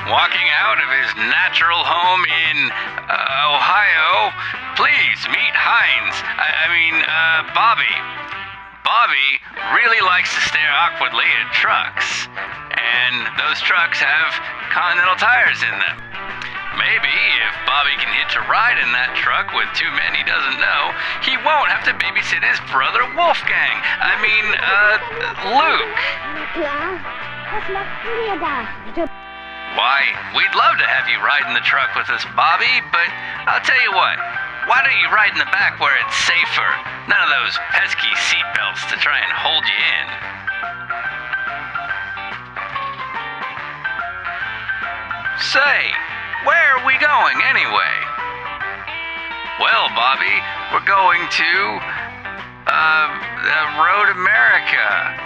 Walking out of his natural home in Ohio, please meet Heinz. Bobby. Bobby really likes to stare awkwardly at trucks, and those trucks have Continental tires in them. Maybe if Bobby can hitch a ride in that truck with two men he doesn't know, he won't have to babysit his brother Wolfgang. Luke. Why, we'd love to have you ride in the truck with us, Bobby, but I'll tell you what. Why don't you ride in the back where it's safer? None of those pesky seatbelts to try and hold you in. Say, where are we going anyway? Well, Bobby, we're going to, Road America.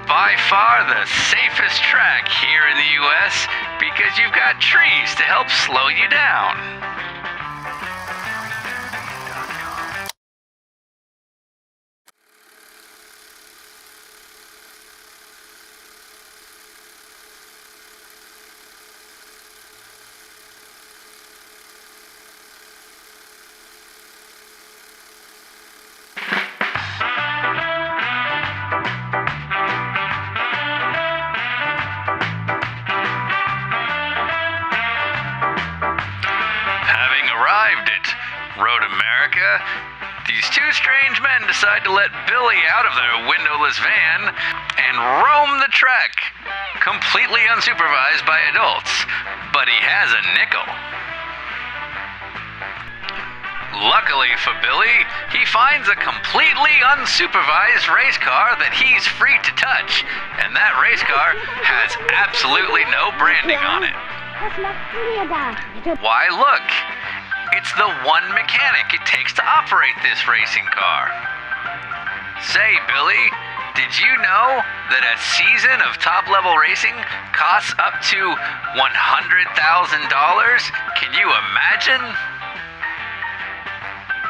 By far the safest track here in the U.S. because you've got trees to help slow you down. Road America, these two strange men decide to let Billy out of their windowless van and roam the track, completely unsupervised by adults, but he has a nickel. Luckily for Billy, he finds a completely unsupervised race car that he's free to touch, and that race car has absolutely no branding on it. Why, look! It's the one mechanic it takes to operate this racing car. Say, Billy, did you know that a season of top-level racing costs up to $100,000? Can you imagine?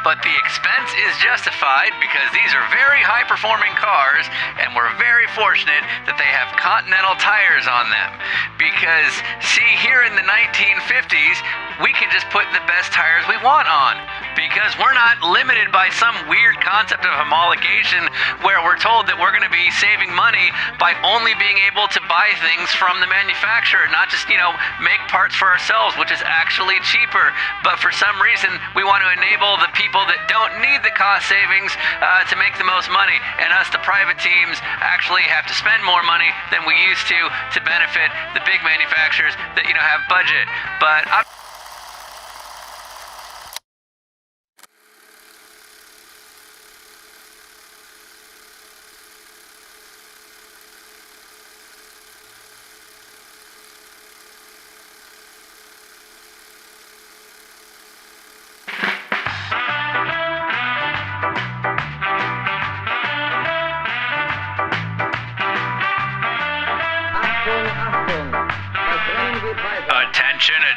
But the expense is justified because these are very high-performing cars, and we're very fortunate that they have Continental tires on them. Because, see, here in the 1950s, we can just put the best tires we want on. Because we're not limited by some weird concept of homologation where we're told that we're going to be saving money by only being able to buy things from the manufacturer, not just, make parts for ourselves, which is actually cheaper. But for some reason, we want to enable the people that don't need the cost savings to make the most money. And us, the private teams, actually have to spend more money than we used to benefit the big manufacturers that, have budget. But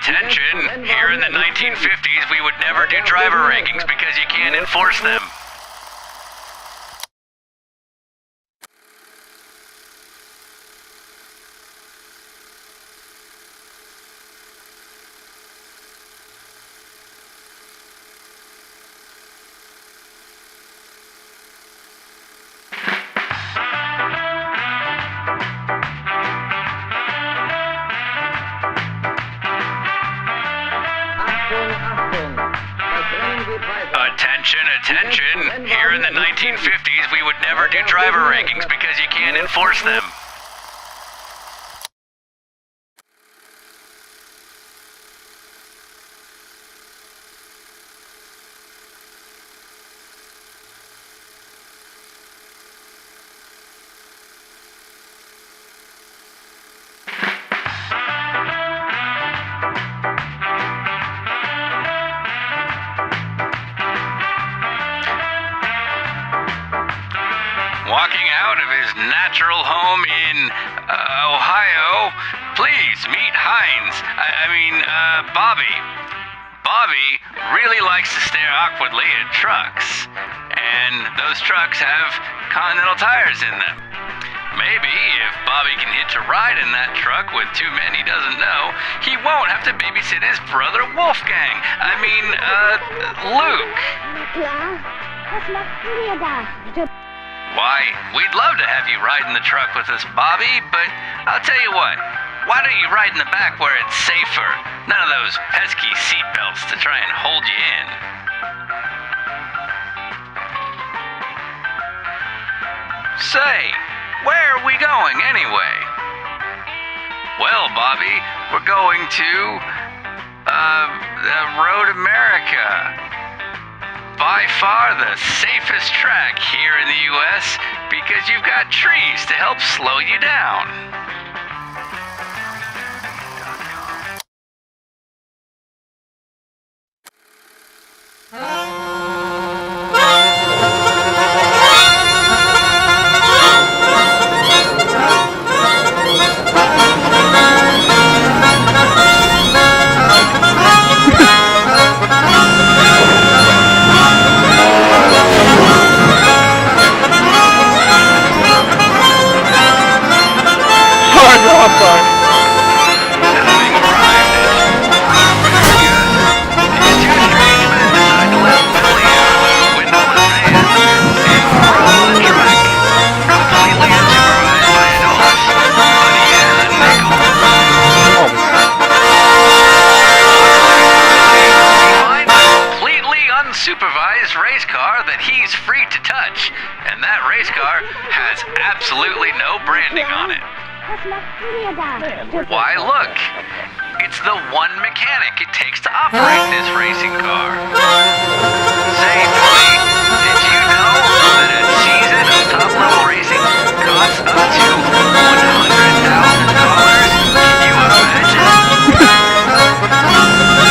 Attention! Here in the 1950s, we would never do driver rankings because you can't enforce them. Attention! Here in the 1950s, we would never do driver rankings because you can't enforce them. Walking out of his natural home in Ohio, please meet Heinz. Bobby. Bobby really likes to stare awkwardly at trucks, and those trucks have Continental tires in them. maybe if Bobby can hitch a ride in that truck with two men he doesn't know, he won't have to babysit his brother Wolfgang. I mean, Luke. Why, we'd love to have you ride in the truck with us, Bobby, but I'll tell you what. Why don't you ride in the back where it's safer? None of those pesky seatbelts to try and hold you in. Say, where are we going anyway? Well, Bobby, we're going to, Road America. By far the safest track here in the U.S. because you've got trees to help slow you down. Supervised race car that he's free to touch, and that race car has absolutely no branding on it. Why, look, it's the one mechanic it takes to operate this racing car. Say, Billy, did you know that a season of top-level racing costs up to $100,000? Can you imagine?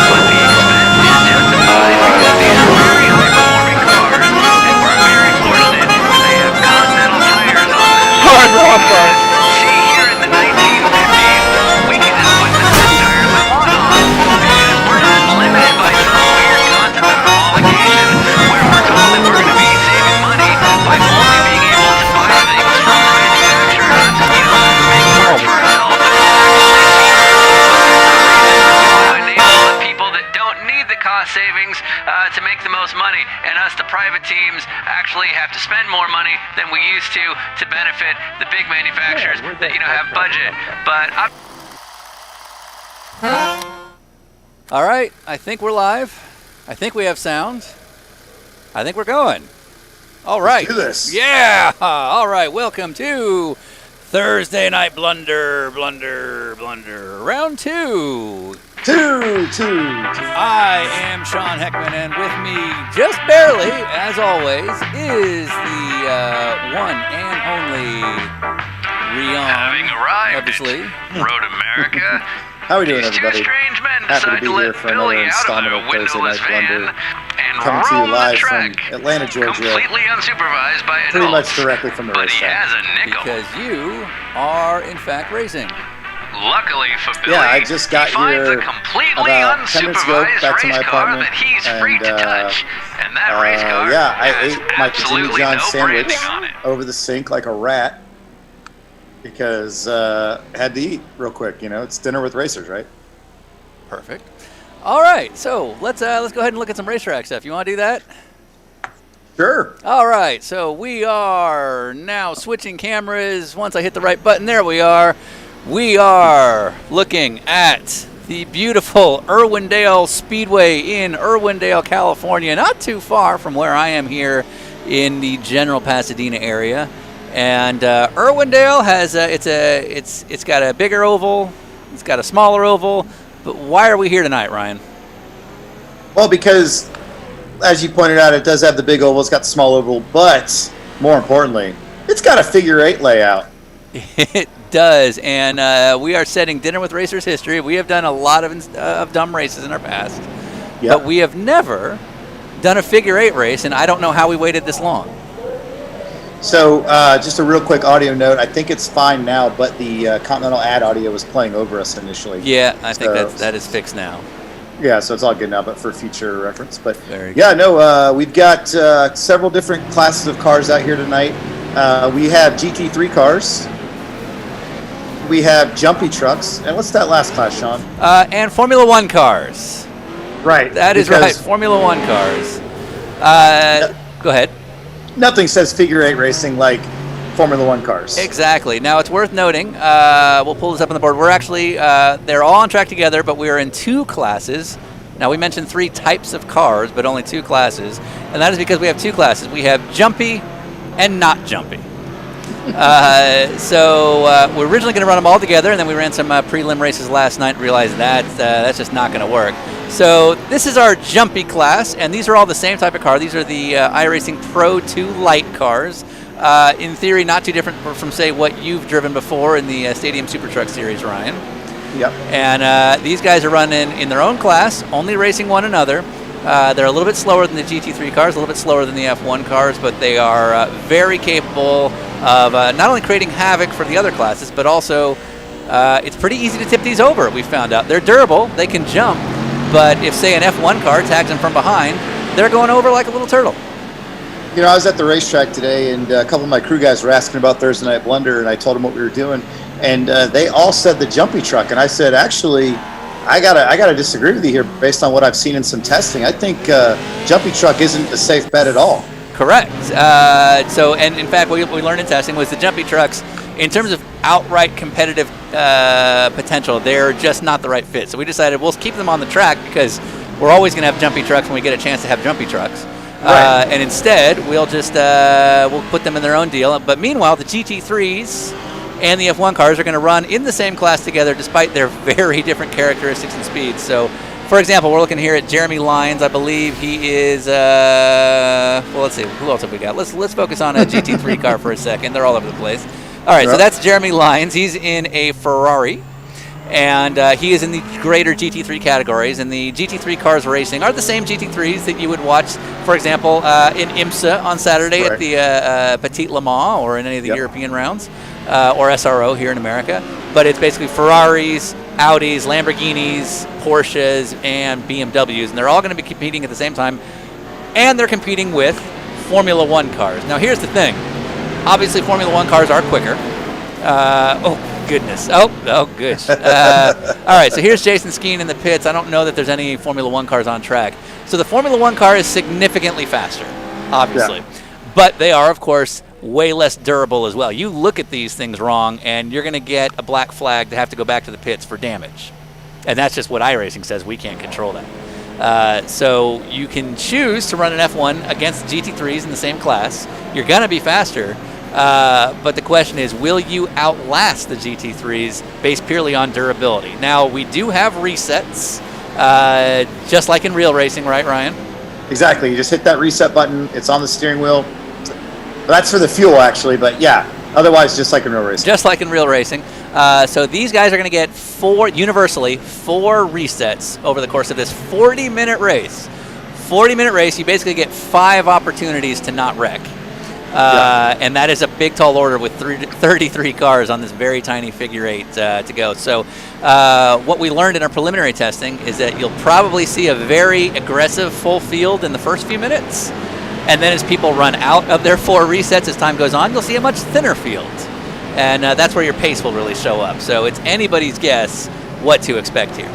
But the expense is justified because these are very high-performing cars, and we're very fortunate they have Continental tires on them. See, here in the 1950s, we can just put the best tires we want on, because we're not limited by some weird continental homologation where we're told that we're going to be saving money by only being able to buy things from the manufacturer, not just, make work for ourselves. Cost savings to make the most money, and us, the private teams, actually have to spend more money than we used to benefit the big manufacturers that have budget. But all right, I think we're live. I think we have sound. I think we're going. All right. Let's do this. Yeah. All right. Welcome to Thursday Night Blunder. Round two. Two. I am Sean Heckman, and with me, just barely, as always, is the one and only Rion. Having arrived obviously. at Road America, How are we doing, these everybody? two strange men Happy decide to be to here let for Billy another out of installment a of Thursday windowless Night van Blunder. and Coming to you roam the live track, from Atlanta, Georgia. completely unsupervised by adults. Pretty much directly from the But he racetrack. has a nickel. Because you are, in fact, racing. Luckily for Billy, Yeah, I just got he finds here a completely about 10 minutes ago, unsupervised back to my race car apartment, that he's and, free to touch. And that race car yeah, I has ate my Jimmy absolutely John no sandwich branding on it. over the sink like a rat because had to eat real quick. It's dinner with racers, right? Perfect. All right, so let's go ahead and look at some racetrack stuff. You want to do that? Sure. All right, so we are now switching cameras. Once I hit the right button, there we are. We are looking at the beautiful Irwindale Speedway in Irwindale, California, not too far from where I am here in the general Pasadena area. And Irwindale has it's got a bigger oval, it's got a smaller oval. But why are we here tonight, Ryan? Well, because as you pointed out, it does have the big oval, it's got the small oval, but more importantly, it's got a figure eight layout. It does, and we are setting Dinner with Racers history. We have done a lot of dumb races in our past, but we have never done a figure eight race, and I don't know how we waited this long. So just a real quick audio note. I think it's fine now, but the Continental ad audio was playing over us initially. Yeah, I think that is fixed now. Yeah, so it's all good now, but for future reference. But Very yeah, no, we've got several different classes of cars out here tonight. We have GT3 cars. we have Jumpy Trucks. And what's that last class, Sean? And Formula One cars. Right. That is right. Formula One cars. Go ahead. Nothing says figure eight racing like Formula One cars. Exactly. Now, it's worth noting, we'll pull this up on the board. We're actually, they're all on track together, but we are in 2 classes. Now, we mentioned 3 types of cars, but only 2 classes. And that is because we have 2 classes. We have Jumpy and not Jumpy. So we're originally going to run them all together, and then we ran some prelim races last night and realized that's just not going to work. So this is our Jumpy class, and these are all the same type of car. These are the iRacing Pro 2 light cars. In theory, not too different from, say, what you've driven before in the Stadium Super Truck Series, Ryan. Yep. And these guys are running in their own class, only racing one another. They're a little bit slower than the GT3 cars, a little bit slower than the F1 cars, but they are very capable of not only creating havoc for the other classes, but also it's pretty easy to tip these over, we found out. They're durable, they can jump, but if, say, an F1 car tags them from behind, they're going over like a little turtle. You know, I was at the racetrack today, and a couple of my crew guys were asking about Thursday Night Blunder, and I told them what we were doing, and they all said the Jumpy Truck, and I said, actually, I gotta disagree with you here based on what I've seen in some testing. I think Jumpy Truck isn't a safe bet at all. Correct. So, and in fact, what we learned in testing was the Jumpy Trucks, in terms of outright competitive potential, they're just not the right fit. So we decided we'll keep them on the track because we're always going to have Jumpy Trucks when we get a chance to have Jumpy Trucks. Right. And instead, we'll just we'll put them in their own deal. But meanwhile, the GT3s and the F1 cars are going to run in the same class together despite their very different characteristics and speeds. So, for example, we're looking here at Jeremy Lyons. I believe he is, well, let's see, who else have we got? Let's focus on a GT3 car for a second. They're all over the place. All right, so that's Jeremy Lyons. He's in a Ferrari, and he is in the greater GT3 categories. And the GT3 cars racing are the same GT3s that you would watch, for example, in IMSA on Saturday at the Petit Le Mans or in any of the European rounds. Or SRO here in America, but it's basically Ferraris, Audis, Lamborghinis, Porsches, and BMWs, and they're all going to be competing at the same time, and they're competing with Formula One cars. Now, here's the thing. Obviously, Formula One cars are quicker. Oh, goodness. Oh, good. All right, so here's Jason Skeen in the pits. I don't know that there's any Formula One cars on track. So the Formula One car is significantly faster, obviously, but they are, of course, way less durable as well. You look at these things wrong, and you're going to get a black flag to have to go back to the pits for damage. And that's just what iRacing says. We can't control that. So you can choose to run an F1 against GT3s in the same class. You're going to be faster, but the question is, will you outlast the GT3s based purely on durability? Now, we do have resets, just like in real racing, right, Ryan? Exactly. You just hit that reset button. It's on the steering wheel. That's for the fuel, actually, but yeah, otherwise just like in real racing. Just like in real racing. So these guys are going to get universally four resets over the course of this 40-minute race. 40-minute race, you basically get 5 opportunities to not wreck. And that is a big, tall order with 33 cars on this very tiny figure 8 to go. So what we learned in our preliminary testing is that you'll probably see a very aggressive full field in the first few minutes. And then as people run out of their 4 resets as time goes on, you'll see a much thinner field. And that's where your pace will really show up. So it's anybody's guess what to expect here.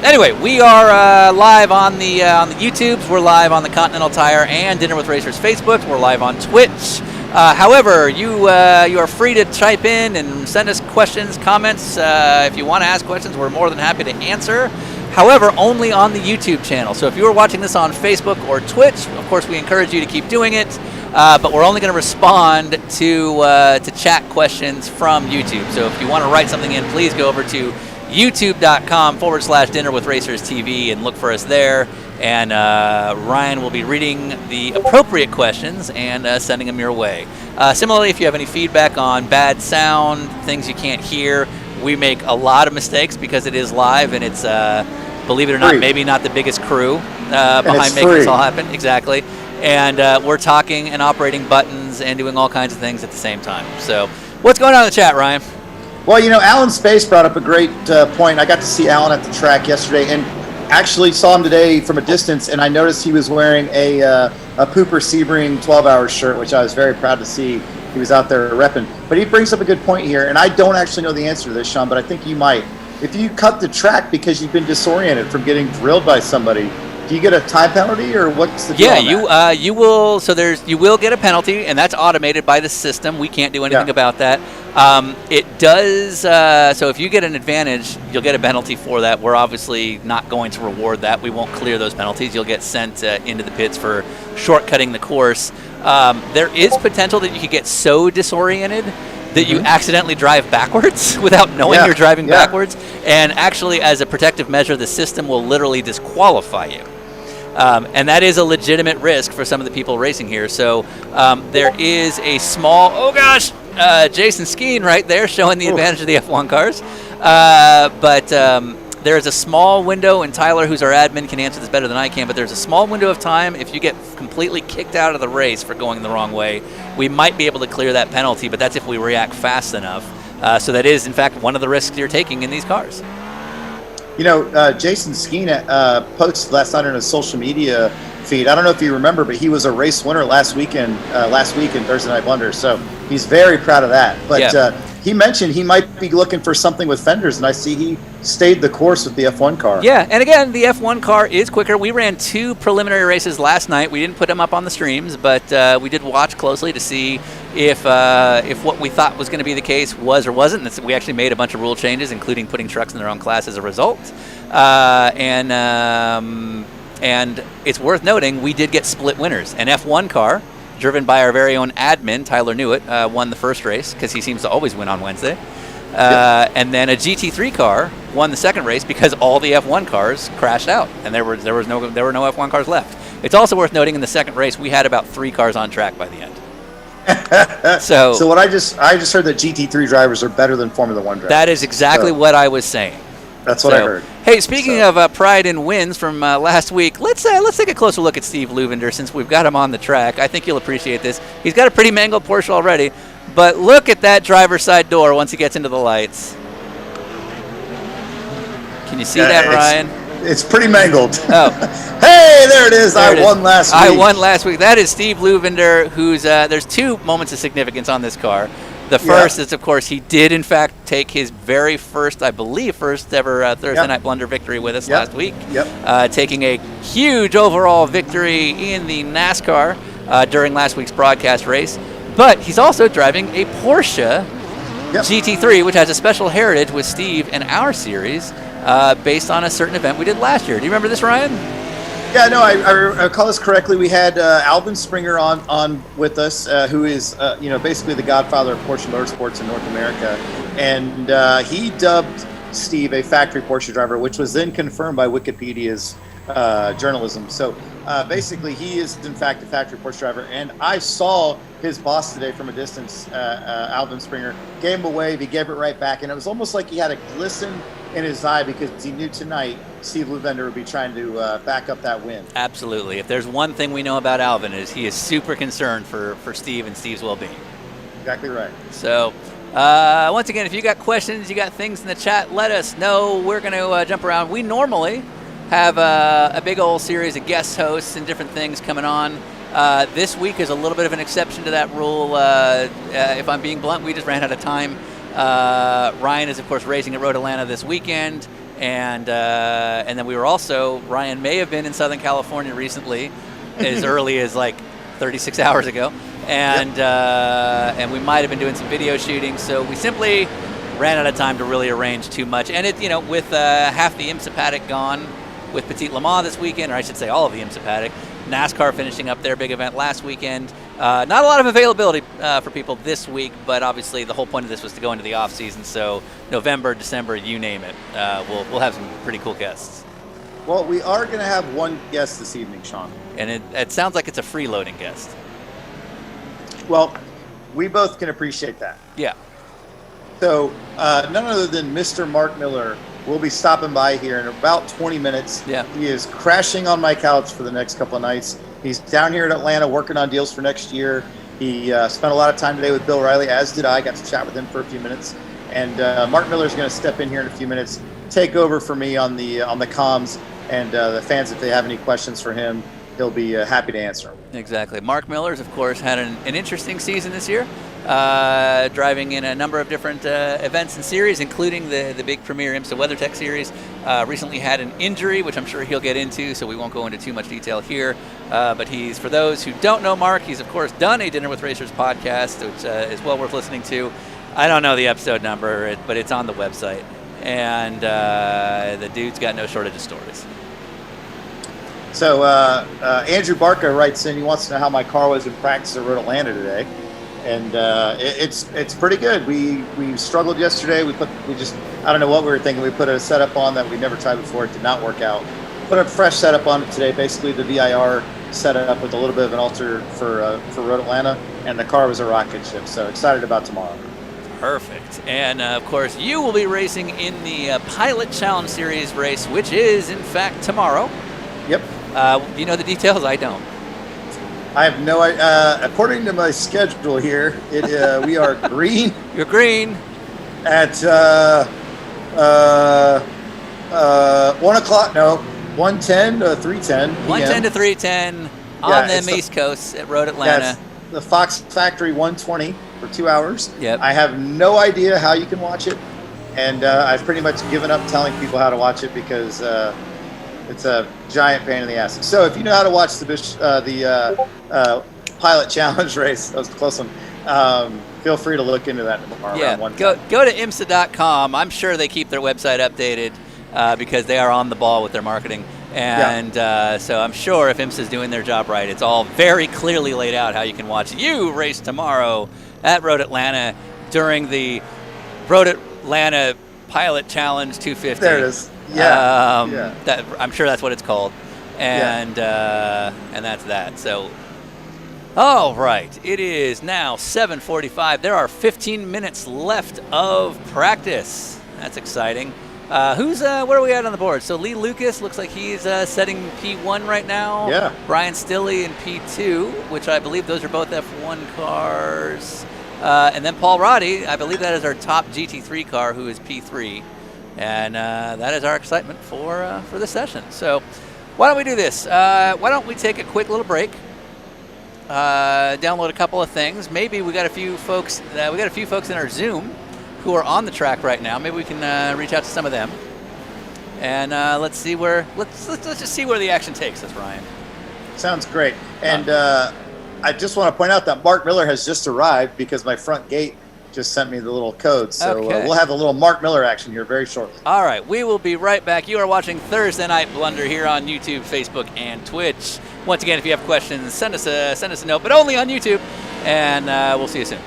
Anyway, we are live on the YouTubes. We're live on the Continental Tire and Dinner with Racers Facebook. We're live on Twitch. However, you are free to type in and send us questions, comments. If you want to ask questions, we're more than happy to answer. However, only on the YouTube channel. So if you are watching this on Facebook or Twitch, of course, we encourage you to keep doing it. But we're only going to respond to chat questions from YouTube. So if you want to write something in, please go over to youtube.com/Dinner with Racers TV and look for us there. And Ryan will be reading the appropriate questions and sending them your way. Similarly, if you have any feedback on bad sound, things you can't hear, we make a lot of mistakes because it is live and it's, believe it or not, maybe not the biggest crew behind making this all happen. Exactly. And we're talking and operating buttons and doing all kinds of things at the same time. So what's going on in the chat, Ryan? Well, you know, Alan Space brought up a great point. I got to see Alan at the track yesterday and actually saw him today from a distance, and I noticed he was wearing a Pooper Sebring 12 Hours shirt, which I was very proud to see. he was out there repping. But he brings up a good point here, and I don't actually know the answer to this, Sean, but I think you might. If you cut the track because you've been disoriented from getting drilled by somebody, do you get a time penalty, or what's the deal? Yeah, you will. So you will get a penalty, and that's automated by the system. We can't do anything about that. It does. So if you get an advantage, you'll get a penalty for that. We're obviously not going to reward that. We won't clear those penalties. You'll get sent into the pits for shortcutting the course. There is potential that you could get so disoriented that you accidentally drive backwards without knowing you're driving backwards. And actually, as a protective measure, the system will literally disqualify you. And that is a legitimate risk for some of the people racing here. So there is a small, Jason Skeen right there showing the advantage of the F1 cars. But there is a small window, and Tyler, who's our admin, can answer this better than I can, but there's a small window of time. If you get completely kicked out of the race for going the wrong way, we might be able to clear that penalty, but that's if we react fast enough. So that is, in fact, one of the risks you're taking in these cars. You know, Jason Skeen posted last night on his social media feed. I don't know if you remember, but he was a race winner last week in Thursday Night Blunder. So he's very proud of that. But he mentioned he might be looking for something with fenders, and I see he stayed the course with the F1 car. Yeah, and again, the F1 car is quicker. We ran 2 preliminary races last night. We didn't put them up on the streams, but we did watch closely to see if what we thought was going to be the case was or wasn't. We actually made a bunch of rule changes, including putting trucks in their own class as a result. And it's worth noting we did get split winners. An F1 car, driven by our very own admin, Tyler Newitt, won the first race because he seems to always win on Wednesday. And then a GT3 car won the second race because all the F1 cars crashed out, and there were no F1 cars left. It's also worth noting in the second race we had about 3 cars on track by the end. So what I just heard that GT3 drivers are better than Formula 1 drivers. That is exactly what I was saying. That's what I heard. Hey, speaking of pride and wins from last week, let's take a closer look at Steve Luvender since we've got him on the track. I think you'll appreciate this. He's got a pretty mangled Porsche already, but look at that driver's side door once he gets into the lights. Can you see that, Ryan? It's pretty mangled. Oh. Hey, there it is. I won last week. I won last week. That is Steve Luvender, who's there's 2 moments of significance on this car. The first is, of course, he did, in fact, take his very first, I believe, first ever Thursday Night Blunder victory with us last week. Taking a huge overall victory in the NASCAR during last week's broadcast race. But he's also driving a Porsche GT3, which has a special heritage with Steve and our series based on a certain event we did last year. Do you remember this, Ryan? Yeah, no, I recall this correctly. We had Alvin Springer on with us, who is basically the godfather of Porsche motorsports in North America, and he dubbed Steve a factory Porsche driver, which was then confirmed by Wikipedia's journalism. So basically, he is in fact a factory Porsche driver, and I saw his boss today from a distance, Alvin Springer, gave him a wave, he gave it right back, and it was almost like he had a glisten in his eye because he knew tonight Steve Luvender would be trying to back up that win. Absolutely. If there's one thing we know about Alvin is he is super concerned for Steve and Steve's well-being. Exactly right. So once again, if you got questions, you got things in the chat, let us know. We're going to jump around. We normally have a big old series of guest hosts and different things coming on. This week is a little bit of an exception to that rule. If I'm being blunt, we just ran out of time. Ryan is, of course, racing at Road Atlanta this weekend, and then we were also, Ryan may have been in Southern California recently, as early as like 36 hours ago, and we might have been doing some video shooting, so we simply ran out of time to really arrange too much. And with half the IMSA paddock gone, with Petit Le Mans this weekend, or I should say all of the IMSA paddock, NASCAR finishing up their big event last weekend. Not a lot of availability for people this week, but obviously the whole point of this was to go into the off season. So November, December, you name it, we'll have some pretty cool guests. Well, we are going to have one guest this evening, Sean. And it sounds like it's a freeloading guest. Well, we both can appreciate that. Yeah. So none other than Mr. Mark Miller will be stopping by here in about 20 minutes. Yeah. He is crashing on my couch for the next couple of nights. He's down here in Atlanta working on deals for next year. He spent a lot of time today with Bill Riley, as did I. Got to chat with him for a few minutes. And Mark Miller is going to step in here in a few minutes, take over for me on the comms, and the fans, if they have any questions for him, he'll be happy to answer them. Exactly. Mark Miller's, of course, had an interesting season this year. driving in a number of different events and series, including the big premier IMSA WeatherTech series. Recently had an injury, which I'm sure he'll get into, so we won't go into too much detail here. But for those who don't know Mark, he's of course done a Dinner with Racers podcast, which is well worth listening to. I don't know the episode number, but it's on the website. And the dude's got no shortage of stories. So Andrew Barca writes in. He wants to know how my car was in practice at Road Atlanta today, and it's pretty good. We struggled yesterday. I don't know what we were thinking. We put a setup on that we never tried before. It did not work out. Put a fresh setup on it today. Basically the VIR setup with a little bit of an alter for Road Atlanta, and the car was a rocket ship. So excited about tomorrow. Perfect. And, of course, you will be racing in the Pilot Challenge Series race, which is, in fact, tomorrow. Yep. You know the details? I don't. I have no idea. According to my schedule here, we are green. You're green. At 1 o'clock, no, 1:10 to 3:10 p.m. 1:10 to 3:10 on the East Coast at Road Atlanta. That's the Fox Factory 120 for 2 hours. Yep. I have no idea how you can watch it, and I've pretty much given up telling people how to watch it because it's a giant pain in the ass. So if you know how to watch the Pilot Challenge race, that was a close one. Feel free to look into that tomorrow. Yeah, go to IMSA.com. I'm sure they keep their website updated because they are on the ball with their marketing. And so I'm sure if IMSA's doing their job right, it's all very clearly laid out how you can watch you race tomorrow at Road Atlanta during the Road Atlanta Pilot Challenge 250. There it is. Yeah. I'm sure that's what it's called. And that's that. So, all right. It is now 7:45. There are 15 minutes left of practice. That's exciting. Where are we at on the board? So Lee Lucas looks like he's setting P1 right now. Yeah. Brian Stilley in P2, which I believe those are both F1 cars. And then Paul Roddy, I believe that is our top GT3 car, who is P3. And that is our excitement for this session. So why don't we do this? Why don't we take a quick little break? Download a couple of things. Maybe we got a few folks. In our Zoom who are on the track right now. Maybe we can reach out to some of them, and let's just see where the action takes us, Ryan. Sounds great. And I just want to point out that Mark Miller has just arrived because my front gate just sent me the little code. So okay. We'll have a little Mark Miller action here very shortly. All right, we will be right back. You are watching Thursday Night Blunder here on YouTube, Facebook, and Twitch. Once again, if you have questions, send us a note, but only on YouTube, and we'll see you soon.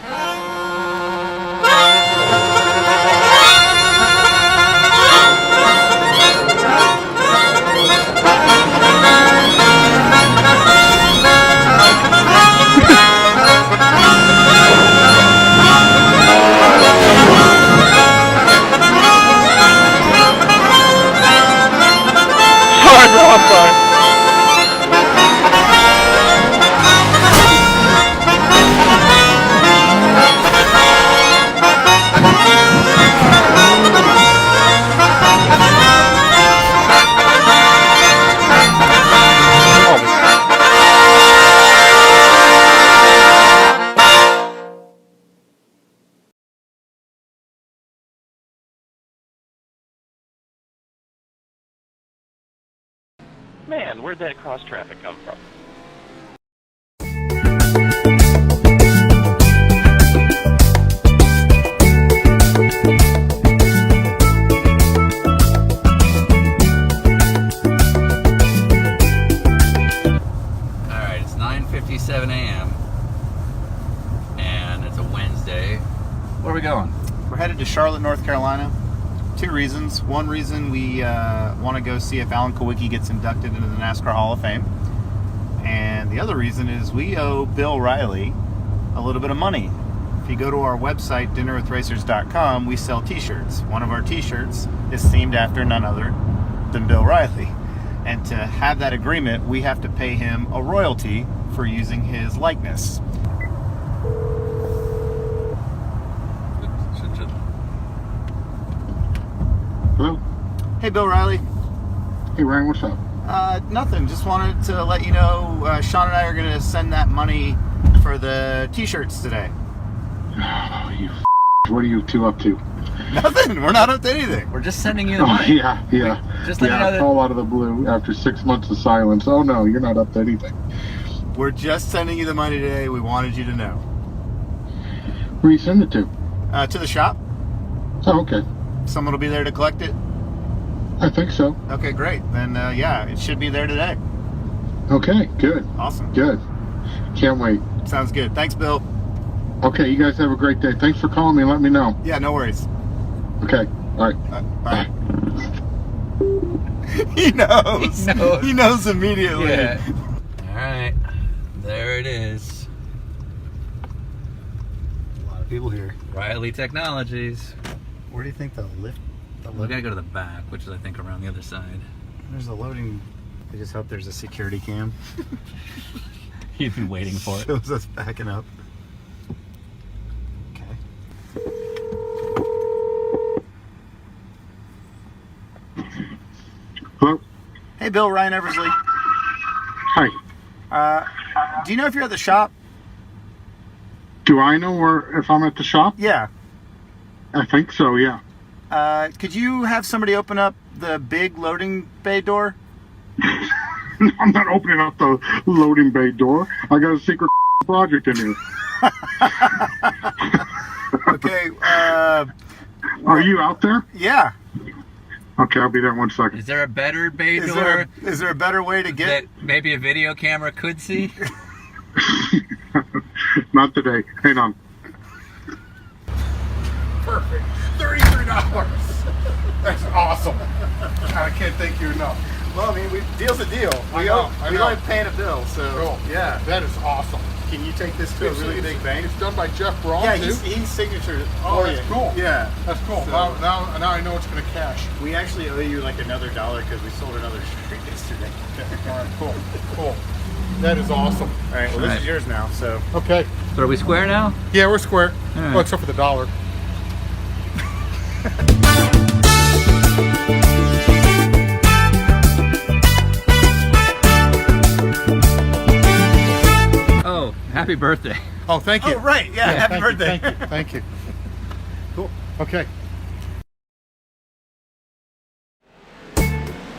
Man, where'd that cross traffic come from? Alright, it's 9:57 a.m. and it's a Wednesday. Where are we going? We're headed to Charlotte, North Carolina. 2 reasons. One reason, we want to go see if Alan Kowicki gets inducted into the NASCAR Hall of Fame. And the other reason is we owe Bill Riley a little bit of money. If you go to our website, dinnerwithracers.com, we sell t-shirts. One of our t-shirts is themed after none other than Bill Riley. And to have that agreement, we have to pay him a royalty for using his likeness. Hello? Hey, Bill Riley. Hey, Ryan, what's up? Nothing. Just wanted to let you know Sean and I are going to send that money for the t-shirts today. Oh, what are you two up to? Nothing. We're not up to anything. We're just sending you the Oh, money. yeah. Just let me know that. All out of the blue after 6 months of silence. Oh, no, you're not up to anything. We're just sending you the money today. We wanted you to know. Where you send it to? To the shop. Oh, okay. Someone will be there to collect it. I think so. Okay, great. Then, yeah, it should be there today. Okay, good. Awesome. Good. Can't wait. Sounds good. Thanks, Bill. Okay, you guys have a great day. Thanks for calling me and let me know. Yeah, no worries. Okay, all right. Bye. He knows. He knows immediately. Yeah. All right. There it is. A lot of people here. Riley Technologies. Where do you think the lift? We gotta go to the back, which is I think around the other side. There's a loading. I just hope there's a security cam. You've been waiting for it. Shows us backing up. Okay. Hello? Hey, Bill, Ryan Eversley. Hi. Do you know if you're at the shop? Do I know if I'm at the shop? Yeah. I think so, yeah. Could you have somebody open up the big loading bay door? I'm not opening up the loading bay door. I got a secret project in here. Okay. Are you out there? Yeah. Okay, I'll be there in 1 second. Is there a better bay Is door there a better way to get? that maybe a video camera could see? Not today. Hang on. Perfect. $33. That's awesome. I can't thank you enough. Well, I mean, deal's a deal. I know. We like paying a bill, so Cool. yeah. That is awesome. Can you take this to a really big bank? It's done by Jeff Braun, Yeah, too. he's signatured Oh, for that's you. cool. Yeah, That's cool. So- Now I know it's going to cash. we actually owe you like another $1 because we sold another shirt yesterday. All right, cool. Cool. That is awesome. All right, well, this is yours now. So Okay. So are we square now? Yeah, we're square. All right. Well, except for the $1. Oh, happy birthday. Oh, thank you. oh right, yeah, happy Thank you, birthday. Thank you. Thank you. Cool. Okay.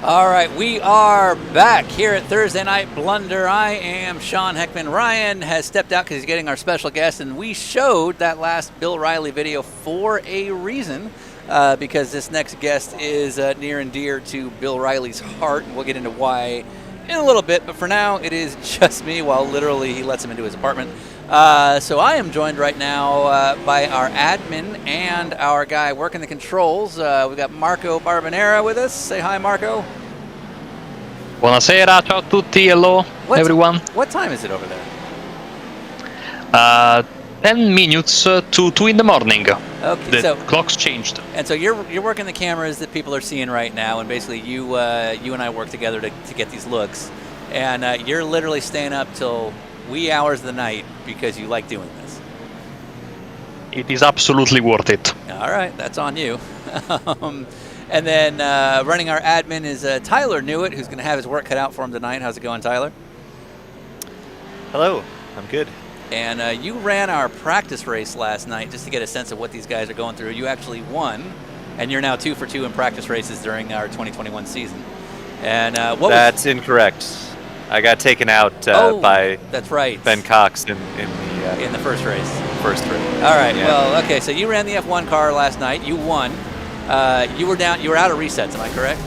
All right, we are back here at Thursday Night Blunder. I am Sean Heckman. Ryan has stepped out because he's getting our special guest, and we showed that last Bill Riley video for a reason, because this next guest is near and dear to Bill Riley's heart, and we'll get into why in a little bit, but for now, it is just me while literally he lets him into his apartment. So I am joined right now by our admin and our guy working the controls. We've got Marco Barbonera with us. Say hi, Marco. Buonasera, ciao a tutti, hello everyone. What time is it over there? 10 minutes to 2 in the morning. Okay, The so clock's changed. and so you're working the cameras that people are seeing right now, and basically you and I work together to get these looks, and you're literally staying up till wee hours of the night because you like doing this. It is absolutely worth it. All right, that's on you. And then running our admin is Tyler Newitt, who's going to have his work cut out for him tonight. How's it going, Tyler? Hello, I'm good. And you ran our practice race last night just to get a sense of what these guys are going through. You actually won, and you're now 2 for 2 in practice races during our 2021 season. And That's incorrect. I got taken out by that's right. Ben Cox in in the first race. first race. All right. Yeah. Well, okay. So you ran the F1 car last night. You won. You were down. You were out of resets. Am I correct?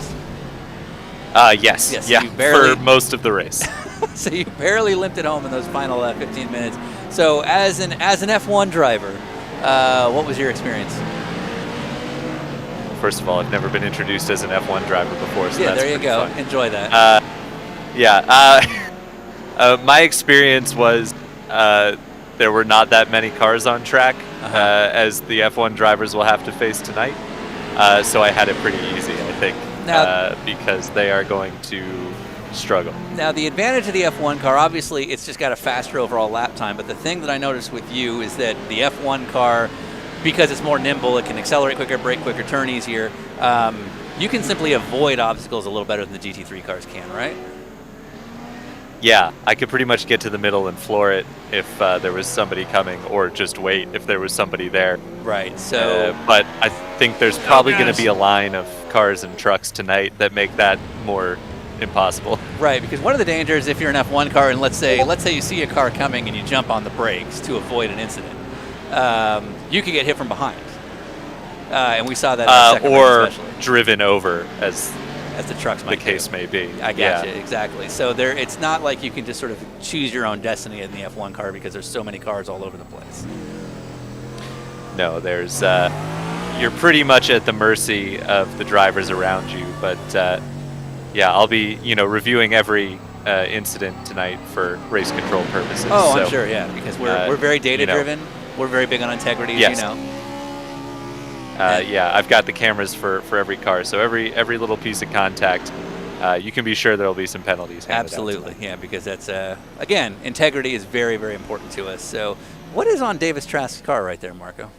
Yes. Yes, Yeah. you barely- For most of the race. So you barely limped it home in those final 15 minutes. So as an F1 driver, what was your experience? First of all, I've never been introduced as an F1 driver before, so Yeah, that's there you pretty go. fun. Enjoy that. My experience was there were not that many cars on track, as the F1 drivers will have to face tonight. So I had it pretty easy, I think, Now- because they are going to struggle. Now, the advantage of the F1 car, obviously, it's just got a faster overall lap time. But the thing that I noticed with you is that the F1 car, because it's more nimble, it can accelerate quicker, brake quicker, turn easier. You can simply avoid obstacles a little better than the GT3 cars can, right? Yeah, I could pretty much get to the middle and floor it if there was somebody coming, or just wait if there was somebody there. Right. So, but I think there's probably going to be a line of cars and trucks tonight that make that more impossible. right, because one of the dangers if you're an F1 car, and let's say you see a car coming and you jump on the brakes to avoid an incident, you could get hit from behind. And we saw that in the second race or especially. driven over, as the trucks might the case may be. I gotcha, exactly. So it's not like you can just sort of choose your own destiny in the F1 car because there's so many cars all over the place. No, there's you're pretty much at the mercy of the drivers around you. But yeah, I'll be reviewing every incident tonight for race control purposes. Oh, so, I'm sure, yeah, because we're very data driven. We're very big on integrity, as yes. you know. Yeah, I've got the cameras for every car, so every little piece of contact, you can be sure there'll be some penalties handed Absolutely, out yeah, because that's again, integrity is very, very important to us. So, what is on Davis Trask's car right there, Marco?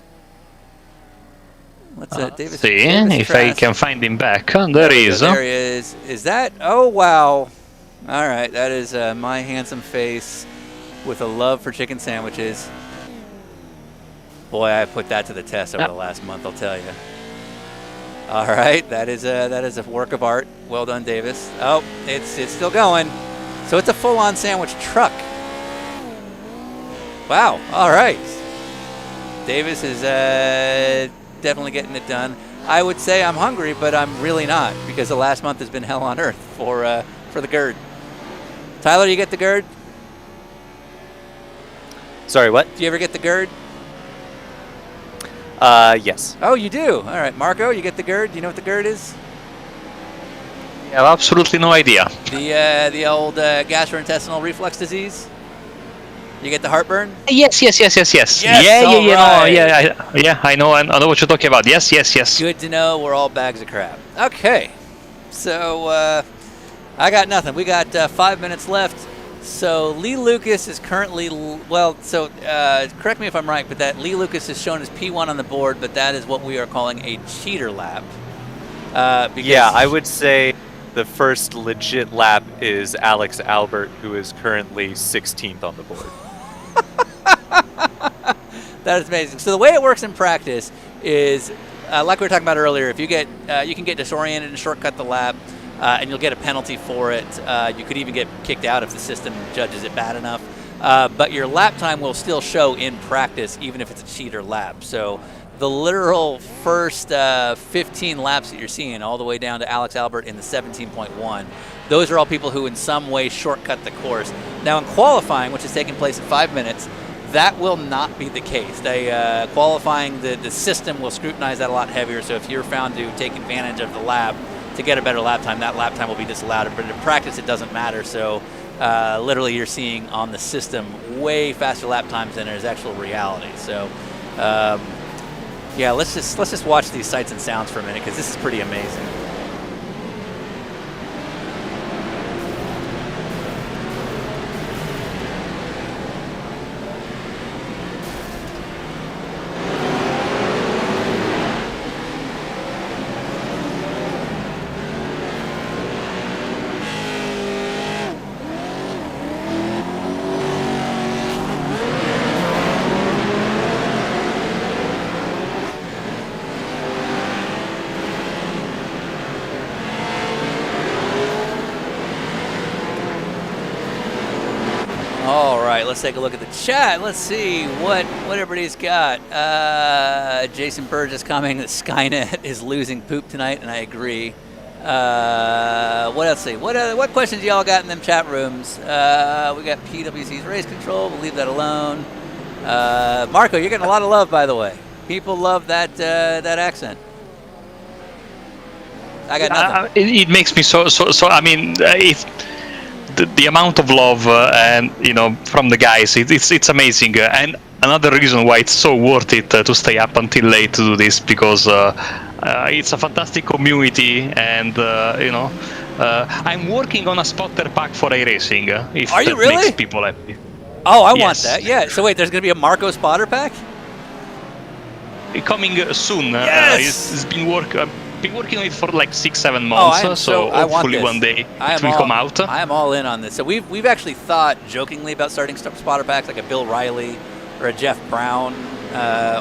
What's that, Davis? See Davis if Trask? I can find him back. There he is. There he is. Is that? Oh wow! All right, that is my handsome face with a love for chicken sandwiches. Boy, I put that to the test over the last month, I'll tell you. All right, that is a work of art. Well done, Davis. Oh, it's still going. So it's a full-on sandwich truck. Wow. All right. Davis is definitely getting it done. I would say I'm hungry, but I'm really not, because the last month has been hell on earth for the GERD. Tyler, you get the GERD? Sorry, what? Do you ever get the GERD? Yes. Oh, you do? All right. Marco, you get the GERD? Do you know what the GERD is? I have absolutely no idea. The old gastrointestinal reflux disease? You get the heartburn? Yes. Yes, Yeah. all No, right. yeah. I know what you're talking about. Yes. Good to know. We're all bags of crap. Okay. So, I got nothing. We got 5 minutes left. So Lee Lucas is currently, correct me if I'm right, but that Lee Lucas is shown as P1 on the board, but that is what we are calling a cheater lap. Yeah, I would say the first legit lap is Alex Albert, who is currently 16th on the board. That is amazing. So the way it works in practice is, like we were talking about earlier, if you can get disoriented and shortcut the lap, and you'll get a penalty for it. You could even get kicked out if the system judges it bad enough. But your lap time will still show in practice, even if it's a cheater lap. So the literal first 15 laps that you're seeing, all the way down to Alex Albert in the 17.1, those are all people who in some way shortcut the course. Now in qualifying, which is taking place in 5 minutes, that will not be the case. Qualifying, the system will scrutinize that a lot heavier. So if you're found to take advantage of the lap to get a better lap time, that lap time will be disallowed. But in practice, it doesn't matter. So literally, you're seeing on the system way faster lap times than there's actual reality. So yeah, let's just watch these sights and sounds for a minute, because this is pretty amazing. Let's take a look at the chat. Let's see what everybody's got. Jason Burgess commenting that Skynet is losing poop tonight, and I agree. What else? What questions y'all got in them chat rooms? We got PWC's race control. We'll leave that alone. Marco, you're getting a lot of love, by the way. People love that accent. I got nothing. It makes me so. I mean, if the amount of love and from the guys, it's amazing. And another reason why it's so worth it to stay up until late to do this, because it's a fantastic community, and I'm working on a spotter pack for iRacing. If Are you that really? makes people happy. Oh, I want that. Yeah. So wait, there's gonna be a Marco spotter pack? Coming soon. Yes. It's been work. been working on it for like 6-7 months, so hopefully one day it will come out. I am all in on this. So we've actually thought jokingly about starting spotter packs, like a Bill Riley or a Jeff Brown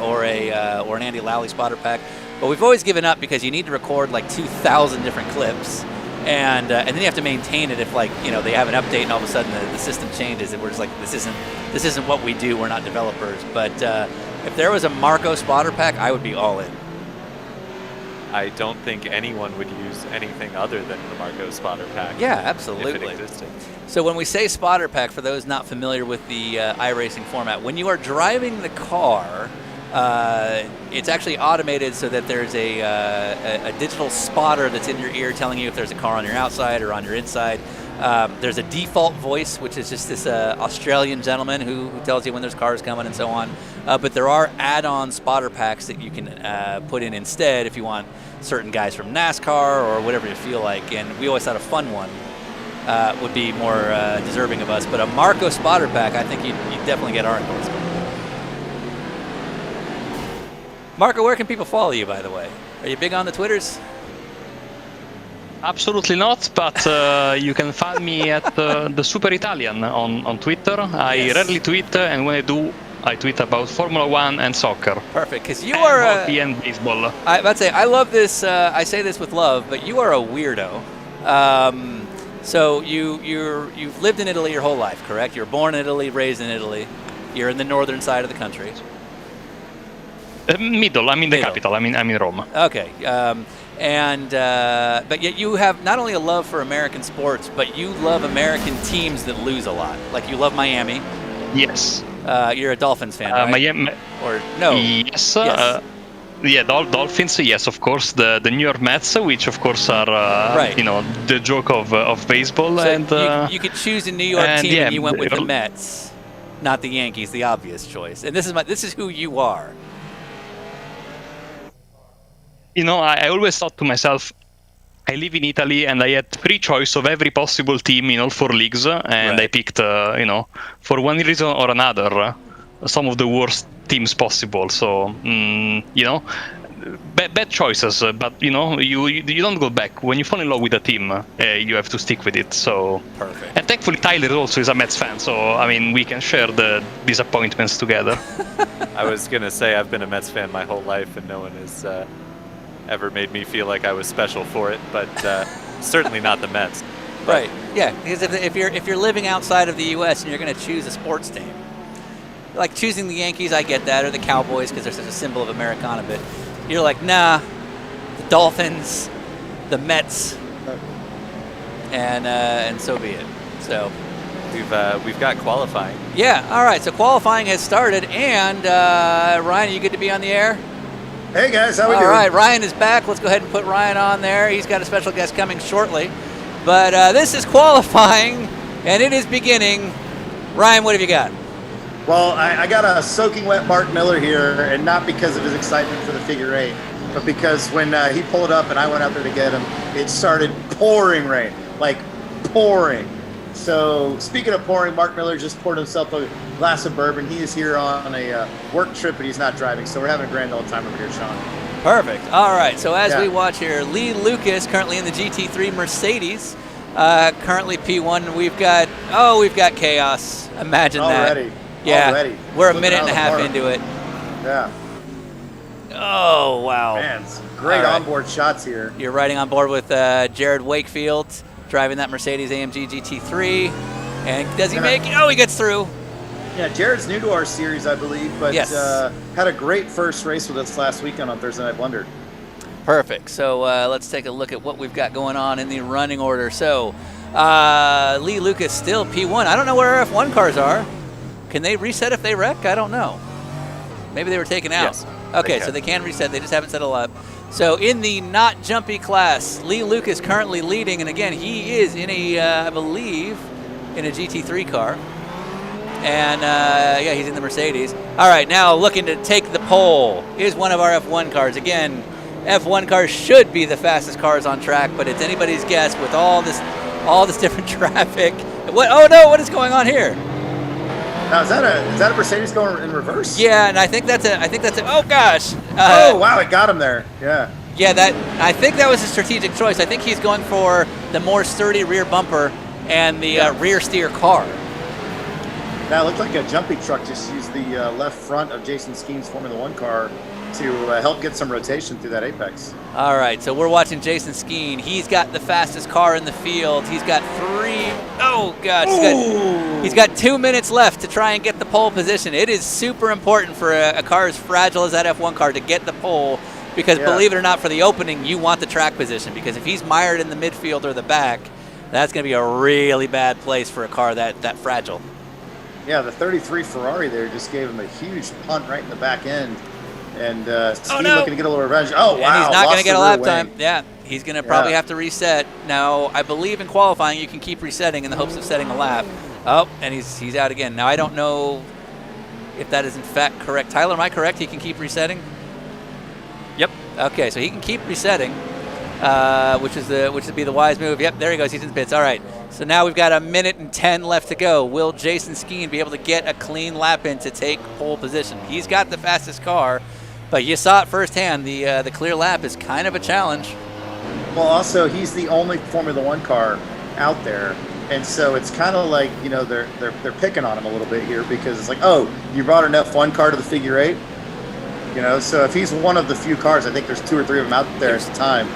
or an Andy Lally spotter pack. But we've always given up because you need to record like 2,000 different clips, and then you have to maintain it if they have an update and all of a sudden the system changes, and we're just like, this isn't what we do. We're not developers. But if there was a Marco spotter pack, I would be all in. I don't think anyone would use anything other than the Marco spotter pack. Yeah, absolutely. If it existed. So when we say spotter pack, for those not familiar with the iRacing format, when you are driving the car, it's actually automated so that there's a digital spotter that's in your ear telling you if there's a car on your outside or on your inside. There's a default voice, which is just this Australian gentleman who tells you when there's cars coming and so on. But there are add-on spotter packs that you can put in instead if you want certain guys from NASCAR or whatever you feel like. And we always thought a fun one would be more deserving of us. But a Marco spotter pack, I think you'd definitely get our endorsement. Marco, where can people follow you, by the way? Are you big on the Twitters? Absolutely not, but you can find me at the Super Italian on Twitter. I rarely tweet, and when I do, I tweet about Formula One and soccer. Perfect, because you are hockey and baseball. I about to say, I love this. I say this with love, but you are a weirdo. So you've lived in Italy your whole life, correct? You were born in Italy, raised in Italy. You're in the northern side of the country. Middle. I'm in the capital. I'm in Rome. Okay. But yet you have not only a love for American sports, but you love American teams that lose a lot. Like you love Miami. Yes. You're a Dolphins fan, right? Miami. Or no? Yes. Yes. Yeah, Dolphins. Yes, of course. The New York Mets, which of course are right. The joke of baseball. So and you could choose a New York team, and you went with the Mets, not the Yankees, the obvious choice. And this is who you are. I always thought to myself, I live in Italy and I had free choice of every possible team in all 4 leagues, and right. I picked, for one reason or another, some of the worst teams possible. So, bad choices, but you don't go back. When you fall in love with a team, you have to stick with it. So perfect. And thankfully, Tyler also is a Mets fan, so we can share the disappointments together. I was gonna say I've been a Mets fan my whole life, and no one has ever made me feel like I was special for it, but certainly not the Mets. Right. Yeah, because if you're living outside of the U.S. and you're going to choose a sports team, like choosing the Yankees, I get that, or the Cowboys because they're such a symbol of Americana, but you're like, nah, the Dolphins, the Mets, and so be it. So we've got qualifying. Yeah. All right. So qualifying has started, and Ryan, are you good to be on the air? Hey guys, how we doing? All right, Ryan is back. Let's go ahead and put Ryan on there. He's got a special guest coming shortly. But this is qualifying, and it is beginning. Ryan, what have you got? Well, I got a soaking wet Mark Miller here, and not because of his excitement for the figure 8, but because when he pulled up and I went out there to get him, it started pouring rain, like pouring. So speaking of pouring, Mark Miller just poured himself a glass of bourbon. He is here on a work trip, but he's not driving, so we're having a grand old time over here, Sean. Perfect. All right, so as we watch here, Lee Lucas currently in the GT3 Mercedes, currently P1. We've got chaos. Imagine already. that. Yeah, already. We're a minute and a half into it. Yeah. Oh, wow. Man, some great onboard shots here. You're riding on board with Jared Wakefield, driving that Mercedes AMG GT3. And does he make it? Oh, he gets through. Yeah, Jared's new to our series, I believe, but yes. Had a great first race with us last weekend on Thursday Night Blunder. Perfect. So let's take a look at what we've got going on in the running order. So Lee Lucas still P1. I don't know where our F1 cars are. Can they reset if they wreck? I don't know. Maybe they were taken out. Yes, okay, so they can reset. They just haven't settled up. So in the not jumpy class, Lee Lucas currently leading. And again, he is in I believe, in a GT3 car. And, he's in the Mercedes. All right, now looking to take the pole is one of our F1 cars. Again, F1 cars should be the fastest cars on track, but it's anybody's guess with all this different traffic. What? Oh, no, what is going on here? Now, is that a Mercedes going in reverse? Yeah, and I think that's a oh, gosh. Oh, wow, it got him there. Yeah. Yeah, I think that was a strategic choice. I think he's going for the more sturdy rear bumper and the rear steer car. That looked like a Jumpy Truck just used the left front of Jason Skeen's Formula One car to help get some rotation through that apex. All right, so we're watching Jason Skeen. He's got the fastest car in the field. He's got he's got 2 minutes left to try and get the pole position. It is super important for a car as fragile as that F1 car to get the pole, because believe it or not, for the opening, you want the track position, because if he's mired in the midfield or the back, that's going to be a really bad place for a car that fragile. Yeah, the 33 Ferrari there just gave him a huge punt right in the back end. And Skeen looking to get a little revenge. Oh, wow. And he's not going to get a lap wing. time. Yeah, he's going to probably have to reset. Now, I believe in qualifying you can keep resetting in the hopes of setting a lap. Oh, and he's out again. Now, I don't know if that is in fact correct. Tyler, am I correct? He can keep resetting? Yep. Okay, so he can keep resetting, which would be the wise move. Yep, there he goes. He's in the pits. All right. So now we've got 1 minute and 10 left to go. Will Jason Skeen be able to get a clean lap in to take pole position? He's got the fastest car, but you saw it firsthand. The clear lap is kind of a challenge. Well, also he's the only Formula One car out there, and so it's kind of like, you know, they're picking on him a little bit here, because it's like, oh, you brought an F1 car to the figure eight, you know. So if he's one of the few cars, I think there's 2 or 3 of them out there at the time.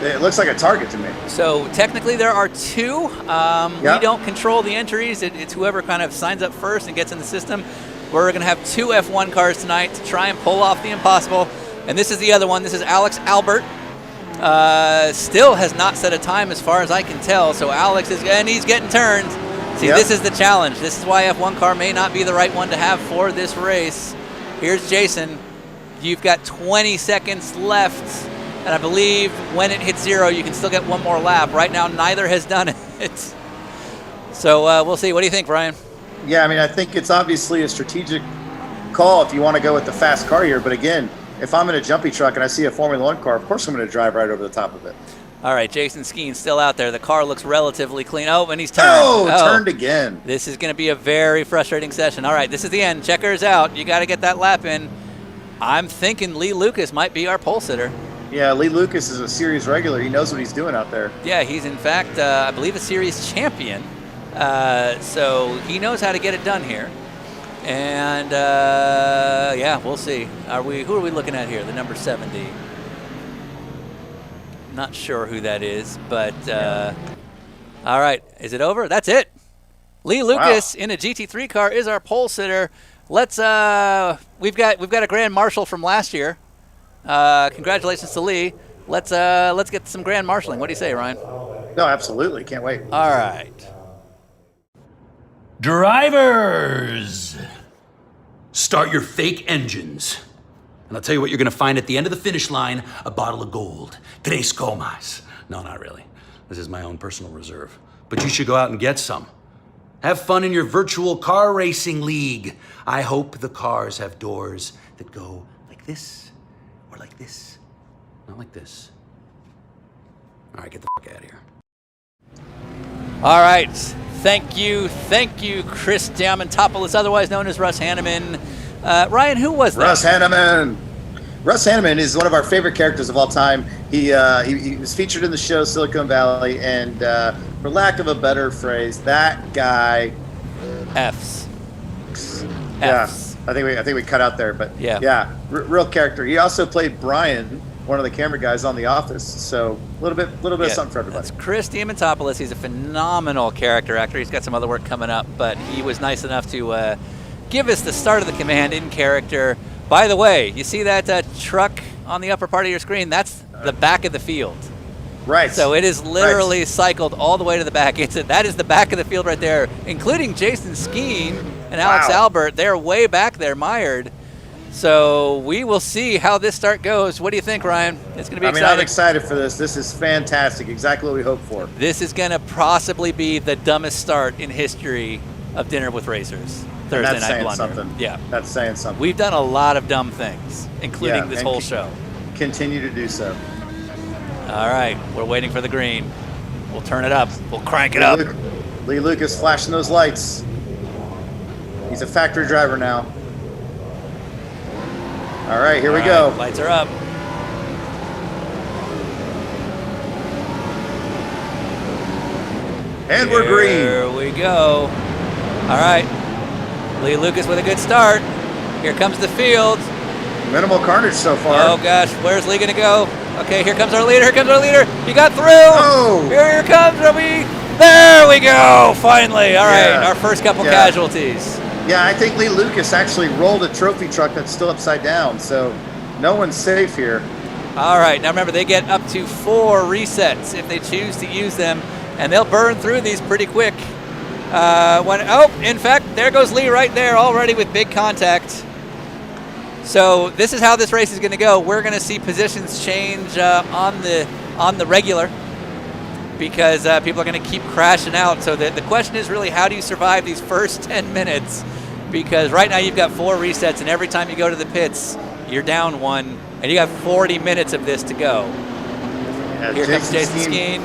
It looks like a target to me. So technically there are 2. We don't control the entries. It's whoever kind of signs up first and gets in the system. We're going to have 2 F1 cars tonight to try and pull off the impossible. And this is the other one. This is Alex Albert. Still has not set a time as far as I can tell. So Alex and he's getting turned. See, this is the challenge. This is why F1 car may not be the right one to have for this race. Here's Jason. You've got 20 seconds left. And I believe when it hits 0, you can still get one more lap. Right now, neither has done it. So we'll see. What do you think, Brian? Yeah, I mean, I think it's obviously a strategic call if you want to go with the fast car here. But again, if I'm in a Jumpy Truck and I see a Formula One car, of course I'm going to drive right over the top of it. All right, Jason Skeen still out there. The car looks relatively clean. Oh, and he's turned. Turned again. This is going to be a very frustrating session. All right, this is the end. Checkers out. You got to get that lap in. I'm thinking Lee Lucas might be our pole sitter. Yeah, Lee Lucas is a series regular. He knows what he's doing out there. Yeah, he's in fact, I believe, a series champion. So he knows how to get it done here. And yeah, we'll see. Who are we looking at here? The number 70. Not sure who that is, but all right. Is it over? That's it. Lee Lucas in a GT3 car is our pole sitter. Let's we've got a grand marshal from last year. Congratulations to Lee. Let's get some grand marshalling. What do you say, Ryan? No, absolutely. Can't wait. All right. Drivers, start your fake engines. And I'll tell you what you're going to find at the end of the finish line: a bottle of gold. Tres comas. No, not really. This is my own personal reserve. But you should go out and get some. Have fun in your virtual car racing league. I hope the cars have doors that go like this. Or like this. Not like this. All right, get the fuck out of here. All right. Thank you, Chris Diamantopoulos, otherwise known as Russ Hanneman. Ryan, who was that? Russ Hanneman. Russ Hanneman is one of our favorite characters of all time. He was featured in the show Silicon Valley, and for lack of a better phrase, that guy. F's. Yeah. I think we cut out there, but real character. He also played Brian, one of the camera guys on The Office. So a little bit of something for everybody. That's Chris Diamantopoulos. He's a phenomenal character actor. He's got some other work coming up, but he was nice enough to give us the start of the command in character. By the way, you see that truck on the upper part of your screen? That's the back of the field. Right. So it is literally cycled all the way to the back. That is the back of the field right there, including Jason Skeen and Alex Albert. They're way back there, mired. So we will see how this start goes. What do you think, Ryan? It's going to be exciting. I'm excited for this. This is fantastic. Exactly what we hoped for. This is going to possibly be the dumbest start in history of Dinner with Racers. Thursday Night Blunder. Something. Yeah. That's saying something. We've done a lot of dumb things, including this whole show. Continue to do so. All right. We're waiting for the green. We'll turn it up. We'll crank it up. Lee Lucas flashing those lights. He's a factory driver now. All right, here we go. Lights are up. And we're green. Here we go. All right. Lee Lucas with a good start. Here comes the field. Minimal carnage so far. Oh, gosh. Where's Lee going to go? Okay, here comes our leader. Here comes our leader. He got through. Oh. Here comes Robbie. There we go. Finally. All right. Our first couple casualties. Yeah, I think Lee Lucas actually rolled a trophy truck that's still upside down, so no one's safe here. All right. Now, remember, they get up to 4 resets if they choose to use them, and they'll burn through these pretty quick. In fact, there goes Lee right there already with big contact. So this is how this race is going to go. We're going to see positions change on the regular because people are going to keep crashing out. So the question is really, how do you survive these first 10 minutes? Because right now you've got 4 resets, and every time you go to the pits, you're down 1, and you got 40 minutes of this to go. Yeah, Here comes Jason Skeen.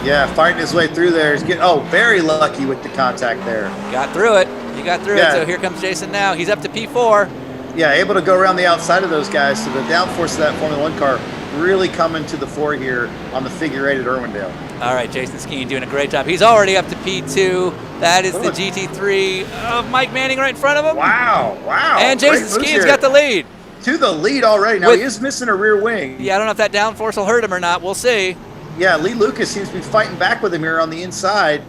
Yeah, fighting his way through there. He's very lucky with the contact there. Got through it. He got through it. So here comes Jason now. He's up to P4. Yeah, able to go around the outside of those guys. So the downforce of that Formula 1 car really coming to the fore here on the figure 8 at Irwindale. All right, Jason Skeen doing a great job. He's already up to P2. That is the GT3 of Mike Manning right in front of him. Wow. And Jason Skeen's got the lead. To the lead already. Now, he is missing a rear wing. Yeah, I don't know if that downforce will hurt him or not. We'll see. Yeah, Lee Lucas seems to be fighting back with him here on the inside.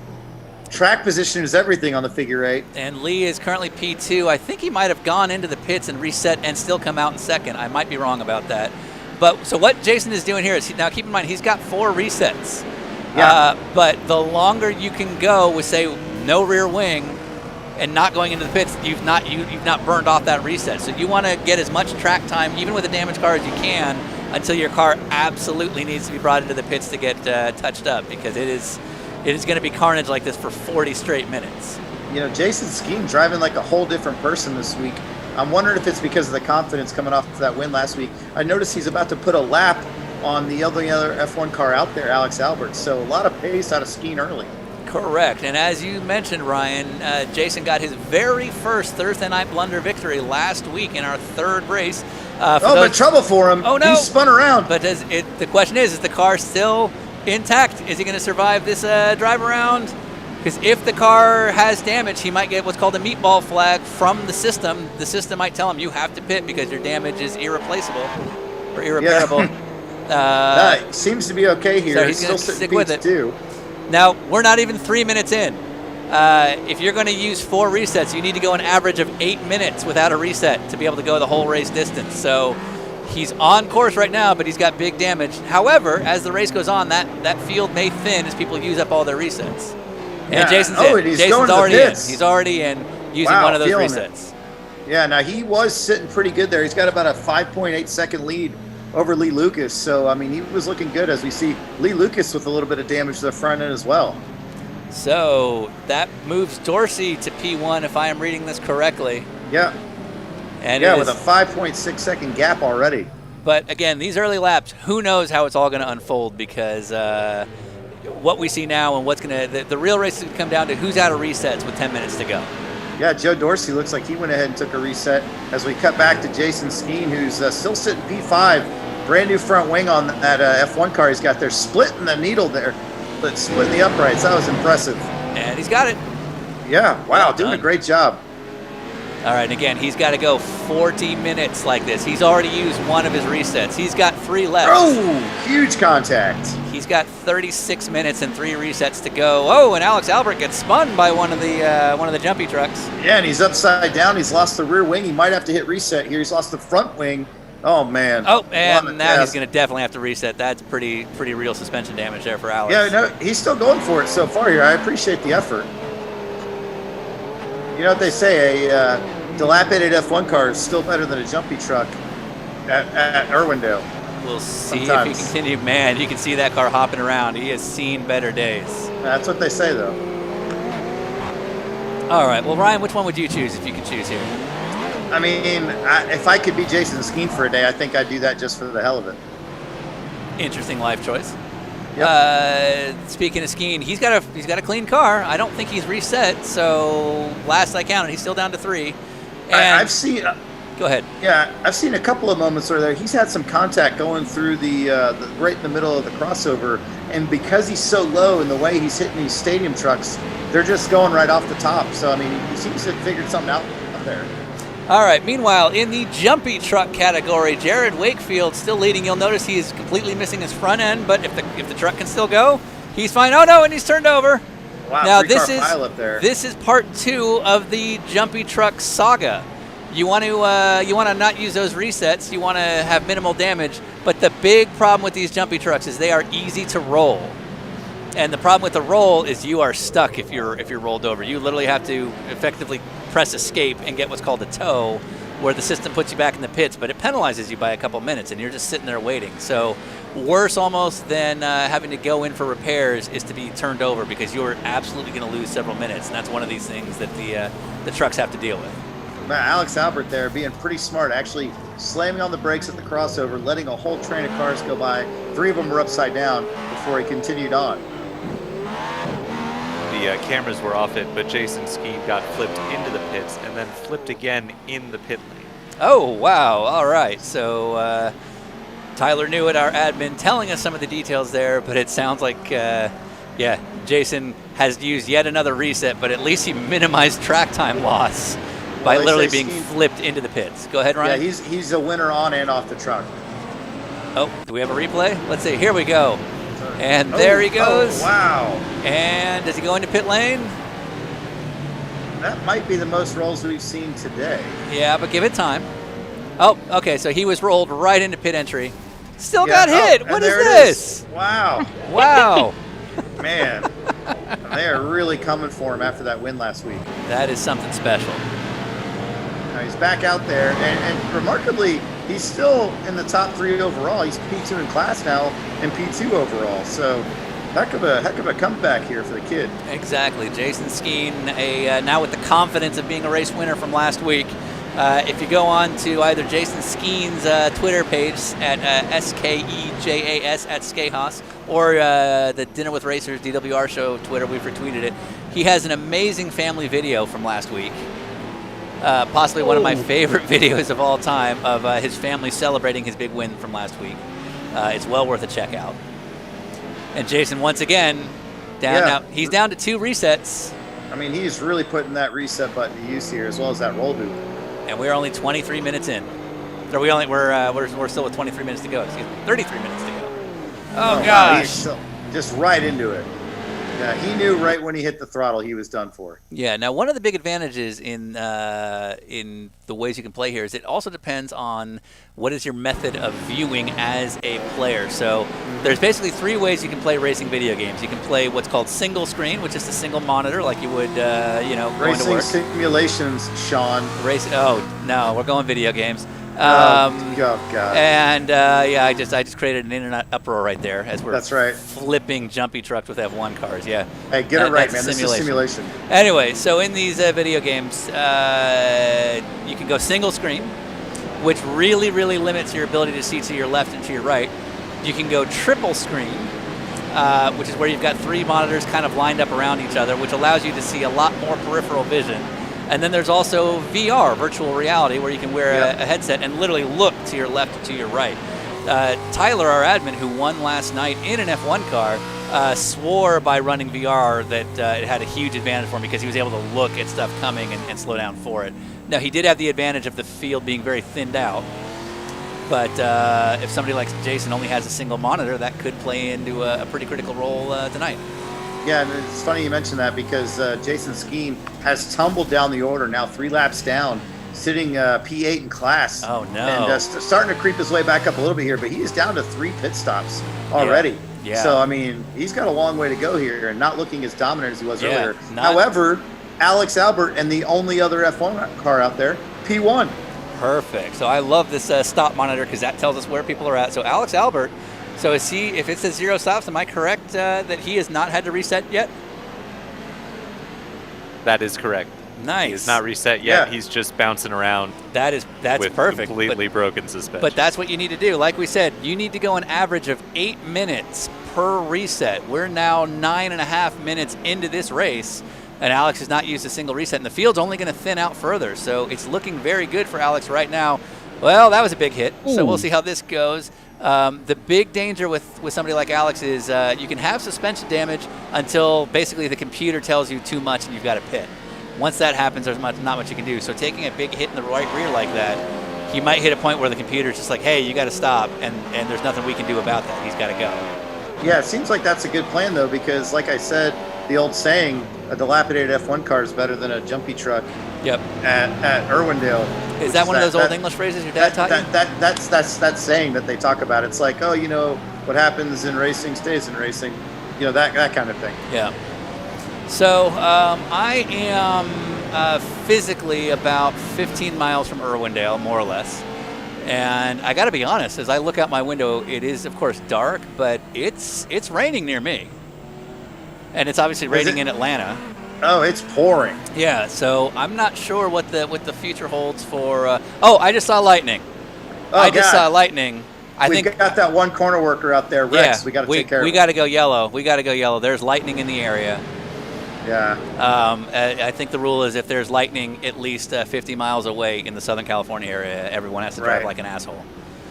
Track position is everything on the figure 8. And Lee is currently P2. I think he might have gone into the pits and reset and still come out in second. I might be wrong about that. But so what Jason is doing here is, now keep in mind, he's got 4 resets. Yeah. But the longer you can go with, say, no rear wing and not going into the pits, you've not burned off that reset. So you want to get as much track time, even with a damaged car, as you can, until your car absolutely needs to be brought into the pits to get touched up, because it is going to be carnage like this for 40 straight minutes. You know, Jason Skeen driving like a whole different person this week. I'm wondering if it's because of the confidence coming off of that win last week. I noticed he's about to put a lap on the other F1 car out there, Alex Albert. So a lot of pace out of Skeen early. Correct. And as you mentioned, Ryan, Jason got his very first Thursday Night Blunder victory last week in our 3rd race. But trouble for him. Oh, no. He spun around. But the question is the car still intact? Is he going to survive this drive around? Because if the car has damage, he might get what's called a meatball flag from the system. The system might tell him you have to pit because your damage is irreplaceable or irreparable. Yeah. Seems to be okay here. So he's going to stick with it. Too. Now, we're not even 3 minutes in. If you're going to use 4 resets, you need to go an average of 8 minutes without a reset to be able to go the whole race distance. So he's on course right now, but he's got big damage. However, as the race goes on, that field may thin as people use up all their resets. And Jason's in. Jason's already in. He's already in using one of those resets. Yeah, now he was sitting pretty good there. He's got about a 5.8 second lead over Lee Lucas. So, I mean, he was looking good, as we see Lee Lucas with a little bit of damage to the front end as well. So that moves Dorsey to P1, if I am reading this correctly. Yeah. And with a 5.6 second gap already. But again, these early laps, who knows how it's all going to unfold, because what we see now and what's going to, the real race is going to come down to who's out of resets with 10 minutes to go. Yeah, Joe Dorsey looks like he went ahead and took a reset as we cut back to Jason Skeen, who's still sitting P5. Brand new front wing on that F1 car he's got there, splitting the needle there, but splitting the uprights. That was impressive. And he's got it. Yeah, wow, doing a great job. All right, again, he's got to go 40 minutes like this. He's already used one of his resets. He's got 3 left. Oh, huge contact. He's got 36 minutes and 3 resets to go. Oh, and Alex Albert gets spun by one of the Jumpy Trucks. Yeah, and he's upside down. He's lost the rear wing. He might have to hit reset here. He's lost the front wing. Oh, man. Oh, and now he's going to definitely have to reset. That's pretty real suspension damage there for Alex. Yeah, no, he's still going for it so far here. I appreciate the effort. You know what they say, a dilapidated F1 car is still better than a jumpy truck at Irwindale. We'll see if he continue. Man, you can see that car hopping around. He has seen better days. That's what they say, though. All right. Well, Ryan, which one would you choose if you could choose here? I mean, if I could be Jason Skeen for a day, I think I'd do that just for the hell of it. Interesting life choice. Yep. Speaking of Skeen, he's got a clean car. I don't think he's reset. So last I counted, he's still down to 3. And I've seen. Go ahead. Yeah, I've seen a couple of moments where he's had some contact going through the right in the middle of the crossover, and because he's so low in the way he's hitting these stadium trucks, they're just going right off the top. So I mean, he seems to have figured something out there. All right. Meanwhile, in the jumpy truck category, Jared Wakefield still leading. You'll notice he is completely missing his front end, but if the truck can still go, he's fine. Oh no, and he's turned over. Wow, now this is part 2 of the jumpy truck saga. You want to not use those resets. You want to have minimal damage. But the big problem with these jumpy trucks is they are easy to roll. And the problem with the roll is you are stuck if you're rolled over. You literally have to effectively press escape and get what's called a tow, where the system puts you back in the pits, but it penalizes you by a couple minutes, and you're just sitting there waiting. So worse almost than having to go in for repairs is to be turned over, because you're absolutely going to lose several minutes, and that's one of these things that the trucks have to deal with. Alex Albert there being pretty smart, actually slamming on the brakes at the crossover, letting a whole train of cars go by. 3 of them were upside down before he continued on. The cameras were off it, but Jason Skeen got flipped into the pits and then flipped again in the pit lane. Oh, wow. All right. So Tyler Newitt, our admin, telling us some of the details there, but it sounds like, Jason has used yet another reset, but at least he minimized track time loss by literally being flipped into the pits. Go ahead, Ryan. Yeah, he's a winner on and off the truck. Oh, do we have a replay? Let's see. Here we go. And there he goes. Oh, wow. And does he go into pit lane? That might be the most rolls we've seen today. Yeah, but give it time. Oh, okay, so he was rolled right into pit entry. Still got hit. What is this? Wow. Wow. Man, they are really coming for him after that win last week. That is something special. Now he's back out there, and remarkably, he's still in the top 3 overall. He's P2 in class now and P2 overall. So heck of a comeback here for the kid. Exactly. Jason Skeen, now with the confidence of being a race winner from last week. If you go on to either Jason Skeen's Twitter page at SKEJAS at Skehas, or the Dinner with Racers DWR show Twitter, we've retweeted it. He has an amazing family video from last week. Possibly one of my favorite videos of all time of his family celebrating his big win from last week. It's well worth a check out. And Jason, once again, now. He's down to 2 resets. I mean, he's really putting that reset button to use here, as well as that roll hoop. And we're only 23 minutes in. Or we're still with 23 minutes to go. Excuse me, 33 minutes to go. Oh gosh! Wow, just right into it. Yeah, he knew right when he hit the throttle he was done for. Yeah. Now, one of the big advantages in the ways you can play here is it also depends on what is your method of viewing as a player. So there's basically 3 ways you can play racing video games. You can play what's called single screen, which is a single monitor, like you would, going to work. Racing simulations, Sean. Oh no, we're going video games. God. And I just created an internet uproar right there as we're flipping jumpy trucks with F1 cars. Yeah. Hey, get it right, man. This is simulation. Anyway, so in these video games, you can go single screen, which really, really limits your ability to see to your left and to your right. You can go triple screen, which is where you've got 3 monitors kind of lined up around each other, which allows you to see a lot more peripheral vision. And then there's also VR, virtual reality, where you can wear a headset and literally look to your left and to your right. Tyler, our admin, who won last night in an F1 car, swore by running VR that it had a huge advantage for him because he was able to look at stuff coming and slow down for it. Now, he did have the advantage of the field being very thinned out. But if somebody like Jason only has a single monitor, that could play into a pretty critical role tonight. Yeah, and it's funny you mention that because Jason Skeen has tumbled down the order, now 3 laps down, sitting P8 in class. Oh, no. And starting to creep his way back up a little bit here, but he is down to 3 pit stops already. Yeah. So, I mean, he's got a long way to go here and not looking as dominant as he was earlier. However, Alex Albert and the only other F1 car out there, P1. Perfect. So I love this stop monitor because that tells us where people are at. So Alex Albert, so if it says 0 stops, am I correct that he has not had to reset yet? That is correct. Nice. He has not reset yet. Yeah. He's just bouncing around. That's with perfect. Completely broken suspension. But that's what you need to do. Like we said, you need to go an average of 8 minutes per reset. We're now 9.5 minutes into this race. And Alex has not used a single reset, and the field's only going to thin out further. So it's looking very good for Alex right now. Well, that was a big hit, so we'll see how this goes. The big danger with somebody like Alex is you can have suspension damage until basically the computer tells you too much and you've got to pit. Once that happens, there's not much you can do. So taking a big hit in the right rear like that, he might hit a point where the computer's just like, hey, you got to stop, and there's nothing we can do about that. He's got to go. Yeah, it seems like that's a good plan, though, because like I said, the old saying, a dilapidated F1 car is better than a jumpy truck. Yep. At Irwindale. Is that one of those old English phrases your dad taught you? That's saying that they talk about. It's like, oh, what happens in racing stays in racing. That kind of thing. Yeah. So I am physically about 15 miles from Irwindale, more or less. And I got to be honest, as I look out my window, it is, of course, dark, but it's raining near me. And it's obviously raining in Atlanta. Oh, it's pouring. Yeah, so I'm not sure what the future holds for... I just saw lightning. I just saw lightning. I think we got that one corner worker out there, Rex. Yeah, we got to take care of. We got to go yellow. We got to go yellow. There's lightning in the area. Yeah. I think the rule is if there's lightning at least 50 miles away in the Southern California area, everyone has to drive like an asshole.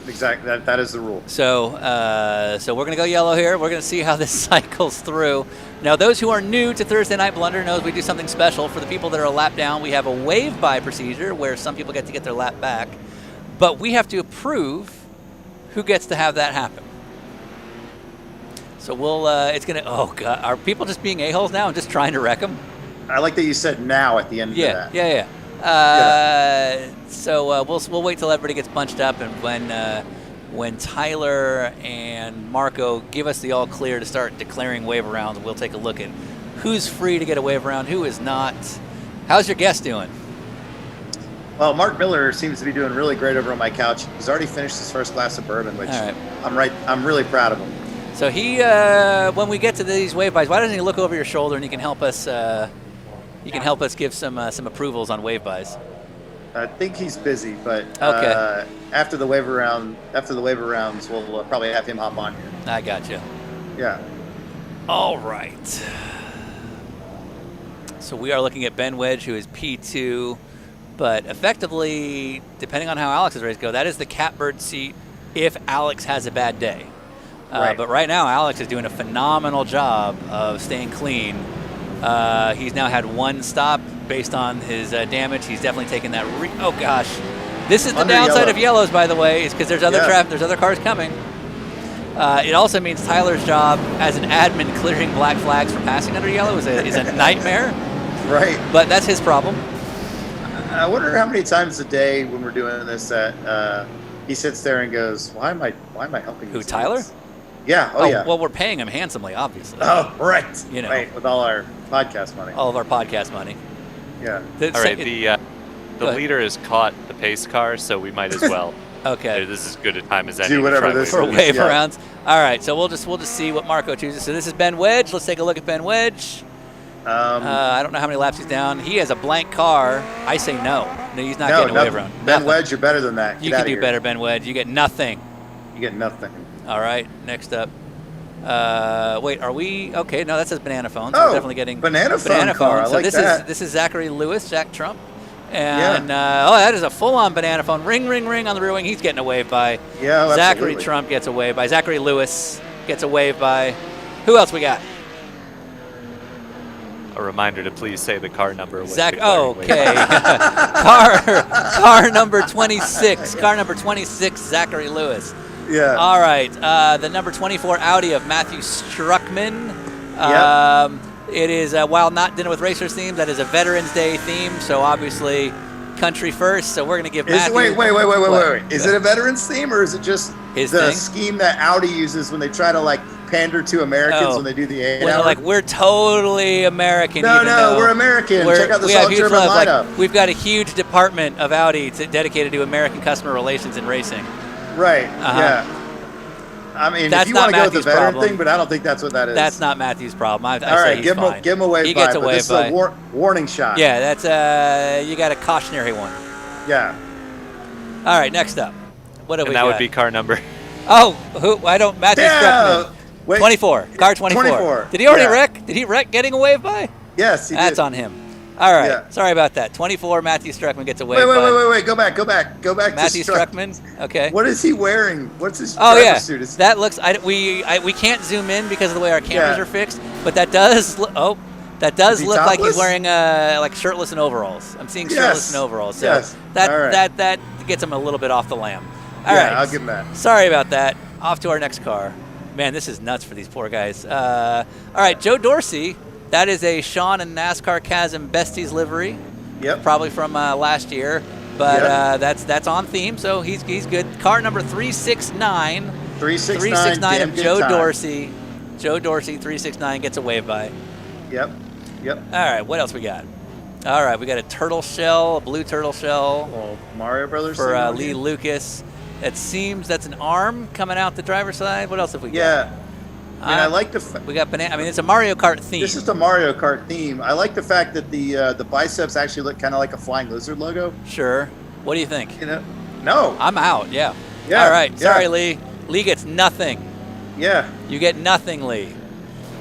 Exactly. That is the rule. So we're going to go yellow here. We're going to see how this cycles through. Now, those who are new to Thursday Night Blunder knows we do something special. For the people that are a lap down, we have a wave-by procedure where some people get to get their lap back. But we have to approve who gets to have that happen. So it's going to, oh, God. Are people just being a-holes now and just trying to wreck them? I like that you said now at the end of that. Yeah. So we'll wait till everybody gets bunched up, and when Tyler and Marco give us the all clear to start declaring wave rounds, we'll take a look at who's free to get a wave round, who is not. How's your guest doing? Well, Mark Miller seems to be doing really great over on my couch. He's already finished his first glass of bourbon, which I'm really proud of him. So he, when we get to these wave bys, why doesn't he look over your shoulder and he can help us? Give some approvals on wave bys. I think he's busy, but okay. After the waiver rounds, we'll probably have him hop on here. I got you. Yeah. All right. So we are looking at Ben Wedge, who is P2, but effectively, depending on how Alex's race go, that is the catbird seat if Alex has a bad day. Right. But right now, Alex is doing a phenomenal job of staying clean. He's now had one stop based on his damage. He's definitely taken that. Oh gosh, this is the downside of yellows, by the way, is because there's other traffic, there's other cars coming. It also means Tyler's job as an admin clearing black flags for passing under yellow is a nightmare. Right. But that's his problem. I wonder how many times a day when we're doing this that he sits there and goes, "Why am I helping?" Who, Tyler? Guys? Yeah. Oh, yeah. Well, we're paying him handsomely, obviously. Oh, right. Right, with all our podcast money. All of our podcast money. Yeah. All right. The leader has caught the pace car, so we might as well. Okay. This is as good a time as any. Do whatever this for is. wave rounds. All right. So we'll just see what Marco chooses. So this is Ben Wedge. Let's take a look at Ben Wedge. I don't know how many laps he's down. He has a blank car. I say no. No, he's not getting a wave round. Ben Wedge, you're better than that. You can do better, Ben Wedge. You get nothing. You get nothing. All right. Next up. Wait, are we okay? No, that says banana phone. So we're definitely getting banana phone. So this is Zachary Lewis, Jack Trump, and that is a full-on banana phone. Ring, ring, ring on the rear wing. He's getting a wave by. Yeah, Zachary Trump gets a wave by. Zachary Lewis gets a wave by. Who else we got? A reminder to please say the car number. Okay. car number 26. Car number 26. Zachary Lewis. Yeah. All right. The number 24 Audi of Matthew Struckman. It is, while not Dinner with Racers theme, that is a Veterans Day theme, so obviously country first. So we're going to give Matthew... Wait. Is it a Veterans theme, or is it just the scheme that Audi uses when they try to, pander to Americans when they do the 8 hour? Like, we're totally American. No, we're American. Check out the Solid German lineup. We've got a huge department of Audi dedicated to American customer relations and racing. Right. Yeah. I mean, that's if you want to go with the veteran problem. thing, but I don't think that's what that is. That's not Matthew's problem. I All right, give him a wave. He gets a wave this is a warning shot. Yeah, that's you got a cautionary one. Yeah. All right, next up, what have we got? That would be car number. Oh, who? I don't. Matthew Struckman. 24. Car 24. 24. Did he already wreck? Did he wreck getting a wave by? Yes, he That's did. on him. All right. Yeah. Sorry about that. 24, Matthew Struckman gets away. Wait. Go back. Go back Matthew to Struckman. Okay. What is he wearing? What's his Oh driver yeah, suit? Is that looks. We can't zoom in because of the way our cameras are fixed. But that does. That does he look like he's topless? wearing like shirtless and overalls. I'm seeing shirtless and overalls. So Yes. that All right. that gets him a little bit off the lamb. All Yeah, right. I'll give him that. Sorry about that. Off to our next car. Man, this is nuts for these poor guys. All right, Joe Dorsey. That is a Sean and NASCAR Chasm Besties livery. Yep. Probably from last year, but that's on theme, so he's good. Car number 369. 369 of Joe Dorsey. Joe Dorsey 369 gets a wave by. Yep. All right, what else we got? All right, we got a turtle shell, a blue turtle shell. Well, Mario Brothers for thing Lee again? Lucas. It seems that's an arm coming out the driver's side. What else have we got? Yeah. And I like the. We got banana. I mean, it's a Mario Kart theme. This is the Mario Kart theme. I like the fact that the biceps actually look kind of like a flying lizard logo. Sure. What do you think? You know? No. I'm out. Yeah. Yeah. All right. yeah. Sorry, Lee. Lee gets nothing. Yeah. You get nothing, Lee.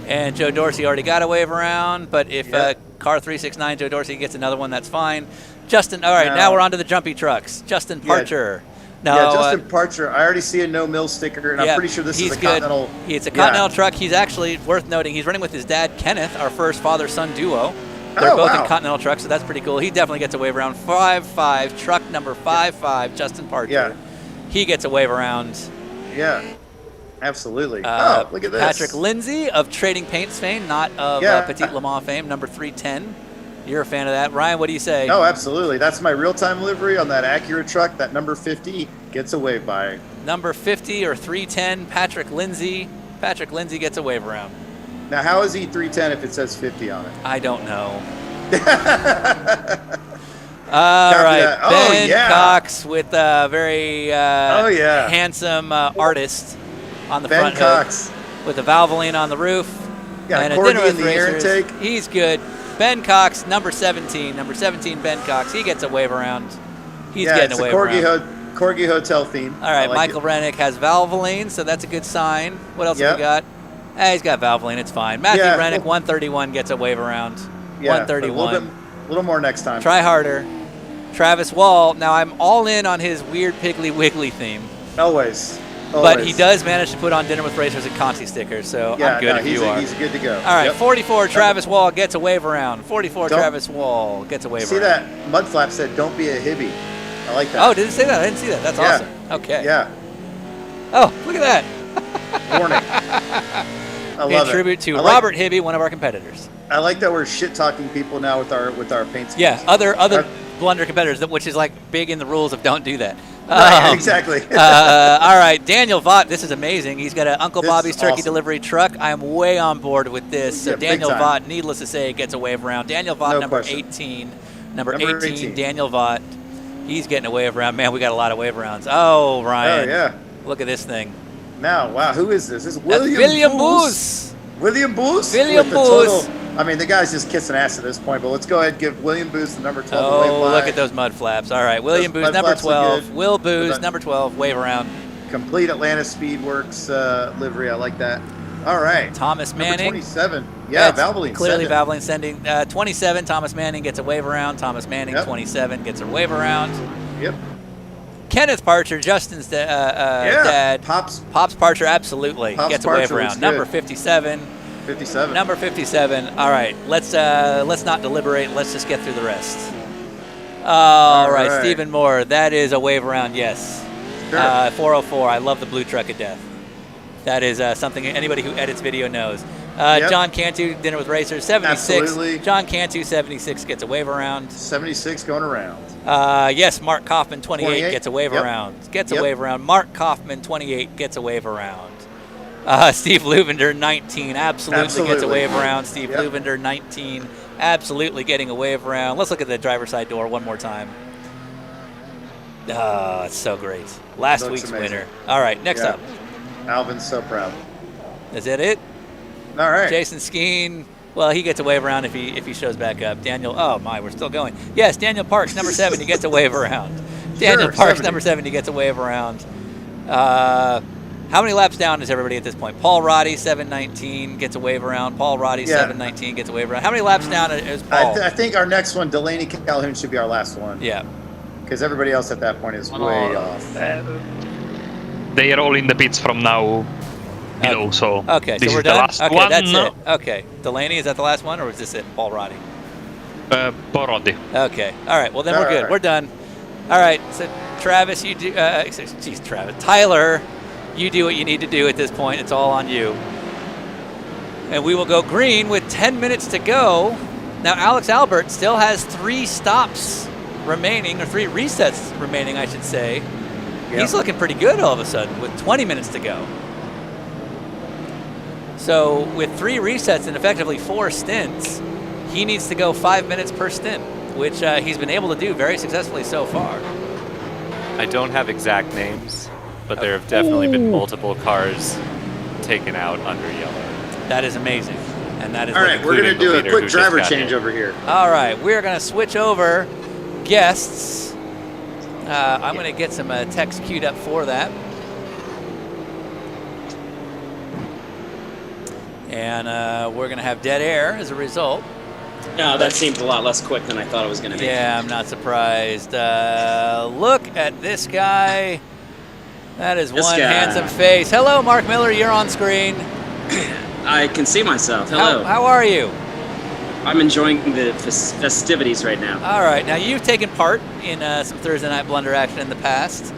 And Joe Dorsey already got a wave around, but if car 369 Joe Dorsey gets another one, that's fine. Justin. All right. Now we're on to the Jumpy Trucks. Justin Parcher. No, yeah, Justin Parcher. I already see a no mill sticker, and I'm pretty sure this is a Continental. It's a Continental truck. He's actually worth noting. He's running with his dad Kenneth, our first father-son duo. They're both in Continental trucks, so that's pretty cool. He definitely gets a wave around. 5-5 truck number 5-5, Justin Parcher. Yeah. He gets a wave around. Yeah, absolutely. Look at this. Patrick Lindsay of Trading Paints fame, not of Petit Le Mans fame, number 310. You're a fan of that. Ryan, what do you say? Oh, absolutely. That's my real-time livery on that Acura truck. That number 50 gets a wave by. Number 50 or 310, Patrick Lindsay. Patrick Lindsay gets a wave around. Now, how is he 310 if it says 50 on it? I don't know. All right. Ben Cox with a very handsome artist on the front Cox. hood with a Valvoline on the roof. Got and a a dinner Corgi with in the air racers. intake. He's good. Ben Cox, number 17. Number 17, Ben Cox. He gets a wave around. He's getting a wave around. Corgi Hotel theme. All right, like Michael Rennick has Valvoline, so that's a good sign. What else have we got? He's got Valvoline. It's fine. Matthew Rennick, 131, gets a wave around. Yeah, 131. A little more next time. Try harder. Travis Wall. Now, I'm all in on his weird Piggly Wiggly theme. Always. But he does manage to put on Dinner with Racers and Conti stickers, so I'm good if you are. He's good to go. All right, 44, Travis Wall gets a wave around. 44, Travis Wall gets a wave around. See that mud flap said, "Don't be a hippie." I like that. Oh, did it say that? I didn't see that. That's awesome. Okay. Yeah. Oh, look at that. Warning. I love In tribute to Robert Hibby, one of our competitors. I like that we're shit talking people now with our paint schemes. Yeah, other Blunder competitors, which is like big in the rules of don't do that. Right, exactly. All right, Daniel Vaught, this is amazing. He's got an Uncle Bobby's Turkey Delivery truck. I am way on board with this. So Daniel Vaught, needless to say, gets a wave around. Daniel Vaught, number 18. Number 18, Daniel Vaught. He's getting a wave around. Man, we got a lot of wave rounds. Oh, Ryan. Oh, yeah. Look at this thing. Now, wow, who is this? This is William Boos. William Boos? William Boos. I mean, the guy's just kissing ass at this point, but let's go ahead and give William Boos the number 12 wave by. Oh, look at those mud flaps. All right, William Boos, number 12. Will Boos, number 12, wave around. Complete Atlanta Speedworks livery. I like that. All right. Thomas Manning. Number 27. Yeah, Valvoline. Clearly Valvoline sending. 27, Thomas Manning gets a wave around. Thomas Manning, 27, gets a wave around. Yep. Kenneth Parcher, Justin's dad. Pops Parcher, absolutely. Gets a wave around. Number 57. 57. Number 57. All right, let's not deliberate. Let's just get through the rest. All right, Stephen Moore. That is a wave around, yes. Sure. 404. I love the blue truck of death. That is something anybody who edits video knows. John Cantu, Dinner with Racers, 76. Absolutely. John Cantu, 76, gets a wave around. 76 going around. Yes, Mark Kaufman, 28, gets a wave around. Gets a wave around. Mark Kaufman, 28, gets a wave around. Steve Lubender, 19, absolutely gets a wave around. Steve Lubender, 19, absolutely getting a wave around. Let's look at the driver's side door one more time. Oh, it's so great. Last week's winner. All right, next up. Alvin's so proud. Is that it? All right. Jason Skeen. Well, he gets a wave around if he shows back up. Daniel. Oh my, we're still going. Yes, Daniel Parks, number 7. He gets a wave around. Daniel Parks, number 7. He gets a wave around. How many laps down is everybody at this point? Paul Roddy, 7:19, gets a wave around. Paul Roddy, 7:19, gets a wave around. How many laps down is Paul? I think our next one, Delaney Calhoun, should be our last one. Yeah. Because everybody else at that point is way off. They are all in the pits from now below, so Okay, this so we're is the done? last Okay, one. that's it. Okay. Delaney, is that the last one, or is this it? Paul Roddy? Paul Roddy. Okay. All right. Well, then we're good. right. We're done. All right. So, Travis, you do. Travis. Tyler, you do what you need to do at this point. It's all on you. And we will go green with 10 minutes to go. Now, Alex Albert still has 3 stops remaining, or 3 resets remaining, I should say. Yep. He's looking pretty good all of a sudden with 20 minutes to go. So, with 3 resets and effectively 4 stints, he needs to go 5 minutes per stint, which he's been able to do very successfully so far. I don't have exact names, but there have definitely been multiple cars taken out under yellow. That is amazing. And that is All right, we're going to do a quick driver change over here. All right, we're going to switch over guests. I'm going to get some text queued up for that. And we're going to have dead air as a result. No, that seemed a lot less quick than I thought it was going to be. Yeah, I'm not surprised. Look at this guy. That is one handsome face. Hello, Mark Miller. You're on screen. I can see myself. Hello. How are you? I'm enjoying the festivities right now. All right. Now, you've taken part in some Thursday Night Blunder action in the past.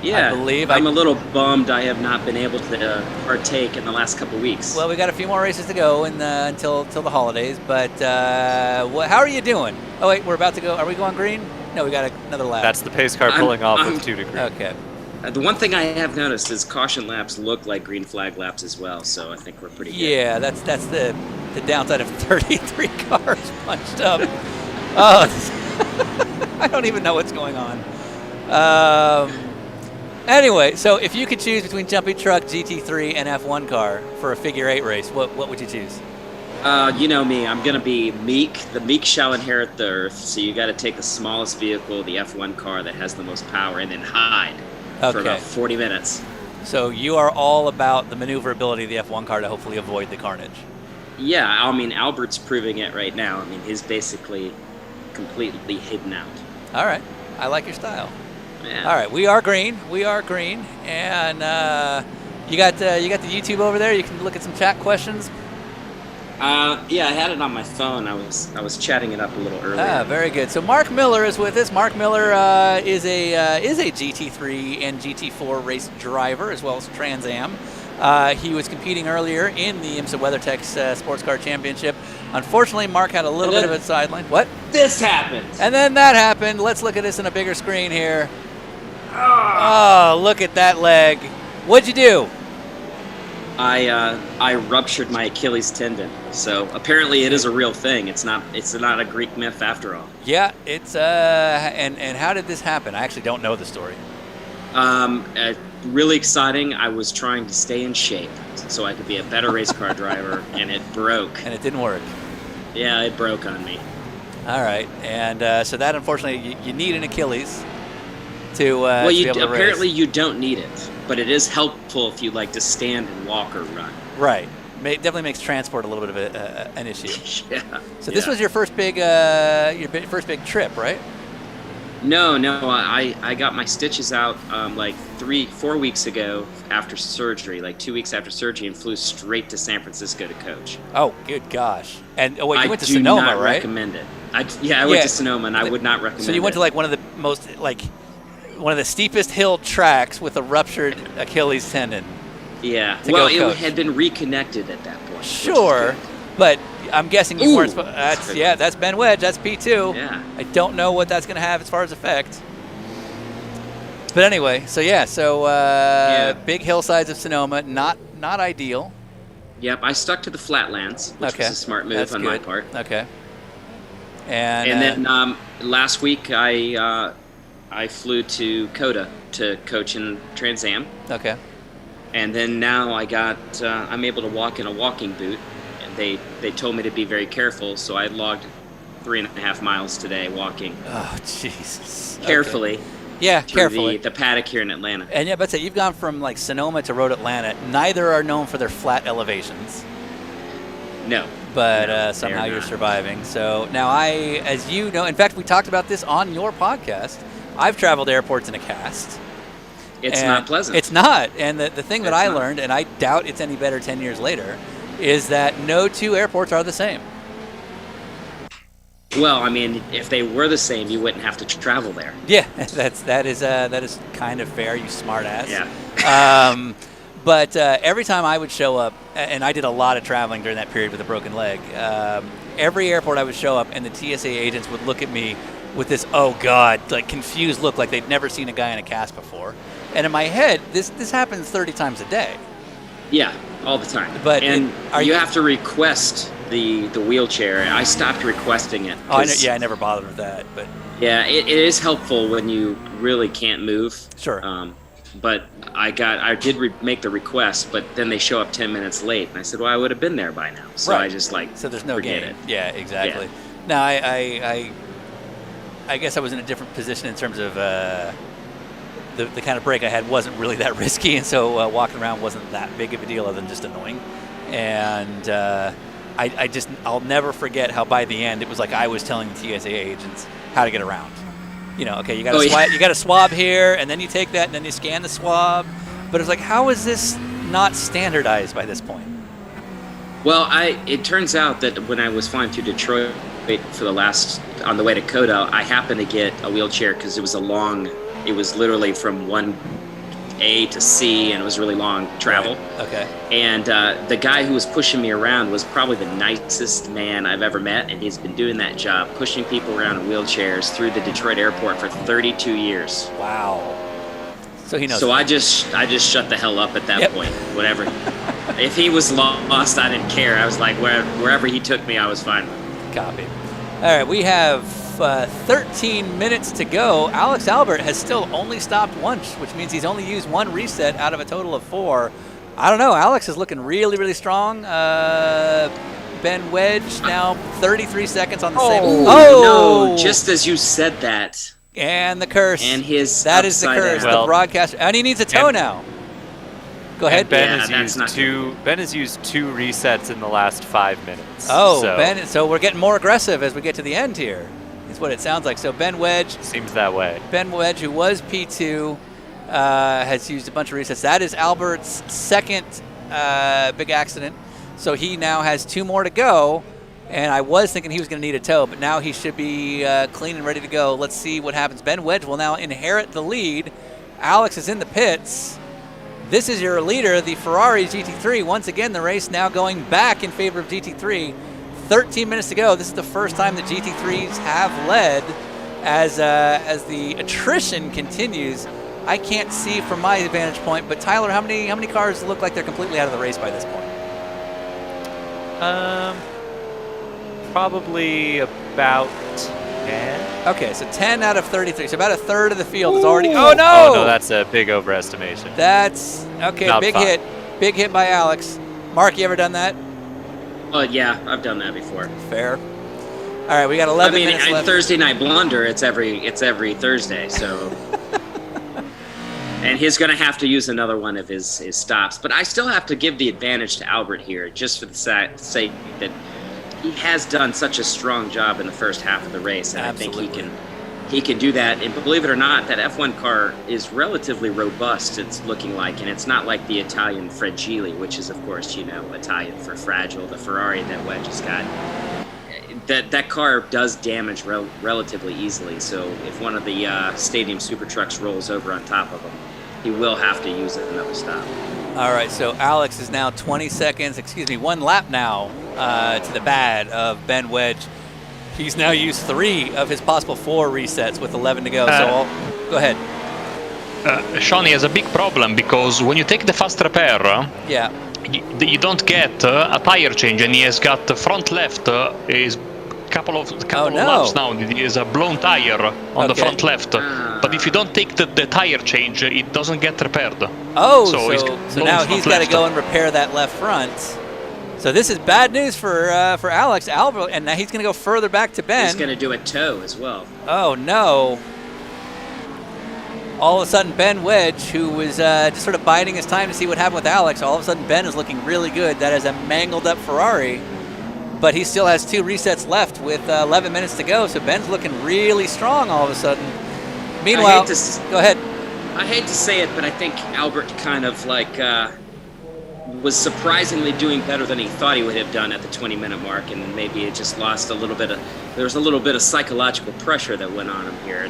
Yeah, I believe. I'm a little bummed I have not been able to partake in the last couple weeks. Well, we got a few more races to go until the holidays. But how are you doing? Oh, wait, we're about to go. Are we going green? No, we got another lap. That's the pace car pulling off with 2 to green. Okay. The one thing I have noticed is caution laps look like green flag laps as well, so I think we're pretty good. Yeah, that's the downside of 33 cars punched up. Oh, I don't even know what's going on. Anyway, so if you could choose between Jumpy Truck, GT3, and F1 car for a figure 8 race, what would you choose? You know me, I'm going to be meek. The meek shall inherit the earth, so you got to take the smallest vehicle, the F1 car that has the most power, and then hide for about 40 minutes. So you are all about the maneuverability of the F1 car to hopefully avoid the carnage. Yeah, I mean, Albert's proving it right now. I mean, he's basically completely hidden out. All right. I like your style. Yeah. All right. We are green. And you got the YouTube over there? You can look at some chat questions. Yeah, I had it on my phone. I was chatting it up a little earlier. Very good. So Mark Miller is with us. Mark Miller is a GT3 and GT4 race driver as well as Trans Am. He was competing earlier in the IMSA WeatherTech Sports Car Championship. Unfortunately, Mark had a little bit of a sideline. What? This happened. And then that happened. Let's look at this in a bigger screen here. Oh, look at that leg. What'd you do? I ruptured my Achilles tendon. So apparently it is a real thing. It's not a Greek myth after all. Yeah, it's and how did this happen? I actually don't know the story. Really exciting. I was trying to stay in shape so I could be a better race car driver, and it broke. And it didn't work. Yeah, it broke on me. All right, and so that unfortunately you need an Achilles to well, be able to apparently race. you don't need it, but it is helpful if you like to stand and walk or run. Right. Definitely makes transport a little bit of an issue. Yeah. So this was your first big trip, right? No, I got my stitches out like 3-4 weeks ago after surgery, like 2 weeks after surgery, and flew straight to San Francisco to coach. Oh, good gosh! And you went to I Sonoma, do not right? recommend it. I went to Sonoma, and I would not recommend it. So you went to like one of the steepest hill tracks with a ruptured Achilles tendon. Yeah. Well, it had been reconnected at that point. Sure, but I'm guessing you weren't supposed. That's Ben Wedge. That's P2. Yeah. I don't know what that's going to have as far as effect. But anyway, big hillsides of Sonoma, not ideal. Yep, I stuck to the flatlands, which was a smart move on my part. Okay. And then last week I flew to Coda to coach in Trans Am. Okay. And then now I'm able to walk in a walking boot. They told me to be very careful, so I logged 3.5 miles today walking. Oh, Jesus. Carefully. Okay. Yeah, through carefully. the paddock here in Atlanta. And yeah, but say you've gone from like Sonoma to Road Atlanta. Neither are known for their flat elevations. No. But somehow you're surviving. So now as you know, in fact, we talked about this on your podcast. I've traveled airports in a cast. It's not pleasant. It's not. And the thing that I learned, and I doubt it's any better 10 years later, is that no two airports are the same. Well, I mean, if they were the same, you wouldn't have to travel there. Yeah, that is kind of fair, you smart ass. Yeah. But every time I would show up, and I did a lot of traveling during that period with a broken leg, every airport I would show up, and the TSA agents would look at me with this, oh God, like confused look, like they'd never seen a guy in a cast before. And in my head, this happens 30 times a day. Yeah, all the time. But you have to request the wheelchair. I stopped requesting it. Oh, I never bothered with that. But yeah, it is helpful when you really can't move. Sure. But I did make the request, but then they show up 10 minutes late, and I said, well, I would have been there by now. So right. I just so there's no forget game. it. Yeah, exactly. Yeah. Now I guess I was in a different position in terms of the kind of break I had wasn't really that risky, and so walking around wasn't that big of a deal other than just annoying. And I'll never forget how by the end it was like I was telling the TSA agents how to get around. You know, okay, you got a swab here, and then you take that, and then you scan the swab. But it's like, how is this not standardized by this point? Well, it turns out that when I was flying through Detroit on the way to Coda, I happened to get a wheelchair because it was literally from one A to C, and it was really long travel. Right. Okay. And the guy who was pushing me around was probably the nicest man I've ever met, and he's been doing that job, pushing people around in wheelchairs through the Detroit airport for 32 years. Wow. So he knows. So I just shut the hell up at that point. Whatever. If he was lost, I didn't care. I was like, wherever he took me, I was fine. Copy. All right, we have 13 minutes to go. Alex Albert has still only stopped once, which means he's only used one reset out of a total of 4. I don't know. Alex is looking really, really strong. Ben Wedge now 33 seconds on the same. Oh, no! Just as you said that. And the curse. And his that is the curse. Down. The broadcaster, and he needs a toe now. Go ahead. Ben has used two resets in the last 5 minutes. Oh, so. Ben. So we're getting more aggressive as we get to the end here. Is what it sounds like. So Ben Wedge. Seems that way. Ben Wedge, who was P2, has used a bunch of resets. That is Albert's second big accident. So he now has 2 more to go. And I was thinking he was going to need a tow, but now he should be clean and ready to go. Let's see what happens. Ben Wedge will now inherit the lead. Alex is in the pits. This is your leader, the Ferrari GT3. Once again, the race now going back in favor of GT3. 13 minutes to go. This is the first time the GT3s have led as the attrition continues. I can't see from my vantage point, but Tyler, how many cars look like they're completely out of the race by this point? Probably about 10. Okay, so 10 out of 33. So about a third of the field is already. Oh no! Oh no, that's a big overestimation. That's okay. Not big fun. Big hit by Alex. Mark, you ever done that? Oh yeah, I've done that before. Fair. All right, we got 11 minutes left. Thursday Night Blunder, it's every Thursday, so. And he's going to have to use another one of his stops, but I still have to give the advantage to Albert here, just for the sake that he has done such a strong job in the first half of the race, and Absolutely. I think he can do that. And believe it or not, that F1 car is relatively robust, it's looking like, and it's not like the Italian Fragile, which is, of course, Italian for fragile, the Ferrari that Wedge has got. That car does damage relatively easily, so if one of the Stadium Super Trucks rolls over on top of him, he will have to use another stop. All right, so Alex is now 1 lap now to the bad of Ben Wedge. He's now used 3 of his possible 4 resets with 11 to go. Go ahead. Shawnee has a big problem because when you take the fast repair, you don't get a tire change, and he has got the front left is couple of laps now. It is a blown tire on the front left. But if you don't take the tire change, it doesn't get repaired. Oh, so now he's got to go and repair that left front. So this is bad news for Alex Albert, and now he's going to go further back to Ben. He's going to do a tow as well. Oh no! all of a sudden Ben Wedge, who was just sort of biding his time to see what happened with Alex, all of a sudden Ben is looking really good. That is a mangled up Ferrari, but he still has 2 resets left with 11 minutes to go, so Ben's looking really strong all of a sudden. Meanwhile, go ahead. I hate to say it, but I think Albert kind of was surprisingly doing better than he thought he would have done at the 20-minute mark, and maybe it just lost there was a little bit of psychological pressure that went on him here.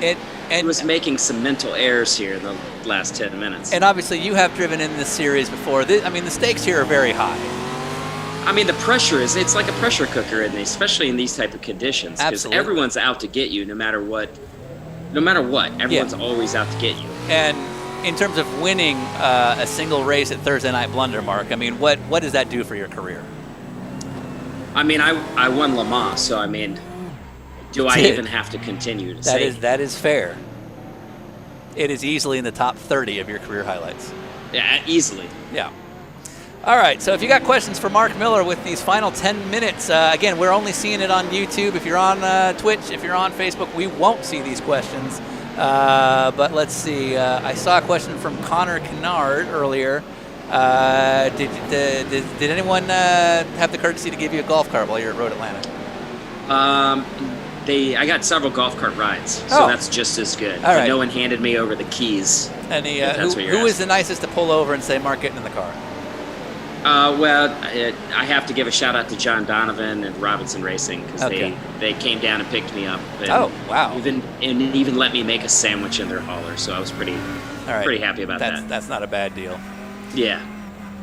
He was making some mental errors here in the last 10 minutes. And obviously you have driven in this series before. The stakes here are very high. I mean, the pressure it's like a pressure cooker, especially in these type of conditions. Because everyone's out to get you no matter what. Everyone's always out to get you. And in terms of winning a single race at Thursday Night Blunder, Mark, I mean, what does that do for your career? I mean, I won Le Mans, so I mean, do I even have to continue to say that is fair. It is easily in the top 30 of your career highlights. Yeah, easily. Yeah. All right, so if you got questions for Mark Miller with these final 10 minutes, again, we're only seeing it on YouTube. If you're on Twitch, if you're on Facebook, we won't see these questions. But let's see. I saw a question from Connor Kennard earlier. Did anyone have the courtesy to give you a golf cart while you're at Road Atlanta? I got several golf cart rides, so that's just as good. All right. No one handed me over the keys. And who was the nicest to pull over and say, Mark, getting in the car? I have to give a shout out to John Donovan and Robinson Racing because they came down and picked me up. And wow! Even let me make a sandwich in their hauler, so I was pretty happy about that. That's not a bad deal. Yeah.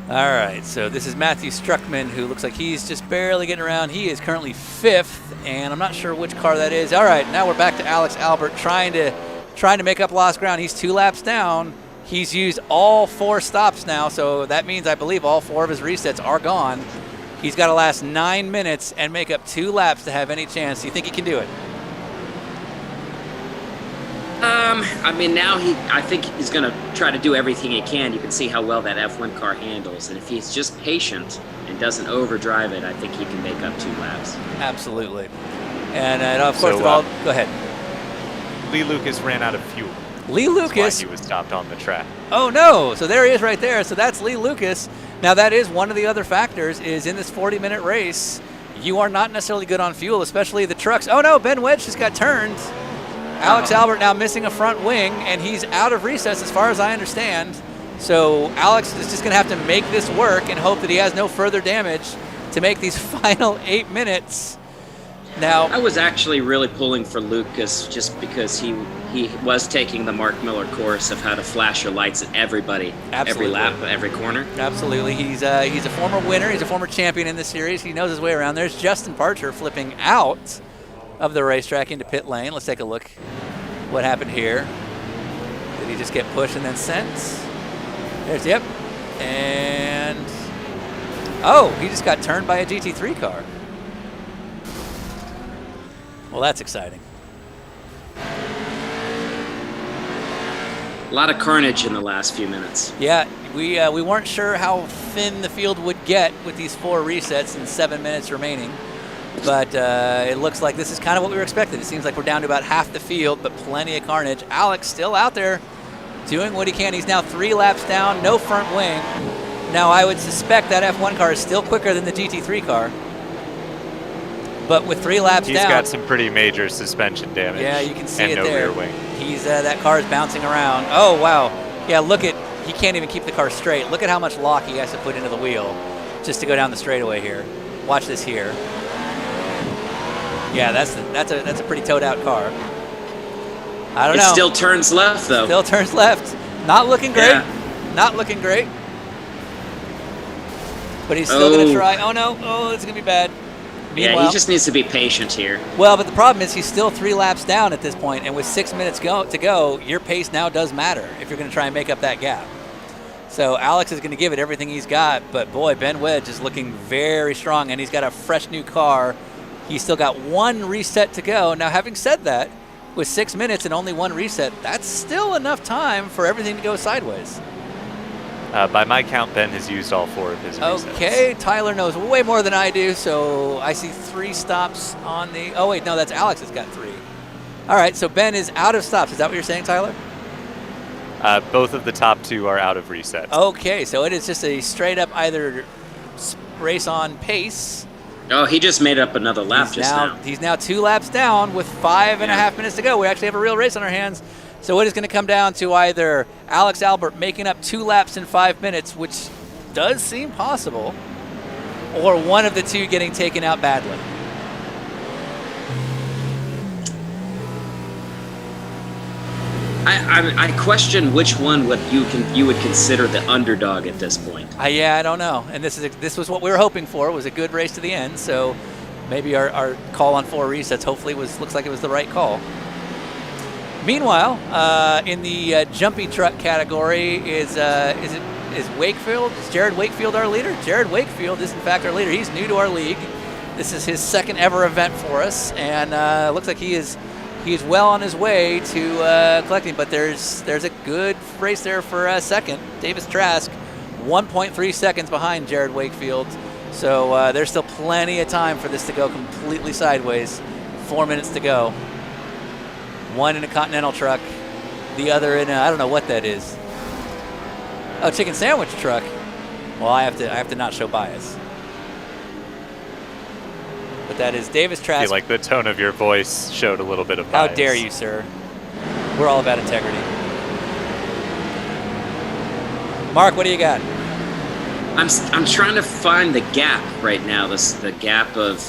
All right, so this is Matthew Struckman, who looks like he's just barely getting around. He is currently 5th, and I'm not sure which car that is. All right, now we're back to Alex Albert trying to make up lost ground. He's 2 laps down. He's used all 4 stops now, so that means I believe all 4 of his resets are gone. He's got to last 9 minutes and make up 2 laps to have any chance. Do you think he can do it? I mean, now I think he's going to try to do everything he can. You can see how well that F1 car handles, and if he's just patient and doesn't overdrive it, I think he can make up 2 laps. Absolutely. And of course, go ahead. Lee Lucas ran out of fuel. Lee Lucas. That's why he was stopped on the track. Oh no! So there he is right there. So that's Lee Lucas. Now that is one of the other factors. Is in this 40-minute race, you are not necessarily good on fuel, especially the trucks. Oh no! Ben Wedge just got turned. Alex Albert now missing a front wing, and he's out of recess as far as I understand. So Alex is just going to have to make this work and hope that he has no further damage to make these final 8 minutes. Now, I was actually really pulling for Lucas just because he was taking the Mark Miller course of how to flash your lights at everybody, every lap, every corner. Absolutely. He's a former winner. He's a former champion in this series. He knows his way around. There's Justin Parcher flipping out of the racetrack into pit lane. Let's take a look what happened here. Did he just get pushed and then sent? There's, yep. And, he just got turned by a GT3 car. Well, that's exciting. A lot of carnage in the last few minutes. Yeah, we weren't sure how thin the field would get with these 4 resets and 7 minutes remaining. But it looks like this is kind of what we were expecting. It seems like we're down to about half the field, but plenty of carnage. Alex still out there doing what he can. He's now 3 laps down, no front wing. Now, I would suspect that F1 car is still quicker than the GT3 car. But with 3 laps down... He's got some pretty major suspension damage. Yeah, you can see it no there. Rear wing. He's that car is bouncing around. Oh, wow. Yeah, look at... He can't even keep the car straight. Look at how much lock he has to put into the wheel just to go down the straightaway here. Watch this here. Yeah, that's a pretty towed out car. I don't know. It still turns left though. Still turns left. Not looking great. Yeah. Not looking great. But he's still going to try. Oh no. Oh, it's going to be bad. Meanwhile, yeah, he just needs to be patient here. Well, but the problem is he's still 3 laps down at this point, and with 6 minutes to go, your pace now does matter if you're going to try and make up that gap. So Alex is going to give it everything he's got, but boy, Ben Wedge is looking very strong, and he's got a fresh new car. He's still got 1 reset to go. Now, having said that, with 6 minutes and only 1 reset, that's still enough time for everything to go sideways. By my count, Ben has used all 4 of his resets. Okay, Tyler knows way more than I do, so I see 3 stops on the... Oh, wait, no, that's Alex that's got 3. All right, so Ben is out of stops. Is that what you're saying, Tyler? Both of the top two are out of reset. Okay, so it is just a straight up either race on pace. Oh, he just made up another lap now. He's now 2 laps down with 5.5 minutes to go. We actually have a real race on our hands. So it is going to come down to either Alex Albert making up 2 laps in 5 minutes, which does seem possible, or one of the two getting taken out badly. I question which one you would consider the underdog at this point. Yeah, I don't know. And this was what we were hoping for, was a good race to the end. So maybe our call on 4 resets hopefully looks like it was the right call. Meanwhile, in the jumpy truck category, is Wakefield? Is Jared Wakefield our leader? Jared Wakefield is in fact our leader. He's new to our league. This is his second ever event for us, and looks like he's well on his way to collecting. But there's a good race there for second. Davis Trask, 1.3 seconds behind Jared Wakefield. So there's still plenty of time for this to go completely sideways. 4 minutes to go. One in a Continental truck, the other in I don't know what that is. Oh, chicken sandwich truck. Well, I have to not show bias. But that is Davis Trask. I feel like the tone of your voice showed a little bit of bias. How dare you, sir? We're all about integrity. Mark, what do you got? I'm trying to find the gap right now. The gap of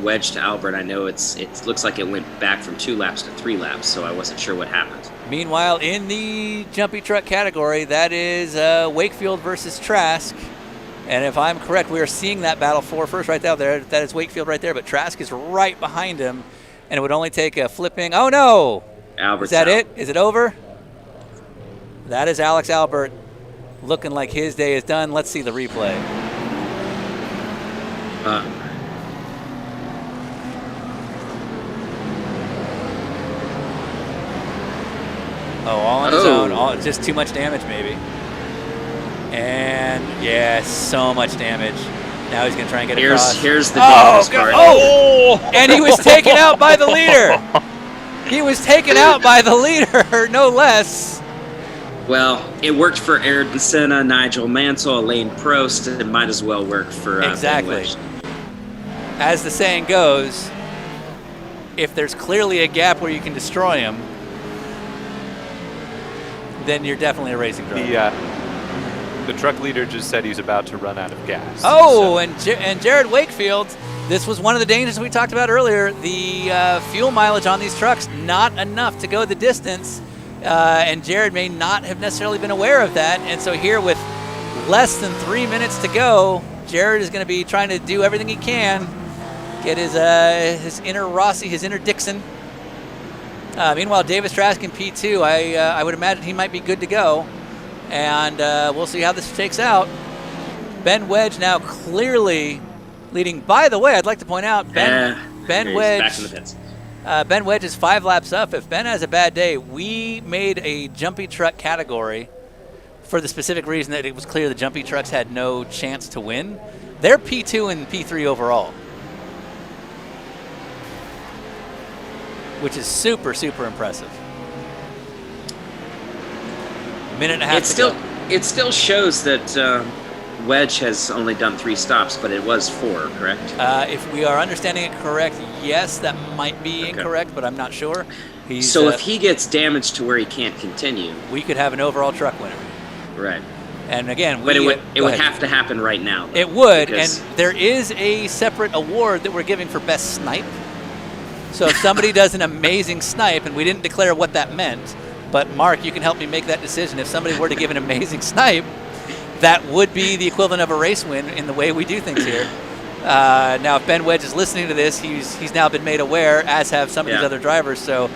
Wedge to Albert. I know it looks like it went back from 2 laps to 3 laps, so I wasn't sure what happened. Meanwhile, in the jumpy truck category, that is Wakefield versus Trask. And if I'm correct, we are seeing that battle for first right out there. That is Wakefield right there, but Trask is right behind him, and it would only take a flipping. Oh no! Albert's is that out. it? Is it over? That is Alex Albert, looking like his day is done. Let's see the replay. All on his own. Just too much damage, maybe. And yeah, so much damage. Now he's gonna try and get across. Here's the dangerous part. And he was taken out by the leader. He was taken out by the leader, no less. Well, it worked for Ayrton Senna, Nigel Mansell, Alain Prost. It might as well work for exactly. As the saying goes, if there's clearly a gap where you can destroy him, then you're definitely a racing driver. The truck leader just said he's about to run out of gas. And Jared Wakefield, this was one of the dangers we talked about earlier. The fuel mileage on these trucks, not enough to go the distance. And Jared may not have necessarily been aware of that. And so here with less than 3 minutes to go, Jared is going to be trying to do everything he can. Get his inner Rossi, his inner Dixon. Meanwhile, Davis Trask in P2, I would imagine he might be good to go. And we'll see how this shakes out. Ben Wedge now clearly leading. By the way, I'd like to point out Ben Wedge. Back in the pits. Ben Wedge is 5 laps up. If Ben has a bad day, we made a jumpy truck category for the specific reason that it was clear the jumpy trucks had no chance to win. They're P2 and P3 overall, which is super, super impressive. Minute and a half to go. It still shows that Wedge has only done 3 stops, but it was 4, correct? If we are understanding it correct, yes, that might be incorrect, but I'm not sure. So if he gets damaged to where he can't continue, we could have an overall truck winner. Right. And again, but it would have to happen right now. Though, it would, and there is a separate award that we're giving for best snipe. So if somebody does an amazing snipe, and we didn't declare what that meant, but Mark, you can help me make that decision. If somebody were to give an amazing snipe, that would be the equivalent of a race win in the way we do things here. Now, if Ben Wedge is listening to this, he's now been made aware, as have some of these other drivers. So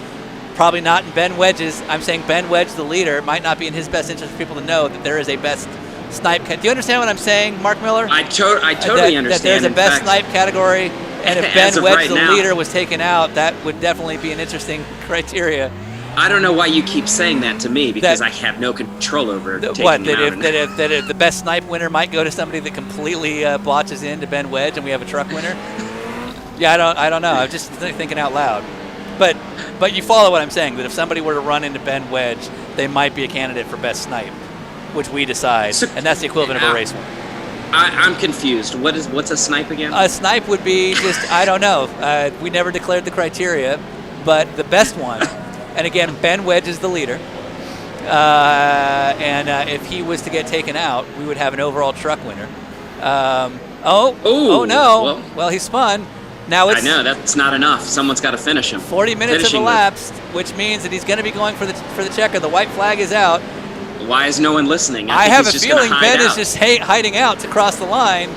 probably not in Ben Wedge's. I'm saying Ben Wedge, the leader, might not be in his best interest for people to know that there is a best snipe. Do you understand what I'm saying, Mark Miller? I totally understand. That there's a best snipe category, and if Ben Wedge, the leader, was taken out, that would definitely be an interesting criteria. I don't know why you keep saying that to me, because I have no control over taking what, that him out. If the best snipe winner might go to somebody that completely blotches into Ben Wedge and we have a truck winner? Yeah, I don't know. I'm just thinking out loud. But you follow what I'm saying, that if somebody were to run into Ben Wedge, they might be a candidate for best snipe, which we decide, and that's the equivalent of a race win. I'm confused. What's a snipe again? A snipe would be just, I don't know. We never declared the criteria, but the best one, and again, Ben Wedge is the leader, and if he was to get taken out, we would have an overall truck winner. Oh no. Well, he spun. Now I know, that's not enough. Someone's got to finish him. 40 minutes have elapsed, which means that he's going to be going for the checker. The white flag is out. Why is no one listening? I have a feeling Ben is just hiding out to cross the line.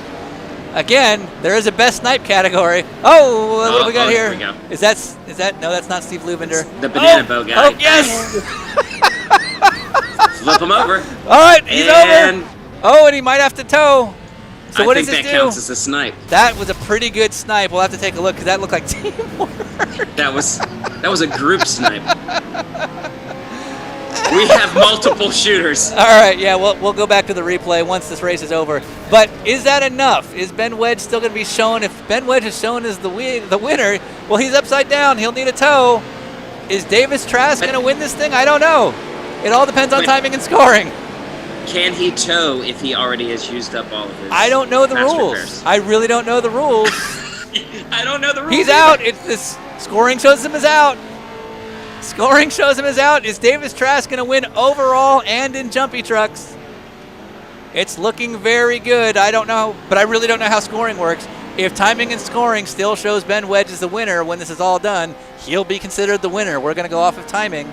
Again, there is a best snipe category. Oh, what do we got here? Here we go. Is that no? That's not Steve Lubender. It's the banana boat guy. Oh yes! Flip him over. All right, he's over. Oh, and he might have to tow. So what does this do? I think that counts as a snipe. That was a pretty good snipe. We'll have to take a look because that looked like teamwork. That was a group snipe. We have multiple shooters. All right, yeah, we'll go back to the replay once this race is over. But is that enough? Is Ben Wedge still going to be shown? If Ben Wedge is shown as the winner, well, he's upside down. He'll need a tow. Is Davis Trask going to win this thing? I don't know. It all depends on timing and scoring. Can he tow if he already has used up all of his? I don't know the rules. Repairs? I really don't know the rules. I don't know the rules. He's out. It's this scoring shows him as out. Scoring shows him as out. Is Davis Trask going to win overall and in Jumpy Trucks? It's looking very good. I don't know, but I really don't know how scoring works. If timing and scoring still shows Ben Wedge as the winner when this is all done, he'll be considered the winner. We're going to go off of timing.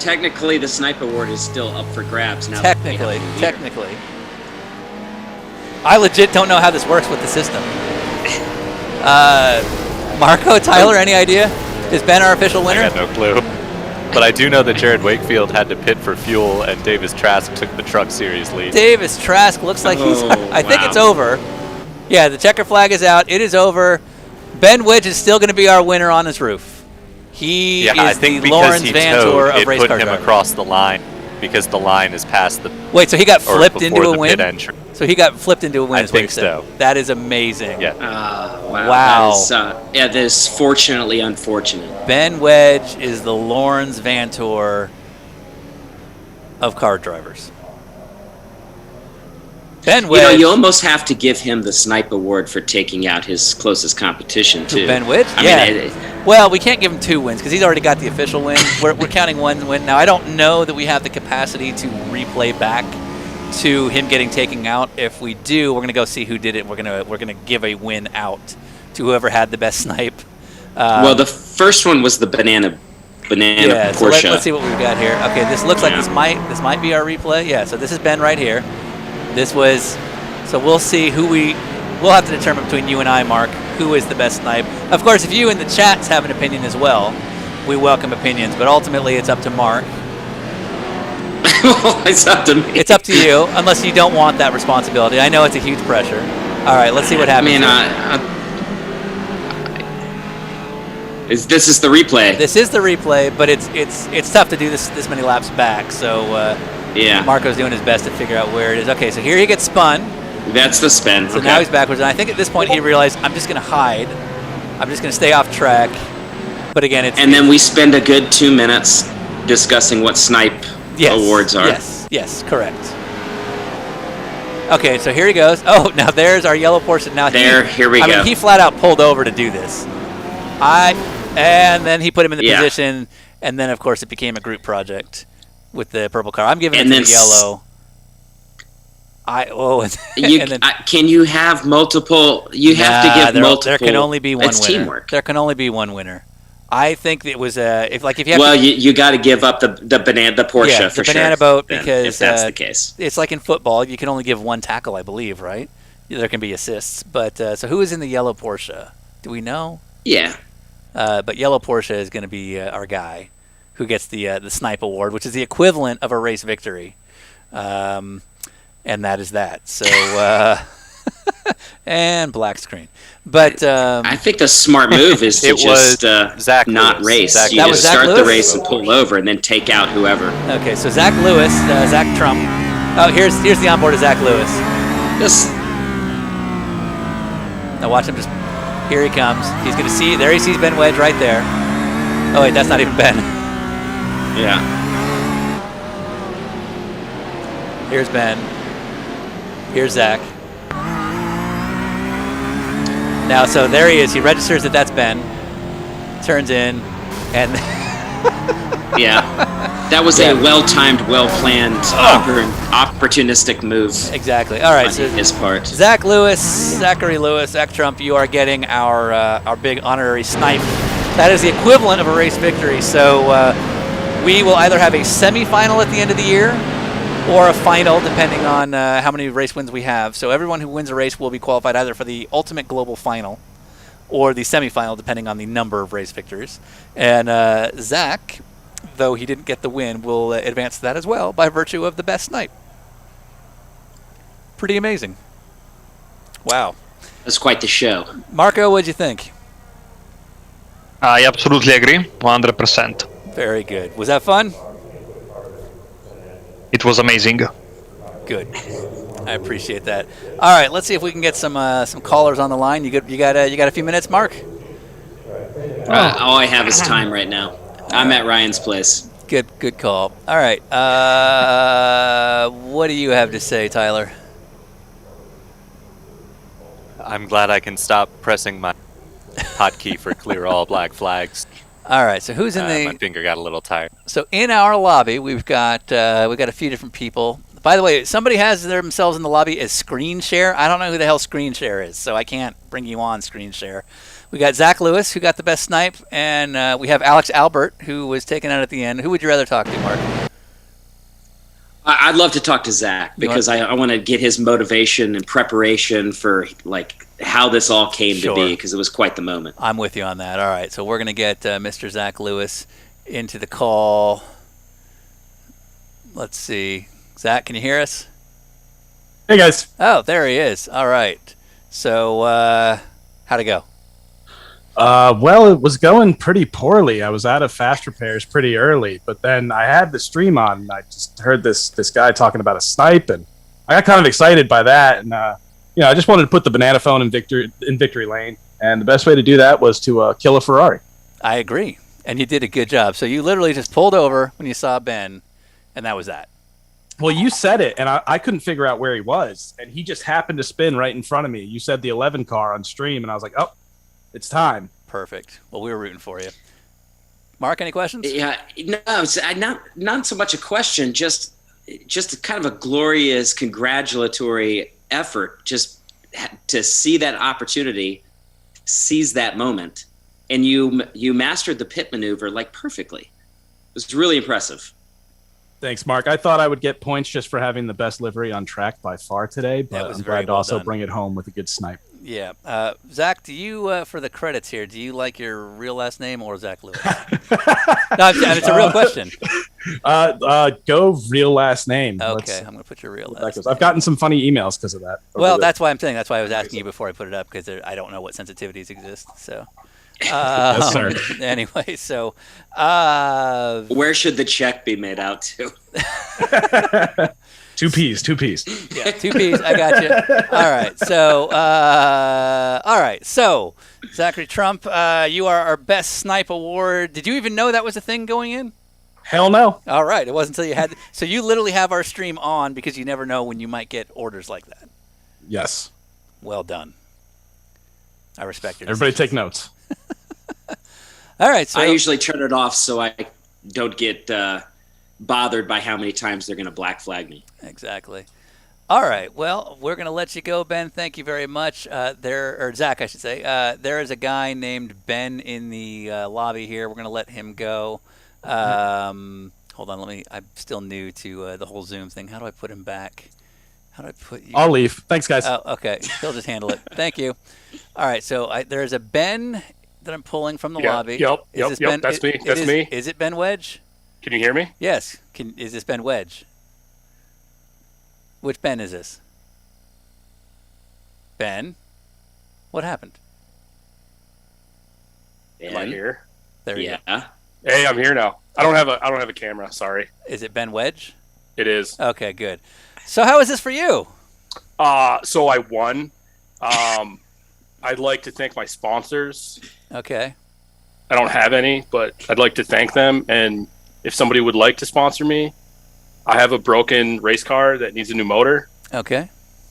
Technically, the snipe award is still up for grabs now. Technically. I legit don't know how this works with the system. Marco, Tyler, any idea? Is Ben our official winner? I got no clue. But I do know that Jared Wakefield had to pit for fuel, and Davis Trask took the truck series lead. Davis Trask looks like he's... I think it's over. Yeah, the checker flag is out. It is over. Ben Wedge is still going to be our winner on his roof. He is I think the Lawrence Van Tour of race car it put him drivers. across the line because the line is past the... Wait, so he got flipped into a win? Entry. So he got flipped into a win. I think so. That is amazing. Yeah. Wow. That is fortunately unfortunate. Ben Wedge is the Lawrence Van Tour of car drivers. Ben Wedge. You almost have to give him the snipe award for taking out his closest competition too. Ben Wedge? Well, we can't give him 2 wins because he's already got the official win. We're counting 1 win. Now, I don't know that we have the capacity to replay back to him getting taken out. If we do, we're going to go see who did it. We're going to give a win out to whoever had the best snipe. Well, the first one was the banana Porsche. So let's see what we've got here. Okay, this looks like this might be our replay. Yeah, so this is Ben right here. This was, so we'll see we'll have to determine between you and I, Mark, who is the best snipe. Of course, if you in the chats have an opinion as well, we welcome opinions, but ultimately it's up to Mark. It's up to me. It's up to you, unless you don't want that responsibility. I know it's a huge pressure. All right, let's see what happens. This is the replay. This is the replay, but it's tough to do this many laps back, so... Yeah. Marco's doing his best to figure out where it is. Okay, so here he gets spun. That's the spin. So now he's backwards, and I think at this point he realized, I'm just going to hide. I'm just going to stay off track. But again, then we spend a good 2 minutes discussing what snipe awards are. Yes, correct. Okay, so here he goes. Oh, now there's our yellow Porsche. Now here we go. I mean, he flat out pulled over to do this. And then he put him in the position, and then of course it became a group project. With the purple car, I'm giving it to the yellow. Can you have multiple? You have to give multiple. There can only be one winner. Teamwork. There can only be one winner. I think it was if you have. Well, you got to give up the Porsche for the banana boat because if that's the case, it's like in football. You can only give 1 tackle, I believe, right? There can be assists, but so who is in the yellow Porsche? Do we know? Yeah. But yellow Porsche is going to be our guy. Who gets the snipe award, which is the equivalent of a race victory, and that is that. So and black screen, but I think the smart move is to Zach not Lewis. race. You just start the race and pull over, and then take out whoever. Okay, so Zach Lewis, Zach Trump. Oh, here's the onboard of Zach Lewis. Now watch him just. Here he comes. He's going to see. There he sees Ben Wedge right there. Oh wait, that's not even Ben. Yeah. Here's Ben. Here's Zach. Now, so there he is. He registers that that's Ben. Turns in, and yeah, that was a well-timed, well-planned, opportunistic move. Exactly. All right, so his part. Zachary Lewis, Zach Trump, you are getting our big honorary snipe. That is the equivalent of a race victory. So we will either have a semifinal at the end of the year, or a final, depending on how many race wins we have. So everyone who wins a race will be qualified either for the ultimate global final or the semifinal, depending on the number of race victories. And Zach, though he didn't get the win, will advance to that as well by virtue of the best snipe. Pretty amazing. Wow. That's quite the show. Marco, what'd you think? I absolutely agree, 100%. Very good. Was that fun? It was amazing. Good. I appreciate that. All right, let's see if we can get some callers on the line. You got a few minutes, Mark? All I have is time right now. I'm at Ryan's place. Good call. All right. What do you have to say, Tyler? I'm glad I can stop pressing my hotkey for clear all black flags. All right. So who's in my finger got a little tired. So in our lobby, we've got a few different people. By the way, somebody has themselves in the lobby as screen share. I don't know who the hell screen share is, so I can't bring you on screen share. We got Zach Lewis, who got the best snipe, and we have Alex Albert, who was taken out at the end. Who would you rather talk to, Mark? I'd love to talk to Zach because I want to get his motivation and preparation for how this all came to be, because it was quite the moment. I'm with you on that. All right, so we're going to get Mr. Zach Lewis into the call. Let's see. Zach, can you hear us? Hey, guys. Oh, there he is. All right. So how'd it go? Well, it was going pretty poorly. I was out of fast repairs pretty early, but then I had the stream on, and I just heard this guy talking about a snipe, and I got kind of excited by that, and I just wanted to put the banana phone in victory lane, and the best way to do that was to kill a Ferrari. I agree, and you did a good job. So you literally just pulled over when you saw Ben, and that was that. Well, you said it, and I couldn't figure out where he was, and he just happened to spin right in front of me. You said the 11 car on stream, and I was like, oh, it's time. Perfect. Well, we were rooting for you. Mark, any questions? Yeah, no, not so much a question, just kind of a glorious, congratulatory effort, just to see that opportunity, seize that moment, and you mastered the pit maneuver perfectly. It was really impressive. Thanks, Mark. I thought I would get points just for having the best livery on track by far today, but I'm glad to also bring it home with a good snipe. Yeah. Zach, do you, for the credits here, do you like your real last name or Zach Lewis? No, it's a real question. Go real last name. Okay, I'm going to put your real last name. I've gotten some funny emails because of that. Well, that's why I'm saying. That's why I was asking you before I put it up, because I don't know what sensitivities exist, so... Yes, sir. Anyway, so where should the check be made out to? Two P's. Yeah, 2 P's. I got you. All right. So, Zachary Trump, you are our best snipe award. Did you even know that was a thing going in? Hell no. All right. It wasn't until you had. So you literally have our stream on because you never know when you might get orders like that. Yes. Well done. I respect your Everybody take notes. All right. So I usually turn it off so I don't get bothered by how many times they're going to black flag me. Exactly. All right. Well, we're going to let you go, Ben. Thank you very much. Or Zach, I should say. There is a guy named Ben in the lobby here. We're going to let him go. Hold on. I'm still new to the whole Zoom thing. How do I put him back? How do I put you? I'll leave. Thanks, guys. Oh, okay. He'll just handle it. Thank you. All right. So there's a Ben that I'm pulling from the lobby. Yep. That's me. That's me. Is it Ben Wedge? Can you hear me? Yes. Is this Ben Wedge? Which Ben is this? Ben? What happened? Am I here? There you go. Hey, I'm here now. I don't have a camera. Sorry. Is it Ben Wedge? It is. Okay, good. So how is this for you? So I won. I'd like to thank my sponsors. Okay. I don't have any, but I'd like to thank them. And if somebody would like to sponsor me, I have a broken race car that needs a new motor. Okay.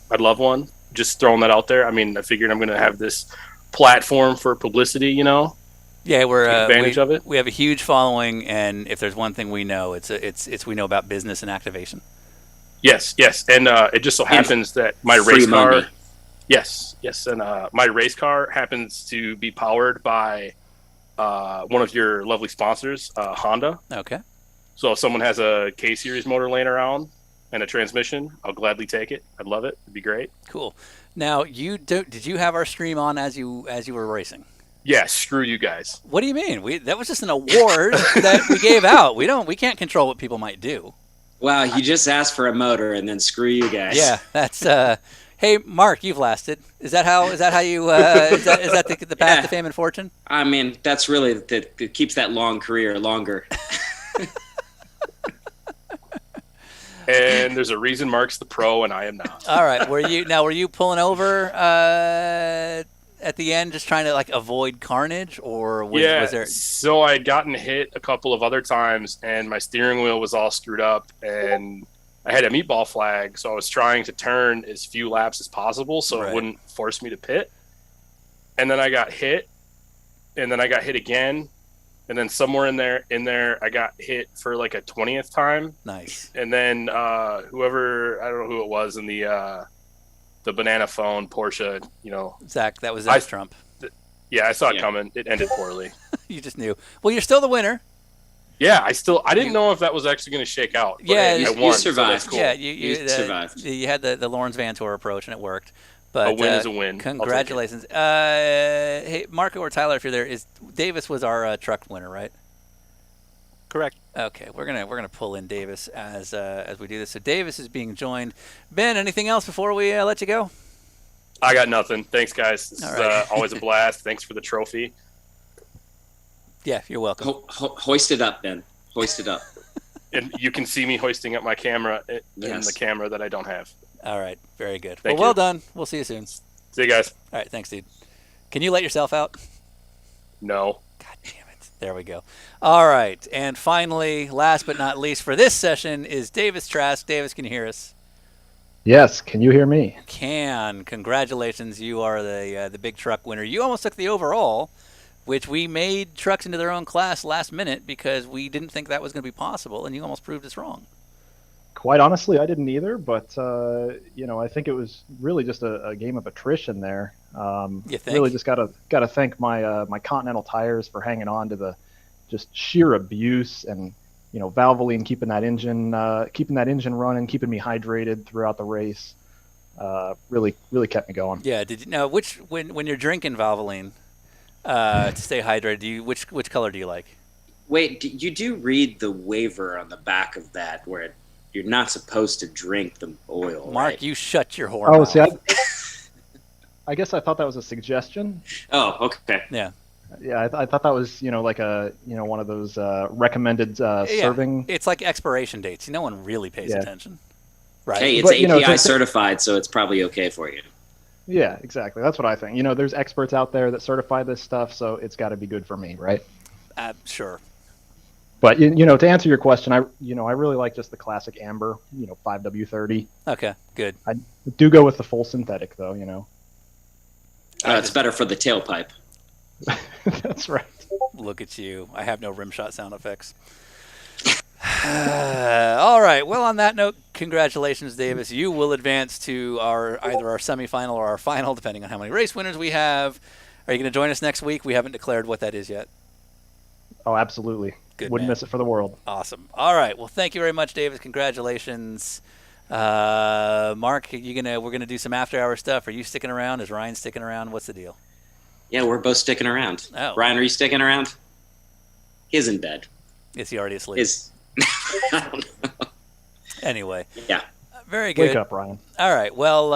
I'd love one. Just throwing that out there. I mean, I figured I'm going to have this platform for publicity, you know. Yeah, we're Take advantage of it. We have a huge following, and if there's one thing we know, it's we know about business and activation. Yes, and it just so happens that my race car. Yes, and my race car happens to be powered by one of your lovely sponsors, Honda. Okay. So if someone has a K series motor laying around and a transmission, I'll gladly take it. I'd love it. It'd be great. Cool. Now, did you have our stream on as you were racing? Yeah, screw you guys. What do you mean? That was just an award that we gave out. We can't control what people might do. Wow, you just asked for a motor and then screw you guys. Yeah, that's hey, Mark, you've lasted. Is that how you is that the path to fame and fortune? I mean, that's really that keeps that long career longer. And there's a reason Mark's the pro and I am not. All right, were you pulling over at the end, just trying to like avoid carnage, or was there? So I had gotten hit a couple of other times, and my steering wheel was all screwed up, and I had a meatball flag, so I was trying to turn as few laps as possible, so it wouldn't force me to pit. And then I got hit, and then I got hit again, and then somewhere in there, I got hit for like a 20th time. Nice. And then whoever, I don't know who it was in the banana phone Porsche, you know. Zach, that was Zach Trump. Yeah, I saw it coming. It ended poorly. You just knew. Well, you're still the winner. Yeah, I didn't know if that was actually going to shake out. But yeah, I won, you survived. So cool. Yeah, you survived. You had the Lawrence Van Tour approach, and it worked. But a win is a win. Congratulations. Hey, Marco or Tyler, if you're there, Davis was our truck winner, right? Correct. Okay, we're gonna pull in Davis as we do this. So Davis is being joined. Ben, anything else before we let you go? I got nothing. Thanks, guys. This is right. Always a blast. Thanks for the trophy. Yeah, you're welcome. Hoist it up, Ben. Hoist it up. And you can see me hoisting up my camera in the camera that I don't have. All right, very good. Thank well you. done. We'll see you soon. See you guys. All right, thanks, dude. Can you let yourself out? No. God damn it. There we go. All right, and finally, last but not least for this session is Davis Trask. Davis, can you hear us? Yes, can you hear me? Can. Congratulations, you are the big truck winner. You almost took the overall, which we made trucks into their own class last minute because we didn't think that was going to be possible, and you almost proved us wrong. Quite honestly, I didn't either, but I think it was really just a game of attrition there. You think? Really just gotta thank my Continental tires for hanging on to the just sheer abuse and Valvoline keeping that engine running, keeping me hydrated throughout the race. Really kept me going. Yeah. Did you know when you're drinking Valvoline to stay hydrated? Which color do you like? Wait, you do read the waiver on the back of that where you're not supposed to drink the oil. Mark, right? you shut your whore mouth. See, I guess I thought that was a suggestion. Oh, okay. Yeah. Yeah, I thought that was like a one of those recommended serving. It's like expiration dates. No one really pays attention, right? Hey, it's API certified, so it's probably okay for you. Yeah, exactly. That's what I think. There's experts out there that certify this stuff, so it's got to be good for me, right? Sure. But to answer your question, I really like just the classic amber, 5W30. Okay, good. I do go with the full synthetic though, It's better for the tailpipe. That's right. Look at you. I have no rim shot sound effects. All right. Well, on that note, congratulations, Davis. You will advance to either our semifinal or our final, depending on how many race winners we have. Are you going to join us next week? We haven't declared what that is yet. Oh, absolutely. Good. Wouldn't man. miss it for the world. Awesome. All right. Well, thank you very much, Davis. Congratulations. Mark, we're gonna do some after hour stuff. Are you sticking around? Is Ryan sticking around? What's the deal? Yeah, we're both sticking around. Oh. Ryan, are you sticking around? He's in bed. Is he already asleep? I don't know. Anyway. Yeah. Very good. Wake up, Ryan. All right. Well,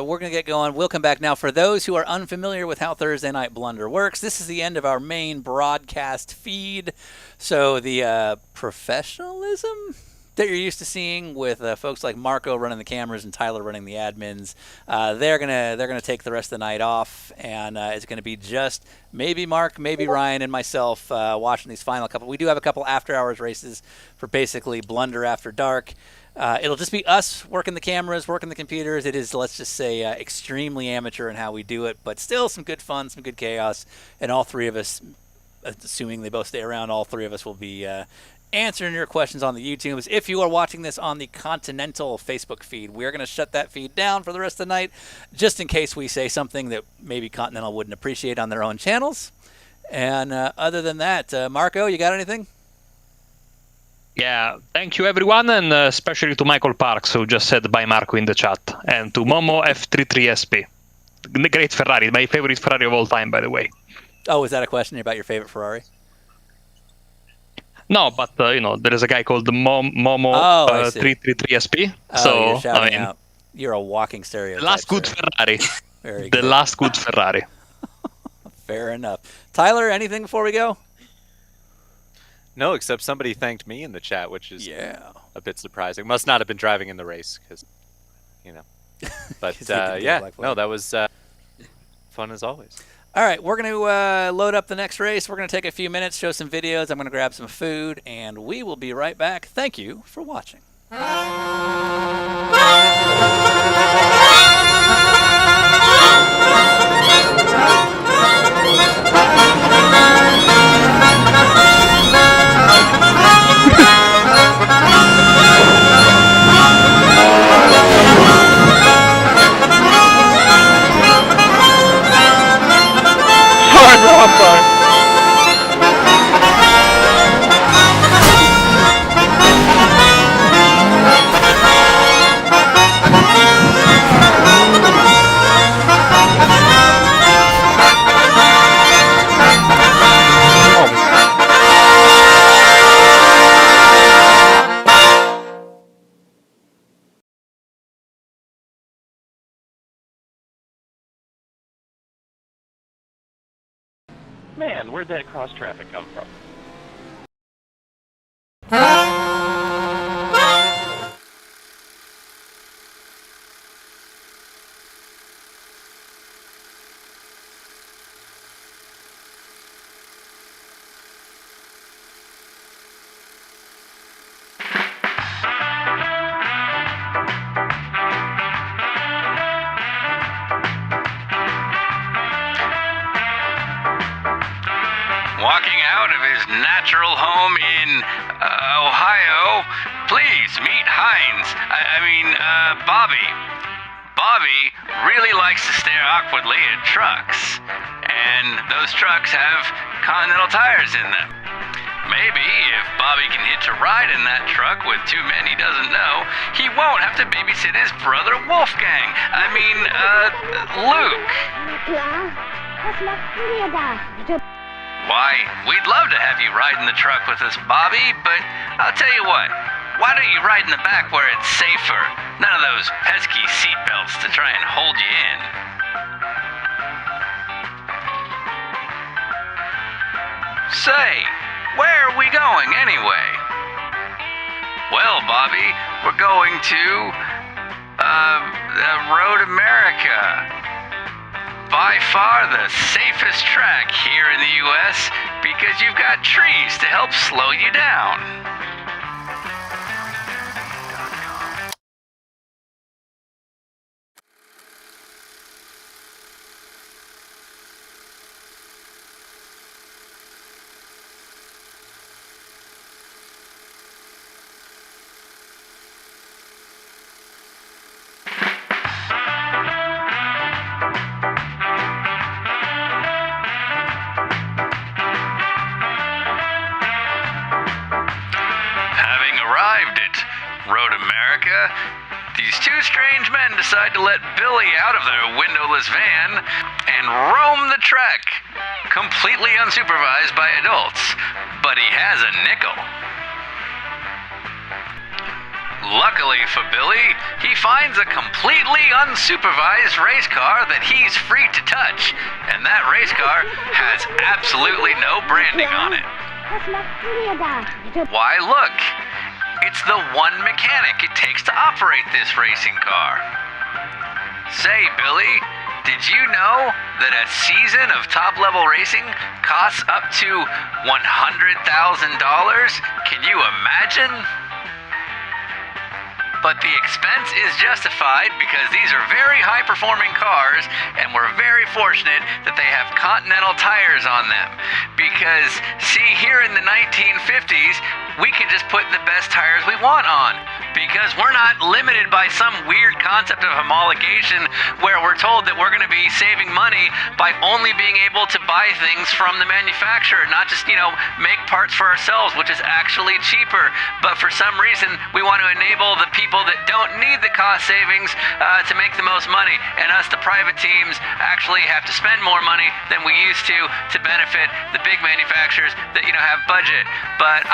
we're going to get going. We'll come back now. For those who are unfamiliar with how Thursday Night Blunder works, this is the end of our main broadcast feed. So the professionalism that you're used to seeing with folks like Marco running the cameras and Tyler running the admins. They're gonna take the rest of the night off, and it's gonna be just maybe Mark, maybe Ryan, and myself watching these final couple. We do have a couple after-hours races for basically Blunder After Dark. It'll just be us working the cameras, working the computers. It is, let's just say, extremely amateur in how we do it, but still some good fun, some good chaos, and all three of us, assuming they both stay around, all three of us will be answering your questions on the YouTubes. If you are watching this on the Continental Facebook feed, we're going to shut that feed down for the rest of the night, just in case we say something that maybe Continental wouldn't appreciate on their own channels. And other than that, Marco, you got anything? Yeah, thank you everyone, and especially to Michael Parks, who just said bye Marco in the chat, and to Momo F33SP. The great Ferrari, my favorite Ferrari of all time, by the way. Oh, is that a question about your favorite Ferrari? No, but there is a guy called Momo 333SP. So you're shouting out. You're a walking stereotype. The last good Ferrari. Very good. The last good Ferrari. Fair enough. Tyler, anything before we go? No, except somebody thanked me in the chat, which is a bit surprising. Must not have been driving in the race, because, But no, that was fun as always. All right, we're going to load up the next race. We're going to take a few minutes, show some videos. I'm going to grab some food, and we will be right back. Thank you for watching. Man, where'd that cross traffic come from? Walking out of his natural home in Ohio, please meet Heinz. Bobby. Bobby really likes to stare awkwardly at trucks, and those trucks have Continental tires in them. Maybe if Bobby can hitch a ride in that truck with two men he doesn't know, he won't have to babysit his brother Wolfgang. Luke. Why, we'd love to have you ride in the truck with us, Bobby, but I'll tell you what, why don't you ride in the back where it's safer? None of those pesky seatbelts to try and hold you in. Say, where are we going anyway? Well, Bobby, we're going to, Road America. By far the safest track here in the U.S. because you've got trees to help slow you down. These two strange men decide to let Billy out of their windowless van and roam the track, completely unsupervised by adults, but he has a nickel. Luckily for Billy, he finds a completely unsupervised race car that he's free to touch, and that race car has absolutely no branding on it. Why, look, It's the one mechanic it takes to operate this racing car. Say, Billy, did you know that a season of top-level racing costs up to $100,000? Can you imagine? But the expense is justified because these are very high-performing cars, and we're very fortunate that they have Continental tires on them. Because, see, here in the 1950s, we can just put the best tires we want on. Because we're not limited by some weird concept of homologation where we're told that we're going to be saving money by only being able to buy things from the manufacturer, not just, make parts for ourselves, which is actually cheaper. But for some reason, we want to enable the people that don't need the cost savings to make the most money. And us, the private teams, actually have to spend more money than we used to benefit the big manufacturers that, have budget. But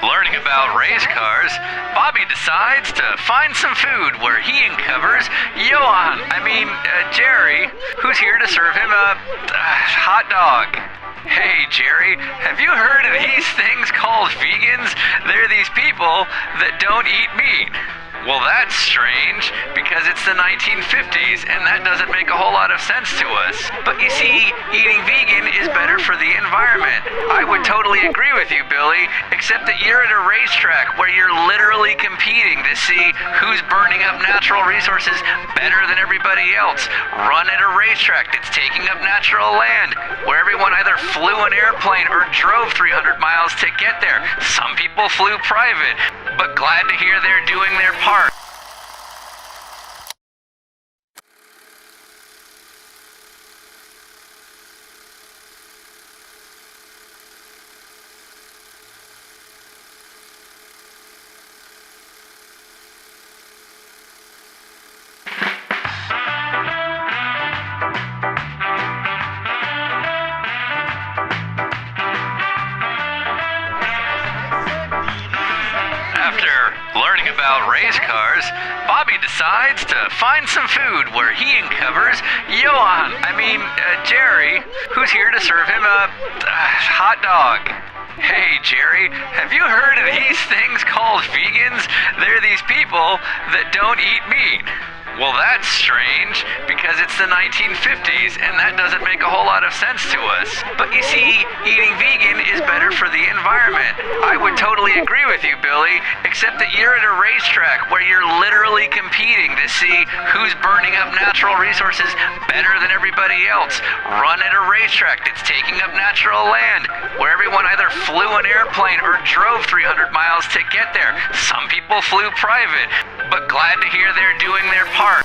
learning about race cars, Bobby decides to find some food where he uncovers Jerry, who's here to serve him a hot dog. Hey, Jerry, have you heard of these things called vegans? They're these people that don't eat meat. Well, that's strange, because it's the 1950s, and that doesn't make a whole lot of sense to us. But you see, eating vegan is better for the environment. I would totally agree with you, Billy, except that you're at a racetrack where you're literally competing to see who's burning up natural resources better than everybody else. Run at a racetrack that's taking up natural land, where everyone either flew an airplane or drove 300 miles to get there. Some people flew private, but glad to hear they're doing their part. Learning about race cars, Bobby decides to find some food where he uncovers Jerry, who's here to serve him a hot dog. Hey, Jerry, have you heard of these things called vegans? They're these people that don't eat meat. Well, that's strange, because it's the 1950s, and that doesn't make a whole lot of sense to us. But you see, eating vegan is better for the environment. I would totally agree with you, Billy, except that you're at a racetrack where you're literally competing to see who's burning up natural resources better than everybody else. Run at a racetrack that's taking up natural land, where everyone either flew an airplane or drove 300 miles to get there. Some people flew private, but glad to hear they're doing their part.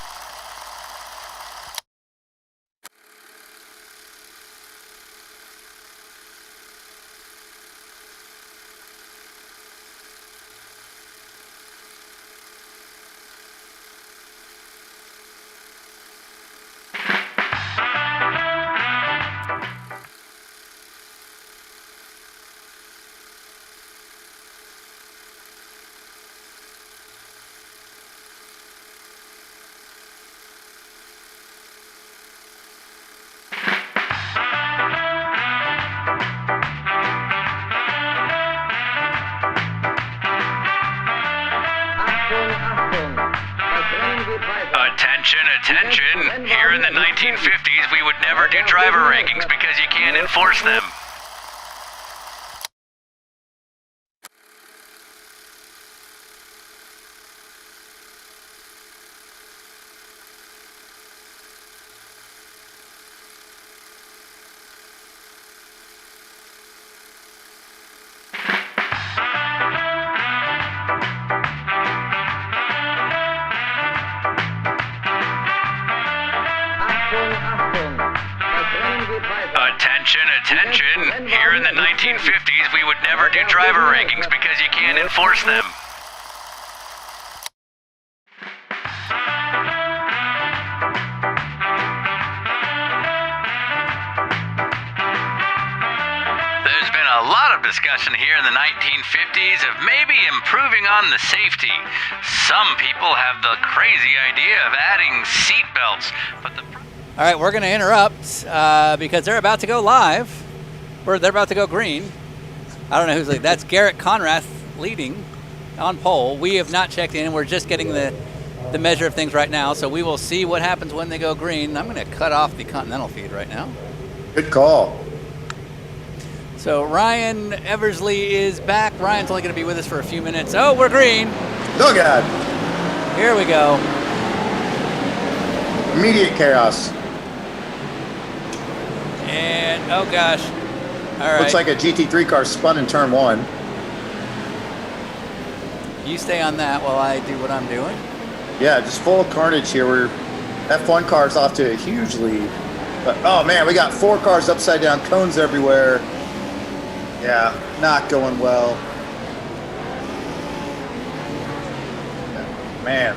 Attention, here in the 1950s we would never do driver rankings because you can't enforce them. Attention, here in the 1950s we would never do driver rankings because you can't enforce them. lot of discussion here in the 1950s of maybe improving on the safety. Some people have the crazy idea of adding seat belts, but the... All right, we're going to interrupt because they're about to go live. They're about to go green. I don't know who's leading. That's Garrett Conrath leading on pole. We have not checked in. We're just getting the measure of things right now, so we will see what happens when they go green. I'm going to cut off the Continental feed right now. Good call. So Ryan Eversley is back. Ryan's only going to be with us for a few minutes. Oh, we're green. Oh, God. Here we go. Immediate chaos. And, oh, gosh. All right. Looks like a GT3 car spun in turn 1. You stay on that while I do what I'm doing. Yeah, just full of carnage here. We're F1 car's off to a huge lead. But, oh, man, we got 4 cars upside down, cones everywhere. Yeah, not going well. Man,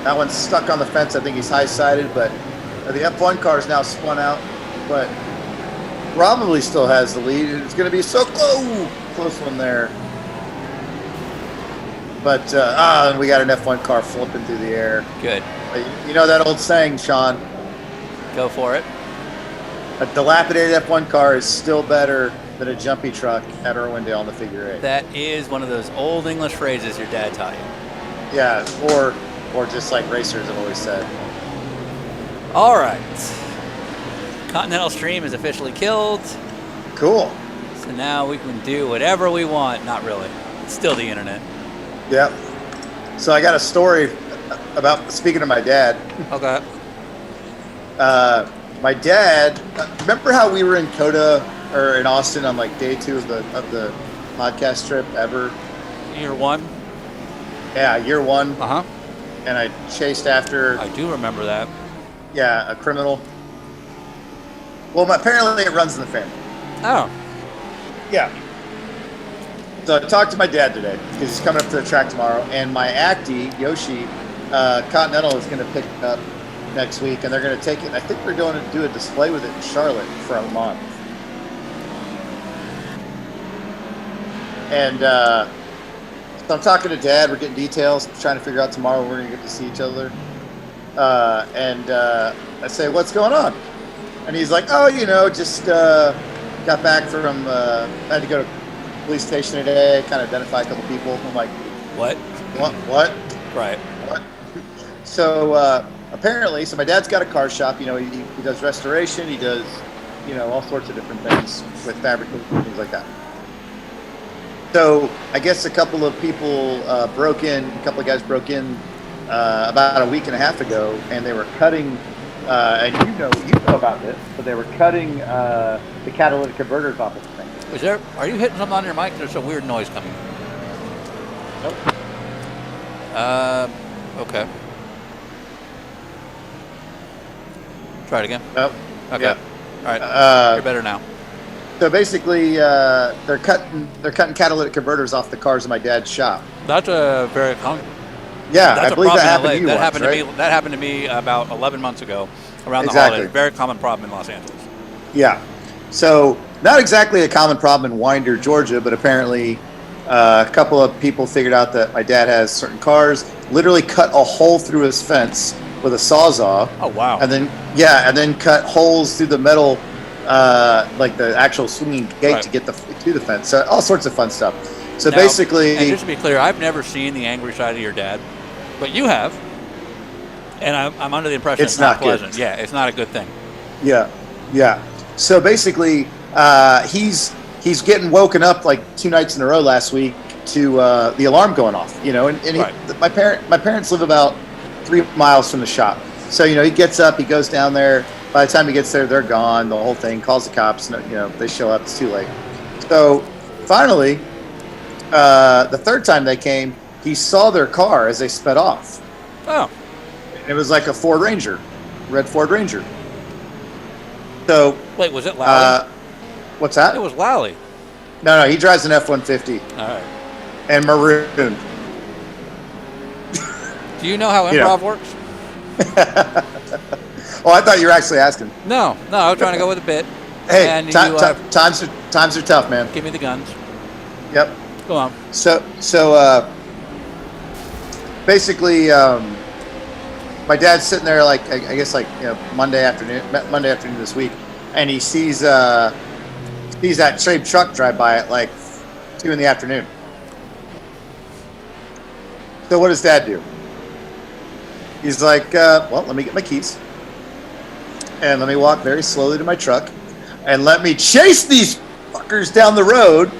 that one's stuck on the fence. I think he's high-sided, but the F1 car is now spun out, but probably still has the lead. It's going to be so close one there. But, and we got an F1 car flipping through the air. Good. You know that old saying, Sean? Go for it. A dilapidated F1 car is still better than a jumpy truck at Irwindale on the figure 8. That is one of those old English phrases your dad taught you. Yeah, or just like racers have always said. All right. Continental Stream is officially killed. Cool. So now we can do whatever we want. Not really. It's still the internet. Yep. So I got a story about, speaking of my dad. Okay. My dad, remember how we were in Coda or in Austin on like day 2 of the podcast trip ever? Year 1? Yeah, year 1. Uh-huh. And I chased after... I do remember that. Yeah, a criminal. Well, apparently it runs in the family. Oh. Yeah. So I talked to my dad today because he's coming up to the track tomorrow, and my Acti, Yoshi, Continental is going to pick it up next week, and they're going to take it. I think they're going to do a display with it in Charlotte for a month. And so I'm talking to Dad. We're getting details, trying to figure out tomorrow when we're going to get to see each other. And I say, "What's going on?" And he's like, "Oh, just got back from. Had to go to the police station today, kind of identify a couple people." I'm like, "What? What? Right. What?" So apparently, my dad's got a car shop. He does restoration. He does, all sorts of different things with fabricating and things like that. So I guess a couple of people broke in. A couple of guys broke in about a week and a half ago, and they were cutting. And you know about this, but they were cutting the catalytic converters off of the thing. Are you hitting something on your mic? There's a weird noise coming. Nope. Okay. Try it again. Nope. Okay. Yeah. All right. You're better now. So basically, they're cutting catalytic converters off the cars in my dad's shop. That's a very common. Yeah, that's I believe that happened to you that once, happened right? to me. That happened to me about 11 months ago, around the Exactly. holidays. Very common problem in Los Angeles. Yeah. So not exactly a common problem in Winder, Georgia, but apparently a couple of people figured out that my dad has certain cars, literally cut a hole through his fence with a Sawzall. Oh, wow. And then cut holes through the metal, like the actual swinging gate to get to the fence. So all sorts of fun stuff. So now, basically... And just to be clear, I've never seen the angry side of your dad, but you have. And I'm under the impression it's not pleasant. Good. Yeah, it's not a good thing. Yeah. So basically, he's getting woken up like 2 nights in a row last week to the alarm going off. And my parents live about 3 miles from the shop. So he gets up, he goes down there. By the time he gets there, they're gone. The whole thing. Calls the cops. They show up. It's too late. So finally, the third time they came, he saw their car as they sped off. Oh. It was like a Ford Ranger, red Ford Ranger. So wait, was it Lally? What's that? It was Lally. No, he drives an F-150. All right. And maroon. Do you know how improv works? Oh, I thought you were actually asking. No, I was trying to go with a bit. Hey, And times are tough, man. Give me the guns. Yep. Go on. So basically, my dad's sitting there like I guess like Monday afternoon this week, and he sees that same truck drive by at like 2 in the afternoon. So what does Dad do? He's like, well, let me get my keys, and let me walk very slowly to my truck, and let me chase these fuckers down the road.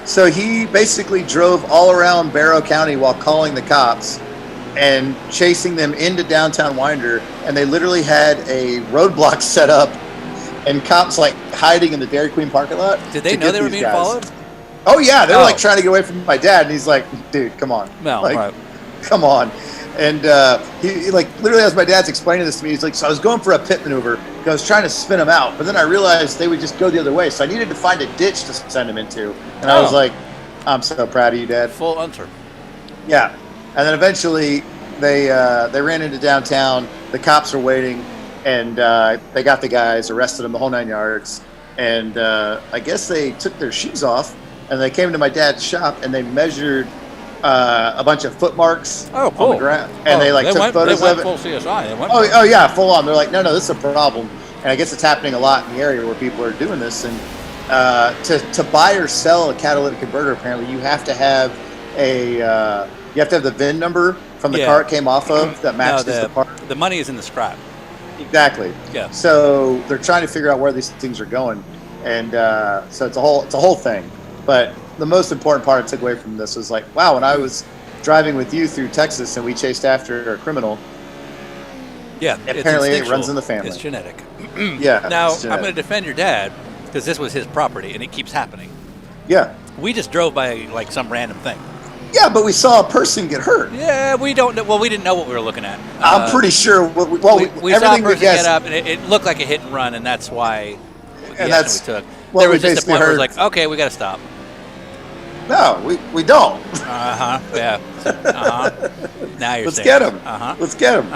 So he basically drove all around Barrow County while calling the cops and chasing them into downtown Winder, and they literally had a roadblock set up and cops like hiding in the Dairy Queen parking lot. Did they know they were being followed? Oh yeah, they were like trying to get away from my dad, and he's like, dude, come on. No, like, right. Come on. And he like literally, as my dad's explaining this to me, he's like, so I was going for a pit maneuver because I was trying to spin them out, but then I realized they would just go the other way, so I needed to find a ditch to send them into. And I was like, I'm so proud of you, Dad. Full answer. Yeah. And then eventually they ran into downtown. The cops are waiting, and they got the guys, arrested them, the whole 9 yards. And I guess they took their shoes off, and they came to my dad's shop, and they measured a bunch of footmarks on the ground, and they took photos of it. Full CSI. They went oh yeah, full on. They're like, no, this is a problem, and I guess it's happening a lot in the area where people are doing this. And to buy or sell a catalytic converter, apparently you have to have the VIN number from the car it came off of that matches the part. The money is in the scrap. Exactly. Yeah. So they're trying to figure out where these things are going, and so it's a whole thing. But the most important part I took away from this was like, wow, when I was driving with you through Texas and we chased after a criminal. Yeah. Apparently it runs in the family. It's genetic. Yeah. Now I'm going to defend your dad because this was his property and it keeps happening. Yeah. We just drove by like some random thing. Yeah, but we saw a person get hurt. Yeah, we don't know. Well, we didn't know what we were looking at. I'm pretty sure. We saw a person get up, and it looked like a hit and run, and that's why the action we took. There was just a point where it was like, okay, we got to stop. No, we don't. Yeah. Now you're Let's saying. Get him. Let's get him.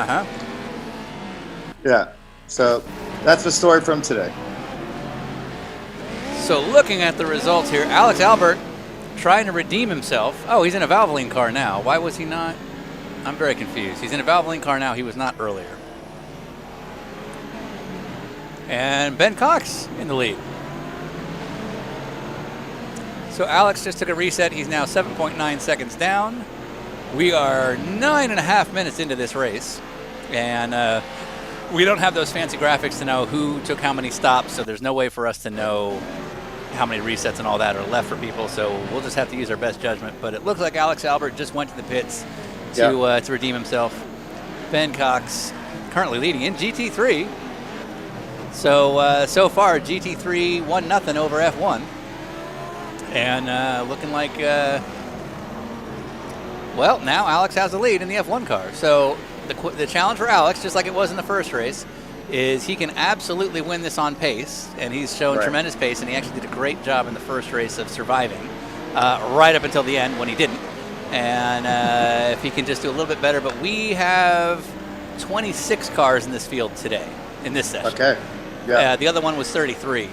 Yeah. So that's the story from today. So looking at the results here, Alex Albert trying to redeem himself. Oh, he's in a Valvoline car now. Why was he not? I'm very confused. He's in a Valvoline car now. He was not earlier. And Ben Cox in the lead. So Alex just took a reset. He's now 7.9 seconds down. We are 9.5 minutes into this race. And we don't have those fancy graphics to know who took how many stops, so there's no way for us to know how many resets and all that are left for people, so we'll just have to use our best judgment. But it looks like Alex Albert just went to the pits to redeem himself. Ben Cox currently leading in GT3. So far, GT3 1-0 over F1. And looking like, well, now Alex has the lead in the F1 car. So the challenge for Alex, just like it was in the first race, is he can absolutely win this on pace, and he's shown tremendous pace, and he actually did a great job in the first race of surviving right up until the end when he didn't. And if he can just do a little bit better, but we have 26 cars in this field today, in this session. Okay. Yeah. The other one was 33.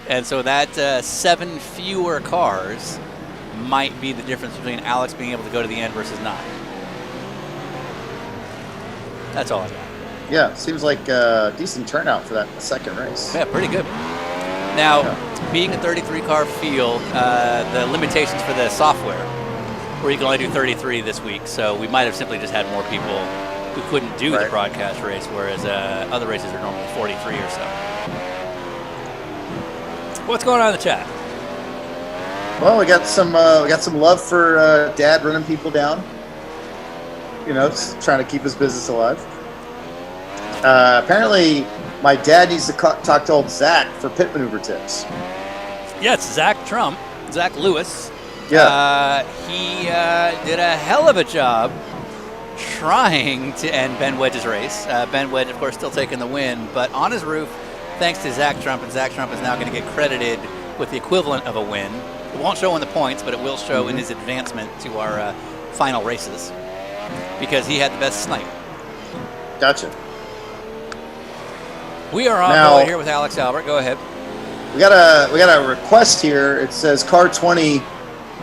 And so that 7 fewer cars might be the difference between Alex being able to go to the end versus not. That's all I got. Yeah, seems like a decent turnout for that second race. Yeah, pretty good. Now, being a 33-car field, the limitations for the software, where you can only do 33 this week, so we might have simply just had more people who couldn't do the broadcast race, whereas other races are normally 43 or so. What's going on in the chat? Well, we got some love for Dad running people down. You know, just trying to keep his business alive. Apparently, my dad needs to talk to old Zach for pit maneuver tips. Yes, Zach Lewis. Yeah. He did a hell of a job trying to end Ben Wedge's race. Ben Wedge, of course, still taking the win, but on his roof, thanks to Zach Trump, and Zach Trump is now going to get credited with the equivalent of a win. It won't show in the points, but it will show in his advancement to our final races, because he had the best snipe. Gotcha. We are on here with Alex Albert. Go ahead. We got a request here. It says car 20.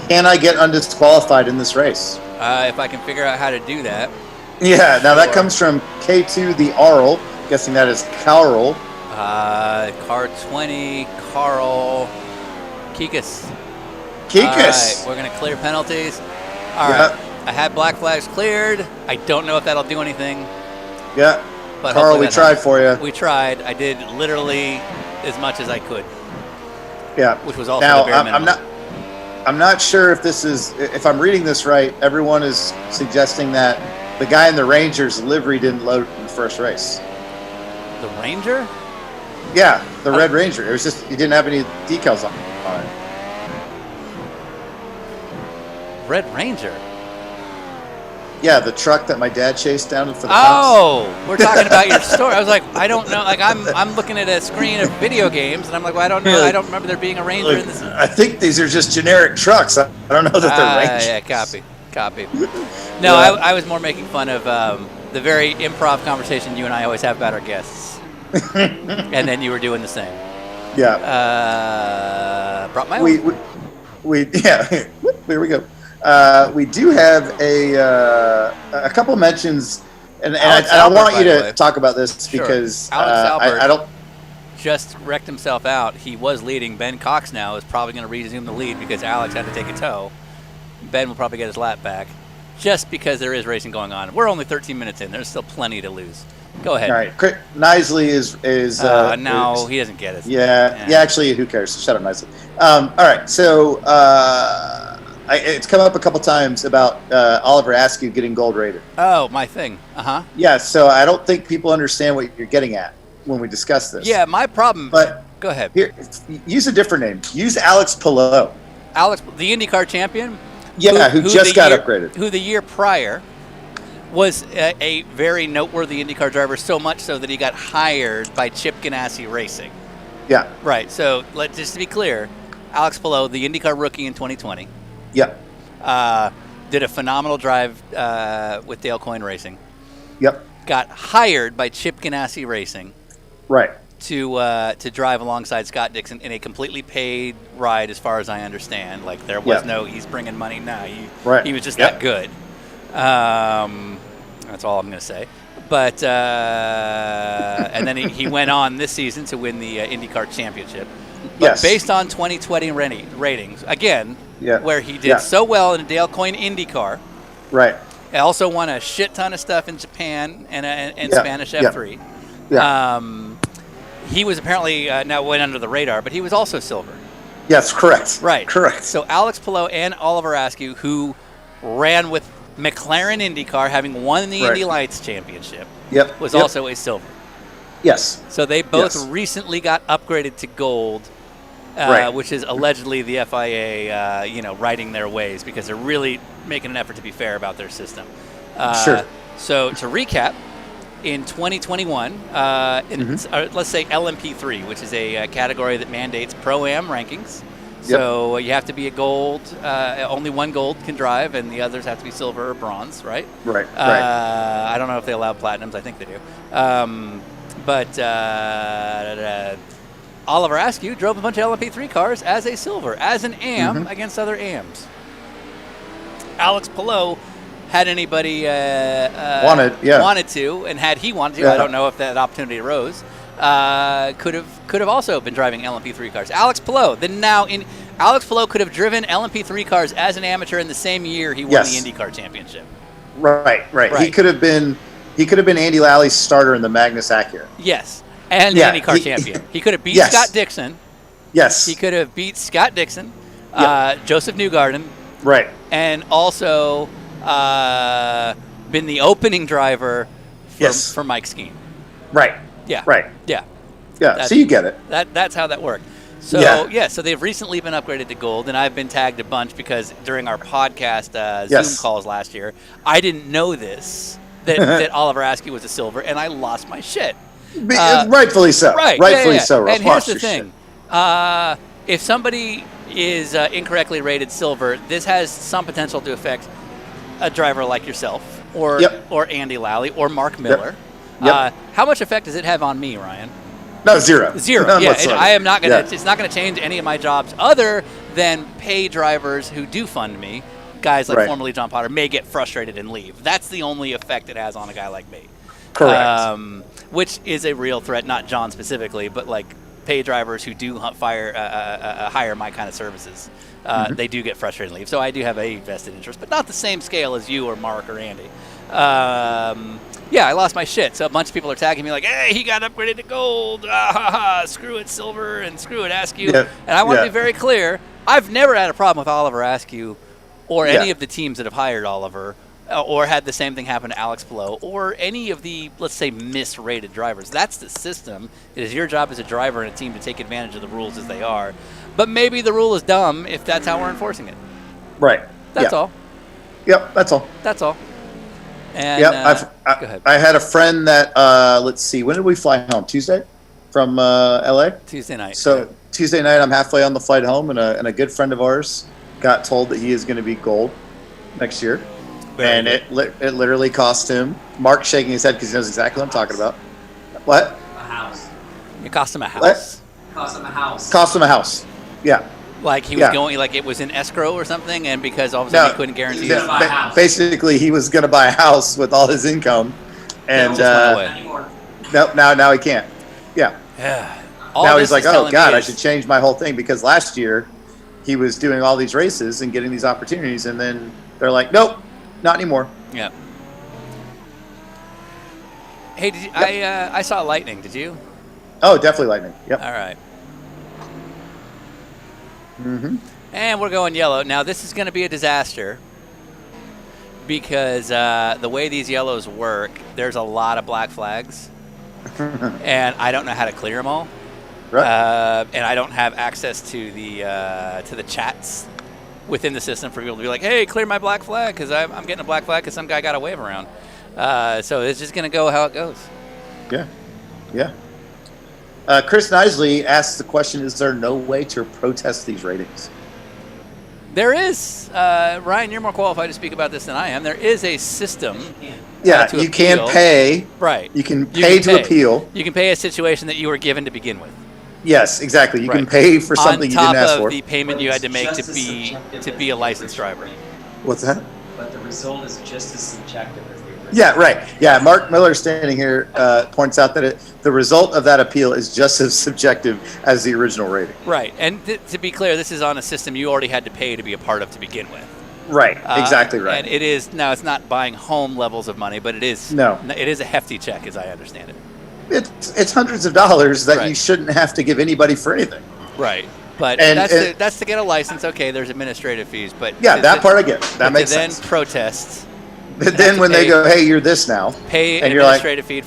Can I get undisqualified in this race? If I can figure out how to do that. Yeah. Now that comes from K2 the Arl. Guessing that is Carl. Car 20, Carl, Kikas. Kikas. All right, we're gonna clear penalties. All right. I had black flags cleared. I don't know if that'll do anything. Yeah. But Carl, we tried for you. We tried. I did literally as much as I could. Yeah. Which was also now, the bare minimum. I'm not sure if I'm reading this right. Everyone is suggesting that the guy in the Ranger's livery didn't load in the first race. The Ranger? Yeah, the Red Ranger. It was just he didn't have any decals on it. Red Ranger? Yeah, the truck that my dad chased down for the cops. Oh, we're talking about your story. I was like, I don't know. Like, I'm looking at a screen of video games, and I'm like, well, I don't know. I don't remember there being a Ranger in this. I think these are just generic trucks. I don't know that they're Rangers. Yeah, copy. No, yeah. I was more making fun of the very improv conversation you and I always have about our guests. And then you were doing the same. Yeah. Brought my own. Yeah. There we go. We do have a couple mentions, and I want you to talk about this because Alex Albert I don't. Just wrecked himself out. He was leading. Ben Cox now is probably going to resume the lead because Alex had to take a tow. Ben will probably get his lap back just because there is racing going on. We're only 13 minutes in. There's still plenty to lose. Go ahead. All right. Knisley is no, he doesn't get it. Yeah. Actually, who cares? Shut up, Knisley. All right. So it's come up a couple times about Oliver Askew getting gold rated. Oh, my thing. Yeah. So I don't think people understand what you're getting at when we discuss this. Yeah, my problem. But go ahead. Here, use a different name. Use Alex Palou. Alex, the IndyCar champion. Yeah, who just got upgraded. Who the year prior was a very noteworthy IndyCar driver, so much so that he got hired by Chip Ganassi Racing. Yeah. Right. So just to be clear, Alex Palou, the IndyCar rookie in 2020. Yep. Did a phenomenal drive with Dale Coyne Racing. Yep. Got hired by Chip Ganassi Racing. Right. To drive alongside Scott Dixon in a completely paid ride, as far as I understand. Like there was no he's bringing money. No, he was just that good. That's all I'm going to say. But and then he went on this season to win the IndyCar Championship. But based on 2020 ratings, again, where he did so well in a Dale Coyne IndyCar. Right. He also won a shit ton of stuff in Japan and Spanish F3. He was apparently now went under the radar, but he was also silver. Yes, correct. Right. Correct. So Alex Palou and Oliver Askew, who ran with McLaren IndyCar, having won the Indy Lights Championship, was also a silver. Yes. So they both recently got upgraded to gold, which is allegedly the FIA, righting their ways because they're really making an effort to be fair about their system. Sure. So to recap, in 2021, let's say LMP3, which is a category that mandates Pro-Am rankings. So you have to be a gold. Only one gold can drive, and the others have to be silver or bronze, right? Right. I don't know if they allow platinums. I think they do. But Oliver Askew drove a bunch of LMP3 cars as a silver, as an AM against other AMs. Alex Palou had anybody wanted to, and had he wanted to, I don't know if that opportunity arose, could have also been driving LMP3 cars. Alex Palou could have driven LMP3 cars as an amateur in the same year he won the IndyCar Championship. Right. He could have been Andy Lally's starter in the Magnus Acura. Yes, and the IndyCar champion. He could have beat Scott Dixon. Yes. He could have beat Scott Dixon, Joseph Newgarden. Right. And also been the opening driver for Mike Skeen. Right. Yeah. Right. Yeah. Yeah. So you get it. That's how that worked. So so they've recently been upgraded to gold, and I've been tagged a bunch because during our podcast Zoom calls last year, I didn't know this that Oliver Askew was a silver, and I lost my shit. Rightfully so. Right. Rightfully so. And here's the thing: if somebody is incorrectly rated silver, this has some potential to affect a driver like yourself, or Andy Lally, or Mark Miller. How much effect does it have on me, Ryan? No, zero. Zero. None Yeah, whatsoever. I am not gonna. Yeah. It's not gonna change any of my jobs other than pay drivers who do fund me. Guys like Right. formerly John Potter may get frustrated and leave. That's the only effect it has on a guy like me. Correct. Which is a real threat, not John specifically, but like pay drivers who do hire my kind of services. They do get frustrated and leave. So I do have a vested interest, but not the same scale as you or Mark or Andy. Yeah, I lost my shit. So a bunch of people are tagging me like, hey, he got upgraded to gold. Ah, ha, ha. Screw it, silver, and screw it, Askew. Yeah. And I want to Yeah. be very clear. I've never had a problem with Oliver Askew or any of the teams that have hired Oliver or had the same thing happen to Alex Pillow or any of the, let's say, misrated drivers. That's the system. It is your job as a driver and a team to take advantage of the rules as they are. But maybe the rule is dumb if that's how we're enforcing it. Right. That's all. Yep, that's all. That's all. And, Yep, go ahead. I had a friend that, let's see, when did we fly home? Tuesday from LA? Tuesday night. So Tuesday night, I'm halfway on the flight home, and a good friend of ours got told that he is going to be gold next year. And it literally cost him, Mark shaking his head because he knows exactly what I'm talking about. What? A house. It cost him a house. What? Cost him a house. Cost him a house. Yeah. Like he was going, like it was in escrow or something, and because all of a sudden he couldn't guarantee his Basically, he was going to buy a house with all his income, and now he can't. Yeah. Yeah. Now he's like, oh God, I should change my whole thing because last year he was doing all these races and getting these opportunities, and then they're like, nope, not anymore. Yeah. Hey, did you, I saw lightning. Did you? Oh, definitely lightning. Yep. All right. Mm-hmm. And we're going yellow. Now, this is going to be a disaster because the way these yellows work, there's a lot of black flags, and I don't know how to clear them all. Right. And I don't have access to the chats within the system for people to be like, hey, clear my black flag because I'm getting a black flag because some guy got a wave around. So it's just going to go how it goes. Yeah. Yeah. Chris Nisley asks the question, is there no way to protest these ratings? There is. Ryan, you're more qualified to speak about this than I am. There is a system. Yeah, to you appeal. can pay. Right. You can pay to appeal. You can pay a situation that you were given to begin with. Yes, exactly. You can pay for something you didn't ask for. On top of the payment you had to make to be a licensed driver. What's that? But the result is just as subjective as the original. Yeah, right. Yeah, Mark Miller standing here points out that the result of that appeal is just as subjective as the original rating. Right. And to be clear, this is on a system you already had to pay to be a part of to begin with. Right. Exactly right. And it is now. It's not buying home levels of money, but it is. No. It is a hefty check, as I understand it. It's hundreds of dollars that you shouldn't have to give anybody for anything. Right. But that's to get a license. Okay, there's administrative fees, but yeah, that part I get. That makes sense. Then protest. But then when they go, hey, you're this now, pay an and you're like, administrative fee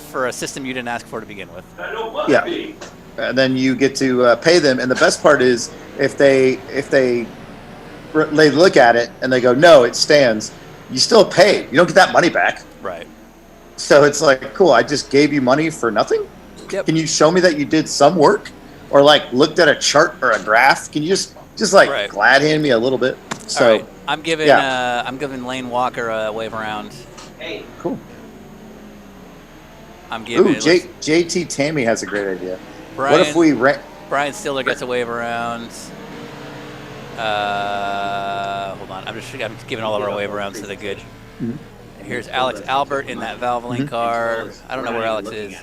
for a system you didn't ask for to begin with. I don't want to be. And then you get to pay them, and the best part is if they look at it and they go, no, it stands. You still pay. You don't get that money back. Right. So it's like, cool. I just gave you money for nothing. Yep. Can you show me that you did some work, or like looked at a chart or a graph? Can you just like glad hand me a little bit? So. All right. I'm giving Lane Walker a wave around. Hey. Cool. I'm giving. Ooh, JT Tammy has a great idea. Brian, what if we Brian Stiller gets a wave around. Hold on. I'm giving all of our wave arounds to the good. Mm-hmm. Here's Alex Albert in that Valvoline car. I don't know where Alex is.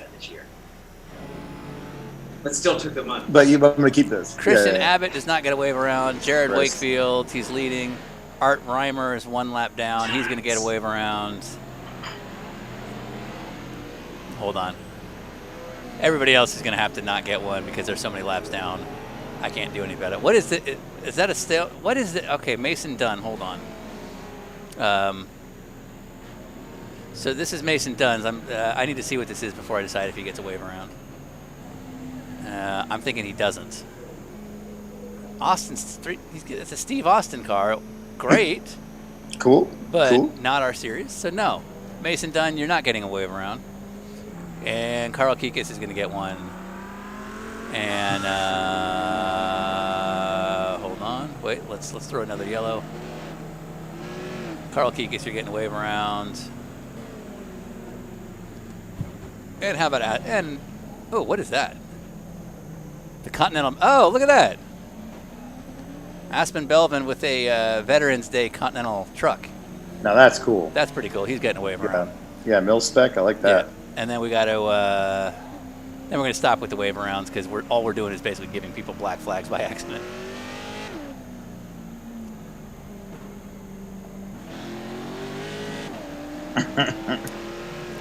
But still took the money. But I'm going to keep this. Christian Abbott does not get a wave around. Jared Wakefield, he's leading. Art Reimer is one lap down. He's going to get a wave around. Hold on. Everybody else is going to have to not get one because there's so many laps down. I can't do any better. What is it? Is that a still? What is it? Okay, Mason Dunn. Hold on. So this is Mason Dunn's. I need to see what this is before I decide if he gets a wave around. I'm thinking he doesn't. Austin's it's a Steve Austin car. Great. Cool. But not our series. So no. Mason Dunn, you're not getting a wave around. And Carl Kikis is going to get one. And hold on. Wait, let's throw another yellow. Carl Kikis, you're getting a wave around. And how about that? And Oh, what is that? The Continental. Oh, look at that. Aspen Belvin with a Veterans Day Continental truck. Now that's cool. That's pretty cool. He's getting away from around. Yeah, mil spec. I like that. Yeah. And then we got to. Then we're going to stop with the wave arounds because all we're doing is basically giving people black flags by accident.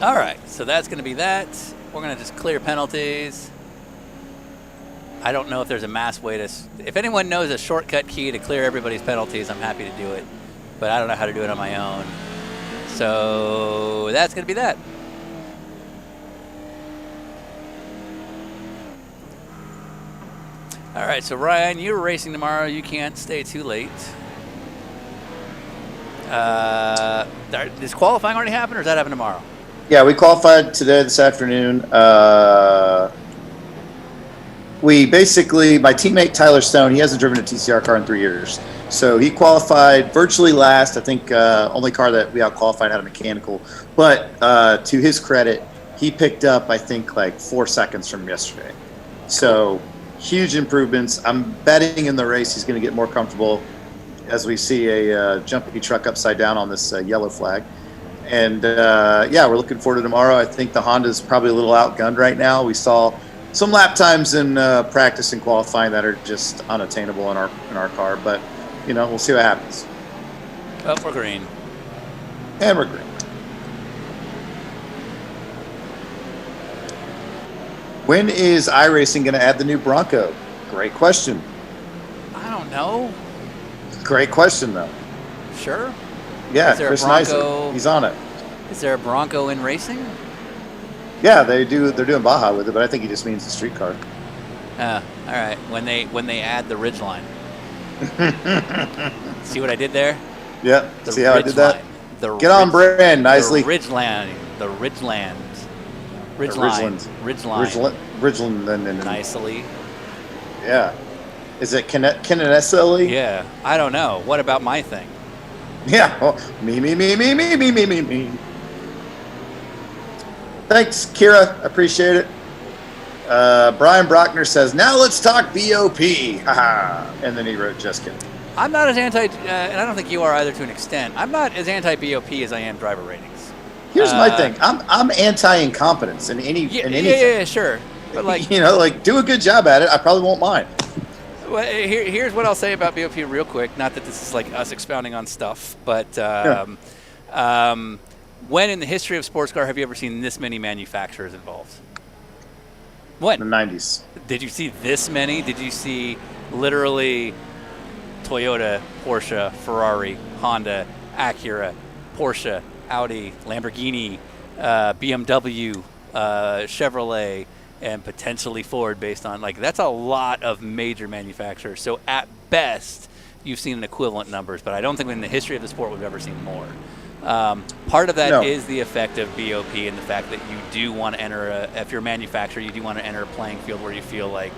All right, so that's going to be that. We're going to just clear penalties. I don't know if there's a mass way to... If anyone knows a shortcut key to clear everybody's penalties, I'm happy to do it. But I don't know how to do it on my own. So that's going to be that. All right, so Ryan, you're racing tomorrow. You can't stay too late. Does qualifying already happen, or does that happen tomorrow? Yeah, we qualified today, this afternoon. We basically, my teammate Tyler Stone, he hasn't driven a TCR car in 3 years. So he qualified virtually last. I think only car that we out-qualified had a mechanical. But to his credit, he picked up, I think, like 4 seconds from yesterday. So huge improvements. I'm betting in the race he's going to get more comfortable as we see a jumpy truck upside down on this yellow flag. And, yeah, we're looking forward to tomorrow. I think the Honda's probably a little outgunned right now. We saw some lap times in practice and qualifying that are just unattainable in our car. But, you know, we'll see what happens. Oh, we're green. And we're green. When is iRacing going to add the new Bronco? Great question. I don't know. Great question, though. Sure. Yeah, Chris Neisler, he's on it. Is there a Bronco in racing? Yeah, they do. They're doing Baja with it, but I think he just means the street car. All right. When they add the Ridgeline. See what I did there? Yeah. See how I did that? Get on brand, Nicely. The Ridgeline. Ridgeline. Nicely. Yeah. Is it Kinetically? Yeah. I don't know. What about my thing? Yeah. Oh, me. Thanks, Kira. Appreciate it. Brian Brockner says, now let's talk BOP. Haha. And then he wrote, just kidding. I'm not as anti, and I don't think you are either to an extent. I'm not as anti-BOP as I am driver ratings. Here's my thing. I'm anti-incompetence in anything. Yeah, sure. But like, you know, like do a good job at it. I probably won't mind. Well, here's what I'll say about BOP real quick. Not that this is like us expounding on stuff, but when in the history of sports car have you ever seen this many manufacturers involved? When? The 90s. Did you see this many? Did you see literally Toyota, Porsche, Ferrari, Honda, Acura, Porsche, Audi, Lamborghini, BMW, Chevrolet, and potentially Ford based on, like, that's a lot of major manufacturers. So at best, you've seen an equivalent numbers, but I don't think in the history of the sport we've ever seen more. Part of that is the effect of BOP and the fact that you do want to enter, if you're a manufacturer, you do want to enter a playing field where you feel like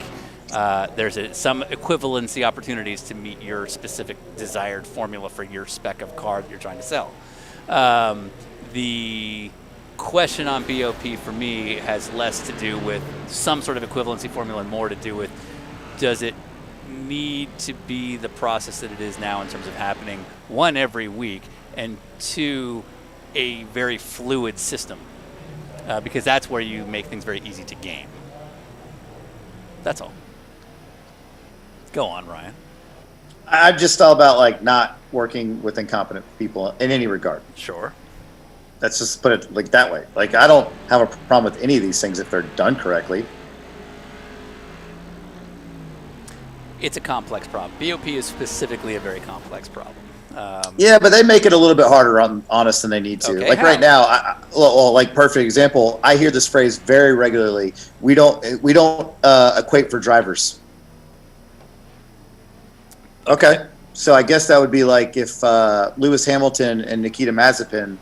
there's some equivalency opportunities to meet your specific desired formula for your spec of car that you're trying to sell. The question on BOP for me has less to do with some sort of equivalency formula and more to do with, does it need to be the process that it is now in terms of happening, one, every week, and two, a very fluid system, because that's where you make things very easy to game. That's all. Go on, Ryan. I'm just all about like not working with incompetent people in any regard. Sure. Let's just put it like that way. Like, I don't have a problem with any of these things if they're done correctly. It's a complex problem. BOP is specifically a very complex problem. Yeah, but they make it a little bit harder on us than they need to. Okay, like how? right now, like perfect example, I hear this phrase very regularly. We don't equate for drivers. Okay, so I guess that would be like if Lewis Hamilton and Nikita Mazepin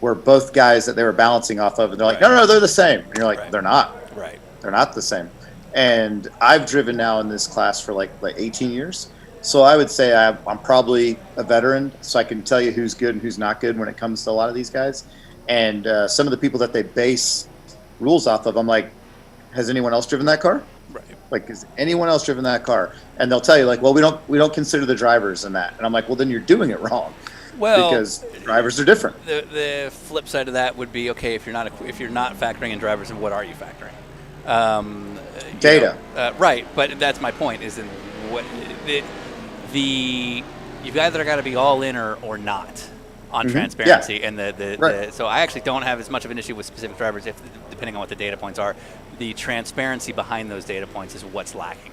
were both guys that they were balancing off of, and they're like, no, they're the same. And you're like, they're not. Right. They're not the same. And I've driven now in this class for like 18 years. So I would say I'm probably a veteran, so I can tell you who's good and who's not good when it comes to a lot of these guys. And some of the people that they base rules off of, I'm like, has anyone else driven that car? Right. Like, has anyone else driven that car? And they'll tell you, like, well, we don't consider the drivers in that. And I'm like, well, then you're doing it wrong. Well, because drivers are different. The flip side of that would be, okay, if you're not factoring in drivers, then what are you factoring? Data. Right, but that's my point. Is in what you've either got to be all in or not on transparency, and so I actually don't have as much of an issue with specific drivers if depending on what the data points are. The transparency behind those data points is what's lacking,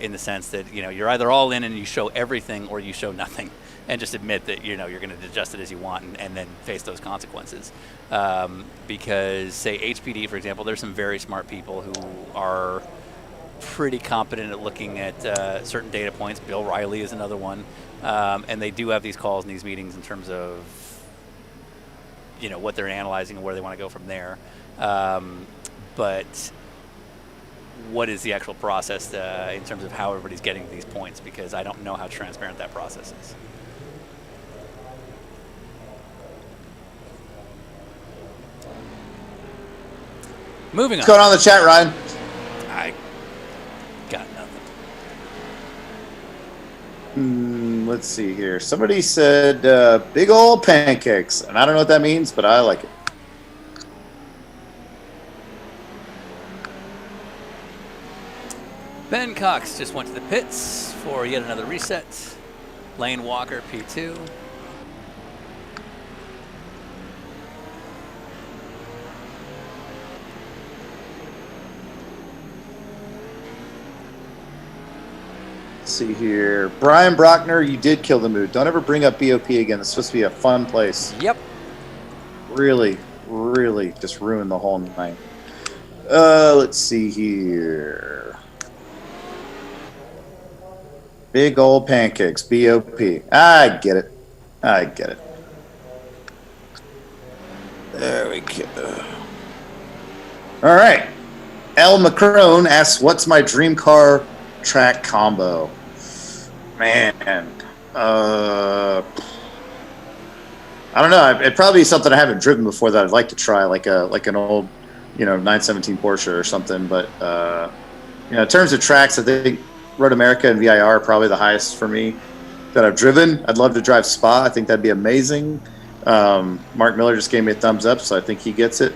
in the sense that you're either all in and you show everything or you show nothing, and just admit that you're going to adjust it as you want and then face those consequences. Because say HPD, for example, there's some very smart people who are pretty competent at looking at certain data points. Bill Riley is another one, and they do have these calls and these meetings in terms of what they're analyzing and where they want to go from there. But what is the actual process in terms of how everybody's getting these points? Because I don't know how transparent that process is. Moving on. What's going on in the chat, Ryan? I got nothing. Let's see here. Somebody said big old pancakes, and I don't know what that means, but I like it. Ben Cox just went to the pits for yet another reset. Lane Walker, P2. Let's see here. Brian Brockner, you did kill the mood. Don't ever bring up BOP again. It's supposed to be a fun place. Yep. Really, really just ruined the whole night. Let's see here. Big old pancakes, BOP. I get it. I get it. There we go. All right. L. Macron asks, what's my dream car track combo? Man. I don't know. It'd probably be something I haven't driven before that I'd like to try, like an old, 917 Porsche or something. But, in terms of tracks, I think Road America and VIR are probably the highest for me that I've driven. I'd love to drive Spa. I think that'd be amazing. Mark Miller just gave me a thumbs up, so I think he gets it.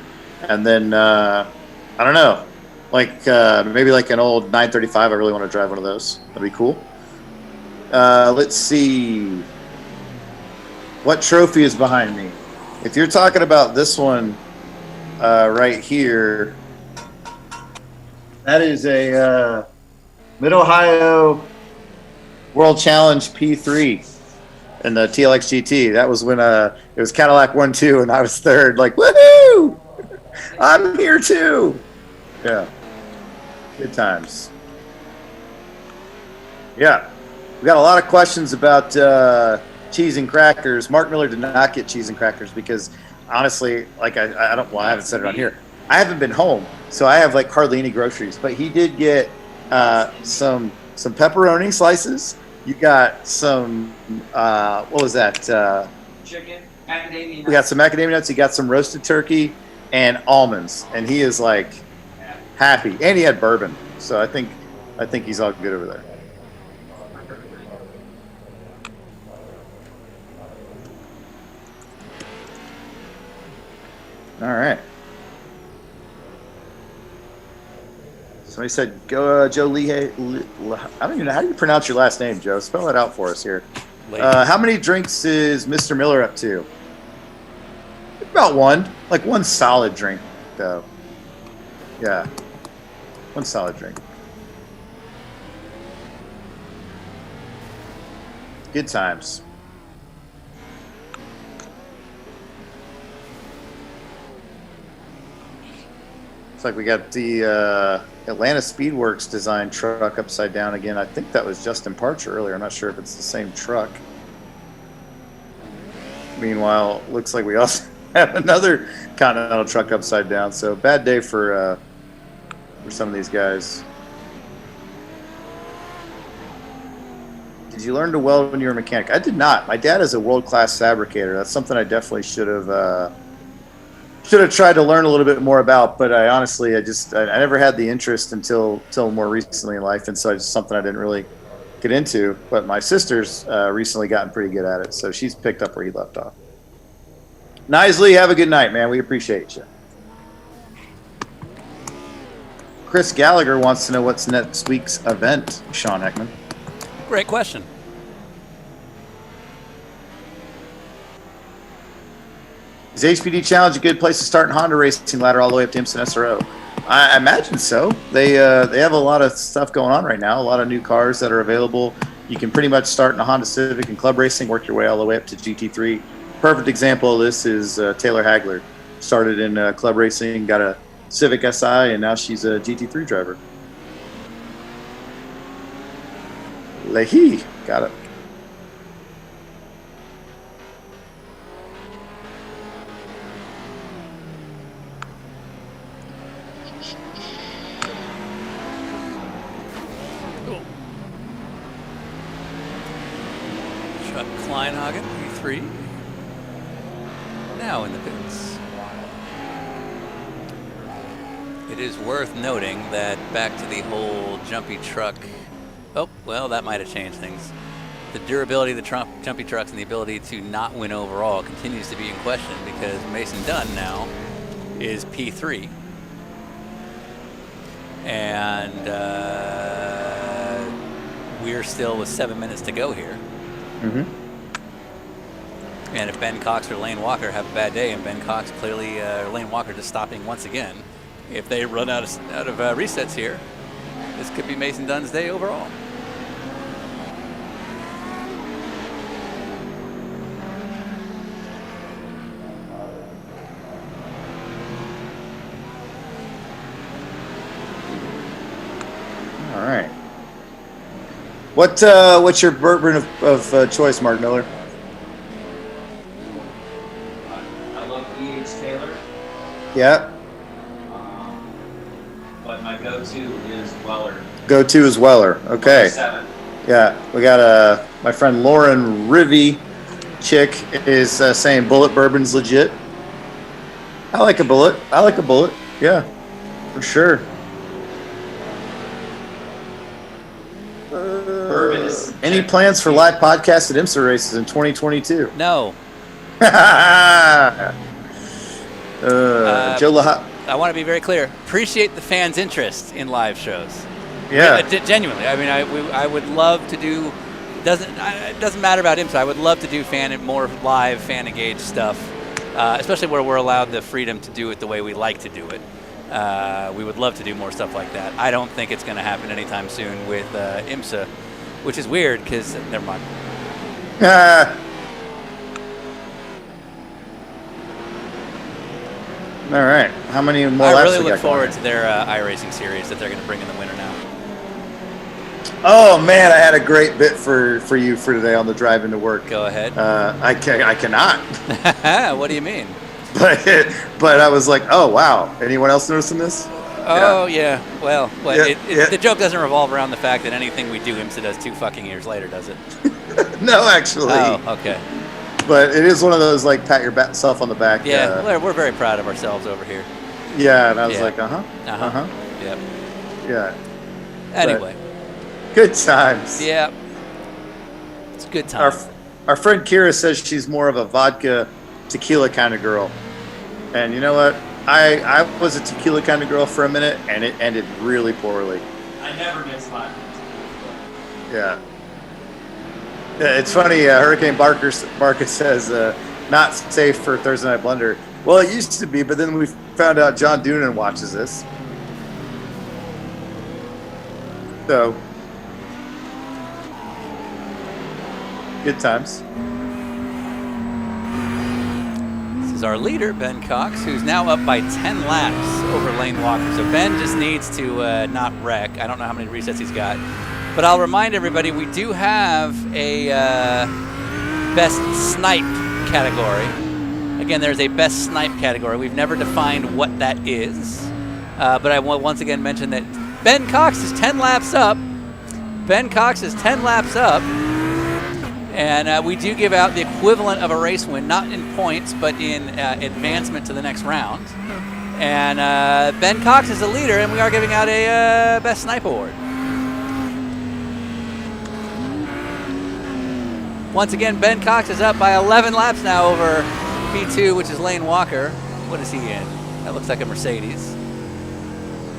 And then, I don't know, maybe like an old 935. I really want to drive one of those. That'd be cool. Let's see. What trophy is behind me? If you're talking about this one right here, that is a Mid-Ohio World Challenge P3 in the TLX GT. That was when it was Cadillac 1-2 and I was third. Like, woohoo! I'm here too. Yeah. Good times. Yeah. We got a lot of questions about cheese and crackers. Mark Miller did not get cheese and crackers because honestly, I haven't said it on here. I haven't been home, so I have hardly any groceries. But he did get some pepperoni slices. You got some what was that? Chicken, macadamia nuts. We got some macadamia nuts. He got some roasted turkey and almonds, and he is happy. And he had bourbon, so I think he's all good over there. All right. Somebody said, "Go, Joe Lee." I don't even know, how do you pronounce your last name, Joe? Spell it out for us here. How many drinks is Mr. Miller up to? About one. One solid drink, though. Yeah. One solid drink. Good times. Looks like we got the Atlanta Speedworks design truck upside down again. I think that was Justin Parcher earlier. I'm not sure if it's the same truck. Meanwhile, looks like we also have another Continental truck upside down. So bad day for some of these guys. Did you learn to weld when you were a mechanic? I did not. My dad is a world-class fabricator. That's something I definitely should have should have tried to learn a little bit more about, but I honestly, I never had the interest until more recently in life, and so it's something I didn't really get into. But my sister's recently gotten pretty good at it, so she's picked up where he left off. Nisley, have a good night, man. We appreciate you. Chris Gallagher wants to know what's next week's event, Sean Ekman. Great question. Is HPD Challenge a good place to start in Honda racing ladder all the way up to IMSA and SRO? I imagine so. They have a lot of stuff going on right now, a lot of new cars that are available. You can pretty much start in a Honda Civic and club racing, work your way all the way up to GT3. Perfect example of this is Taylor Hagler. Started in club racing, got a Civic Si, and now she's a GT3 driver. Leahy, got it. Cool. Chuck Kleinhagen, P3. Now in the pits. It is worth noting that back to the whole Jumpy Truck. Oh, well, that might have changed things. The durability of the Jumpy Trucks and the ability to not win overall continues to be in question because Mason Dunn now is P3. And we're still with 7 minutes to go here. Mm-hmm. And if Ben Cox or Lane Walker have a bad day, and Ben Cox clearly, Lane Walker just stopping once again, if they run out of resets here, this could be Mason Dunn's day overall. All right. What's your bourbon of choice, Mark Miller? I love E.H. Taylor. Yeah. But my go-to is Weller. Go-to is Weller. Okay. 7. Yeah, we got my friend Lauren Rivy chick is saying Bullet Bourbon's legit. I like a Bullet. Yeah, for sure. Any plans for live podcasts at IMSA races in 2022? No. Joe Laha. I want to be very clear. Appreciate the fans' interest in live shows. Yeah. Genuinely. I mean, I would love to do. It doesn't matter about IMSA. I would love to do more live, fan engaged stuff, especially where we're allowed the freedom to do it the way we like to do it. We would love to do more stuff like that. I don't think it's going to happen anytime soon with IMSA, which is weird because never mind. All right. How many more I laps really we look got going forward here? to their iRacing series that they're going to bring in the winter now. Oh man, I had a great bit for you for today on the drive into work. Go ahead. I cannot. What do you mean? But I was like, oh wow. Anyone else noticing this? Oh yeah. Well, Yeah. the joke doesn't revolve around the fact that anything we do, IMSA does 2 fucking years later, does it? No, actually. Oh, okay. But it is one of those like pat yourself on the back. Yeah, we're very proud of ourselves over here. Yeah, and I was Yeah. like, Yep. Yeah. Anyway. Good times. Yeah. It's a good time. Our friend Kira says she's more of a vodka tequila kind of girl. And you know what? I was a tequila kind of girl for a minute, and it ended really poorly. I never mix vodka. Yeah. Yeah, it's funny. Hurricane Barker says not safe for Thursday Night Blunder. Well, it used to be, but then we found out John Doonan watches this. So, good times. This is our leader, Ben Cox, who's now up by 10 laps over Lane Walker. So Ben just needs to not wreck. I don't know how many resets he's got. But I'll remind everybody, we do have a best snipe category. Again, there's a best snipe category. We've never defined what that is. But I will once again mention that Ben Cox is 10 laps up. Ben Cox is 10 laps up. And we do give out the equivalent of a race win, not in points, but in advancement to the next round. And Ben Cox is the leader, and we are giving out a Best Snipe Award. Once again, Ben Cox is up by 11 laps now over P2, which is Lane Walker. What is he in? That looks like a Mercedes.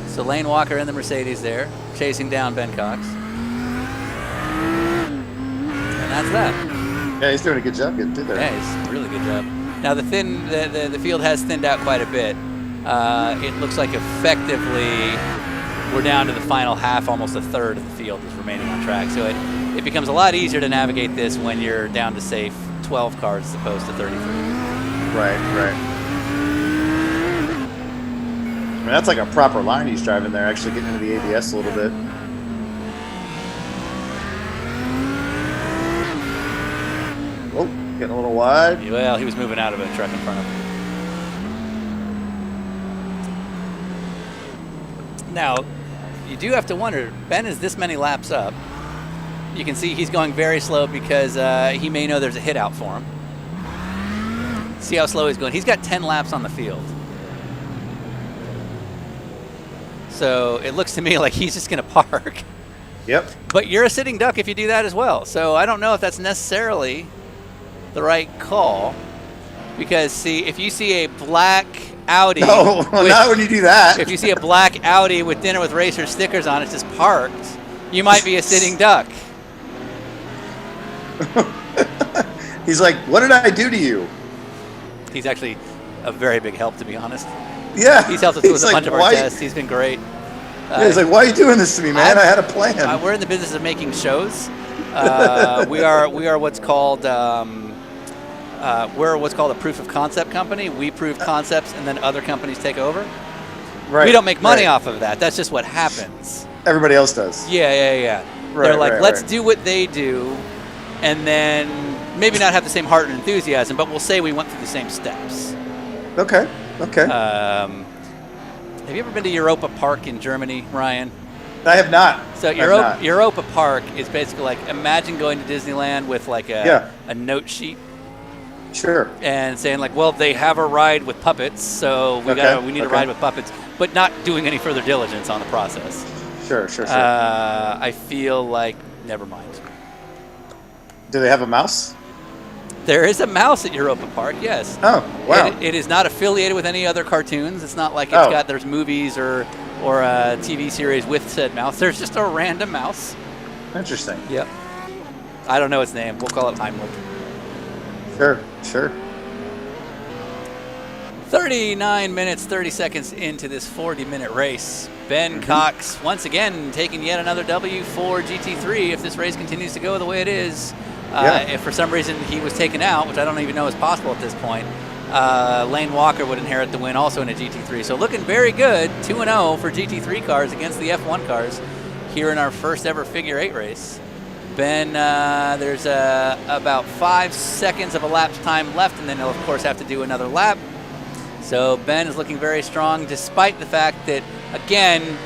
So Lane Walker in the Mercedes there, chasing down Ben Cox. And that's that. Yeah, he's doing a good job getting through there. Yeah, he's a really good job. Now the field has thinned out quite a bit. It looks like effectively we're down to the final half, almost a third of the field is remaining on track. So it becomes a lot easier to navigate this when you're down to, say, 12 cars as opposed to 33. Right. I mean, that's like a proper line he's driving there, actually getting into the ABS a little bit. Oh, getting a little wide. Well, he was moving out of a truck in front of him. Now, you do have to wonder, Ben is this many laps up. You can see he's going very slow because he may know there's a hit out for him. See how slow he's going. He's got 10 laps on the field. So it looks to me like he's just going to park. Yep. But you're a sitting duck if you do that as well. So I don't know if that's necessarily the right call. Because, see, if you see a black Audi. No, not when you do that. If you see a black Audi with Dinner with Racer stickers on it just parked, you might be a sitting duck. He's like, what did I do to you? He's actually a very big help, to be honest. Yeah. He's helped us with a bunch of our tests. He's been great. Yeah, he's like, why are you doing this to me, man? I had a plan. We're in the business of making shows. We are what's called a proof of concept company. We prove concepts, and then other companies take over. Right. We don't make money off of that. That's just what happens. Everybody else does. Yeah. Right, They're like, let's right. do what they do, and then maybe not have the same heart and enthusiasm, but we'll say we went through the same steps. Okay. Have you ever been to Europa Park in Germany, Ryan? I have not. So Europa Park is basically like, imagine going to Disneyland with like a note sheet. Sure. And saying like, well, they have a ride with puppets, so we need a ride with puppets, but not doing any further diligence on the process. Sure. I feel like, never mind. Do they have a mouse? There is a mouse at Europa Park, yes. Oh, wow. It is not affiliated with any other cartoons. It's not like there's movies or a TV series with said mouse. There's just a random mouse. Interesting. Yep. I don't know its name. We'll call it Heimlich. Sure. 39 minutes, 30 seconds into this 40-minute race. Ben Cox, once again, taking yet another W for GT3 if this race continues to go the way it is. If for some reason he was taken out, which I don't even know is possible at this point, Lane Walker would inherit the win also in a GT3. So looking very good, 2-0 for GT3 cars against the F1 cars here in our first ever Figure 8 race. Ben, there's about 5 seconds of a lap's time left, and then he'll, of course, have to do another lap. So Ben is looking very strong, despite the fact that, again,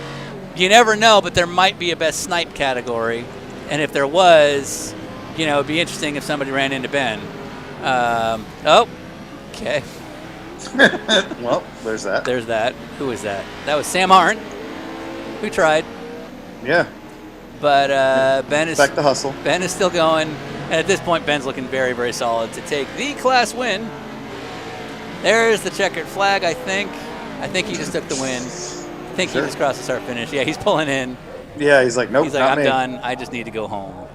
you never know, but there might be a Best Snipe category. And if there was, it'd be interesting if somebody ran into Ben. Okay. Well, there's that. Who was that? That was Sam Arndt, who tried. Yeah. But Ben is back to hustle. Ben is still going, and at this point, Ben's looking very, very solid to take the class win. There's the checkered flag, I think. I think he just took the win. I think he just crossed the start finish. Yeah, he's pulling in. Yeah, he's like, nope, he's like, not I'm me. done. I just need to go home.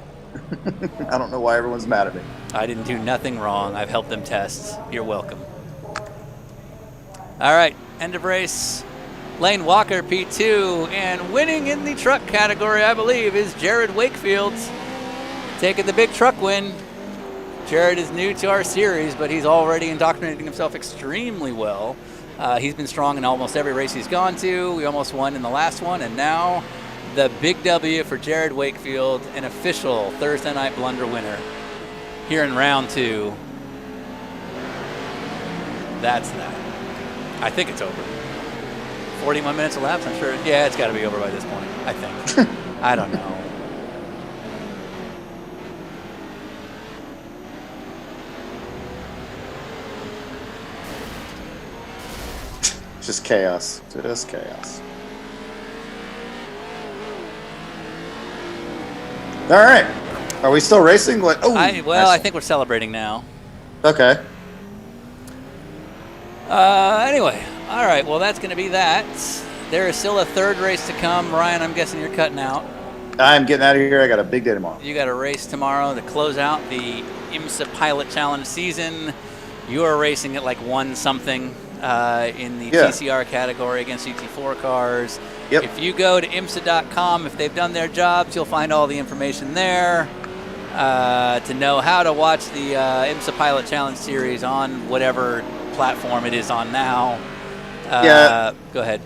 I don't know why everyone's mad at me. I didn't do nothing wrong. I've helped them test. You're welcome. All right, end of race. Lane Walker, P2, and winning in the truck category, I believe, is Jared Wakefield, taking the big truck win. Jared is new to our series, but he's already indoctrinating himself extremely well. He's been strong in almost every race he's gone to. We almost won in the last one, and now the big W for Jared Wakefield, an official Thursday Night Blunder winner here in round 2. That's that. I think it's over. 41 minutes elapsed, I'm sure. Yeah, it's got to be over by this point, I think. I don't know. just chaos. Just chaos. All right. Are we still racing? What? Oh, I think we're celebrating now. Okay. Anyway, all right. Well, that's going to be that. There is still a third race to come. Ryan, I'm guessing you're cutting out. I'm getting out of here. I got a big day tomorrow. You got a race tomorrow to close out the IMSA Pilot Challenge season. You are racing at like 1 something in the TCR category against GT4 cars. Yep. If you go to IMSA.com, if they've done their jobs, you'll find all the information there to know how to watch the IMSA Pilot Challenge series on whatever platform it is on now. Go ahead.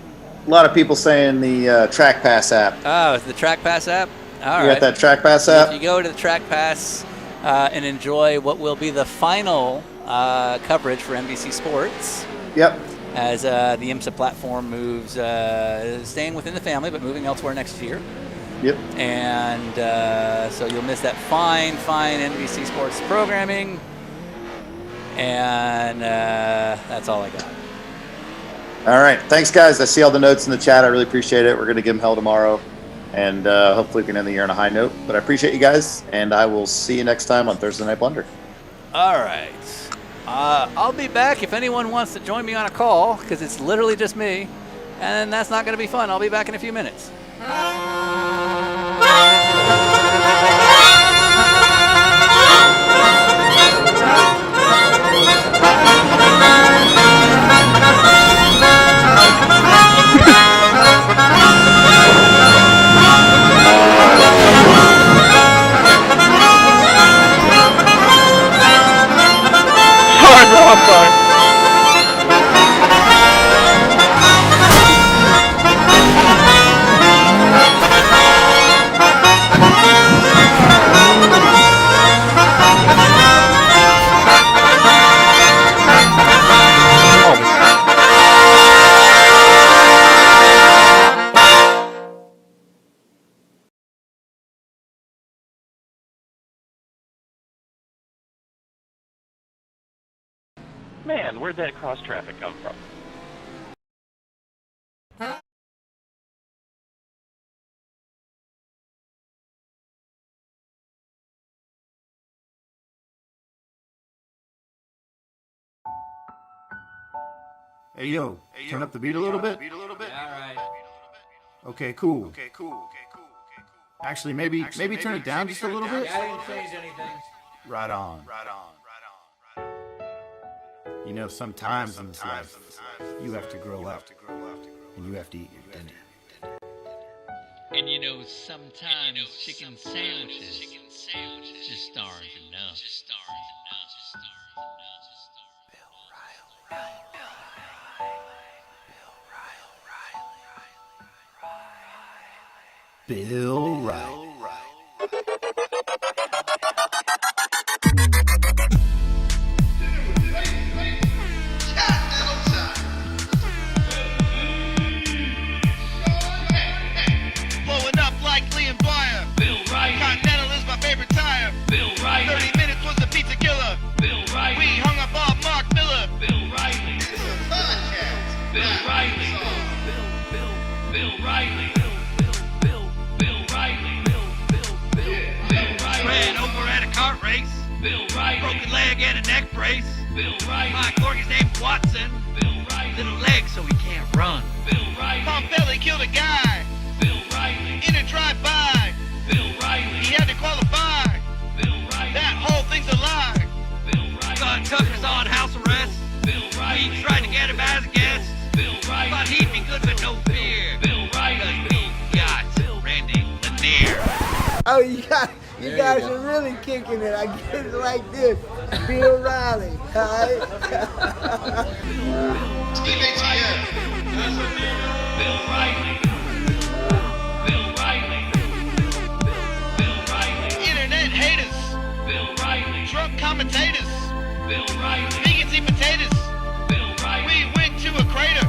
A lot of people saying the Track Pass app. Oh, it's the Track Pass app? All right. You got that Track Pass app? If you go to the Track Pass and enjoy what will be the final coverage for NBC Sports. Yep. As the IMSA platform moves, staying within the family, but moving elsewhere next year. Yep. And so you'll miss that fine NBC Sports programming. And that's all I got. All right. Thanks, guys. I see all the notes in the chat. I really appreciate it. We're going to give them hell tomorrow. And hopefully we can end the year on a high note. But I appreciate you guys. And I will see you next time on Thursday Night Blunder. All right. I'll be back if anyone wants to join me on a call, because it's literally just me. And that's not going to be fun. I'll be back in a few minutes. I'm sorry. Man, where'd that cross traffic come from? Hey yo, turn up the beat a little bit. Yeah, all right. Okay, cool. Actually, maybe turn it down just a little bit. Yeah, I didn't change anything. Right on. You know, sometimes in this life, you have to grow up, and you have to eat your dinner. And you know, sometimes chicken sandwiches just aren't enough. Bill Riley. Blowing up like Liam Dwyer. Bill Riley. Continental is my favorite tire. Bill Riley. 30 minutes was the pizza killer. Bill Riley. We hung up on Mark Miller. Bill Riley. This is a podcast. Bill Riley. Bill Riley. Bill Riley. Bill Riley. Ran over at a kart race. Bill Riley. Broken leg and a neck brace. Bill Riley. My corgi's named Watson. Bill Riley. Little legs so he can't run. Bill Riley. Pump belly killed a guy. Bill Riley. In a drive-by. Bill Riley. He had to qualify. Bill Riley. That whole thing's a lie. Bill Riley. Son Tucker's on house arrest. Bill Riley. We tried to get him as a guest. Bill Riley. But he'd be good with no fear. Bill Riley. 'Cause we got Randy Lanier. Oh, you guys are really kicking it. I get it like this. Bill Riley, alright? Team ATF. Bill Riley. Bill Riley. Bill Riley. Internet haters. Bill Riley. Drunk commentators. Bill Riley. Vegans eat potatoes. Bill Riley. We went to a crater.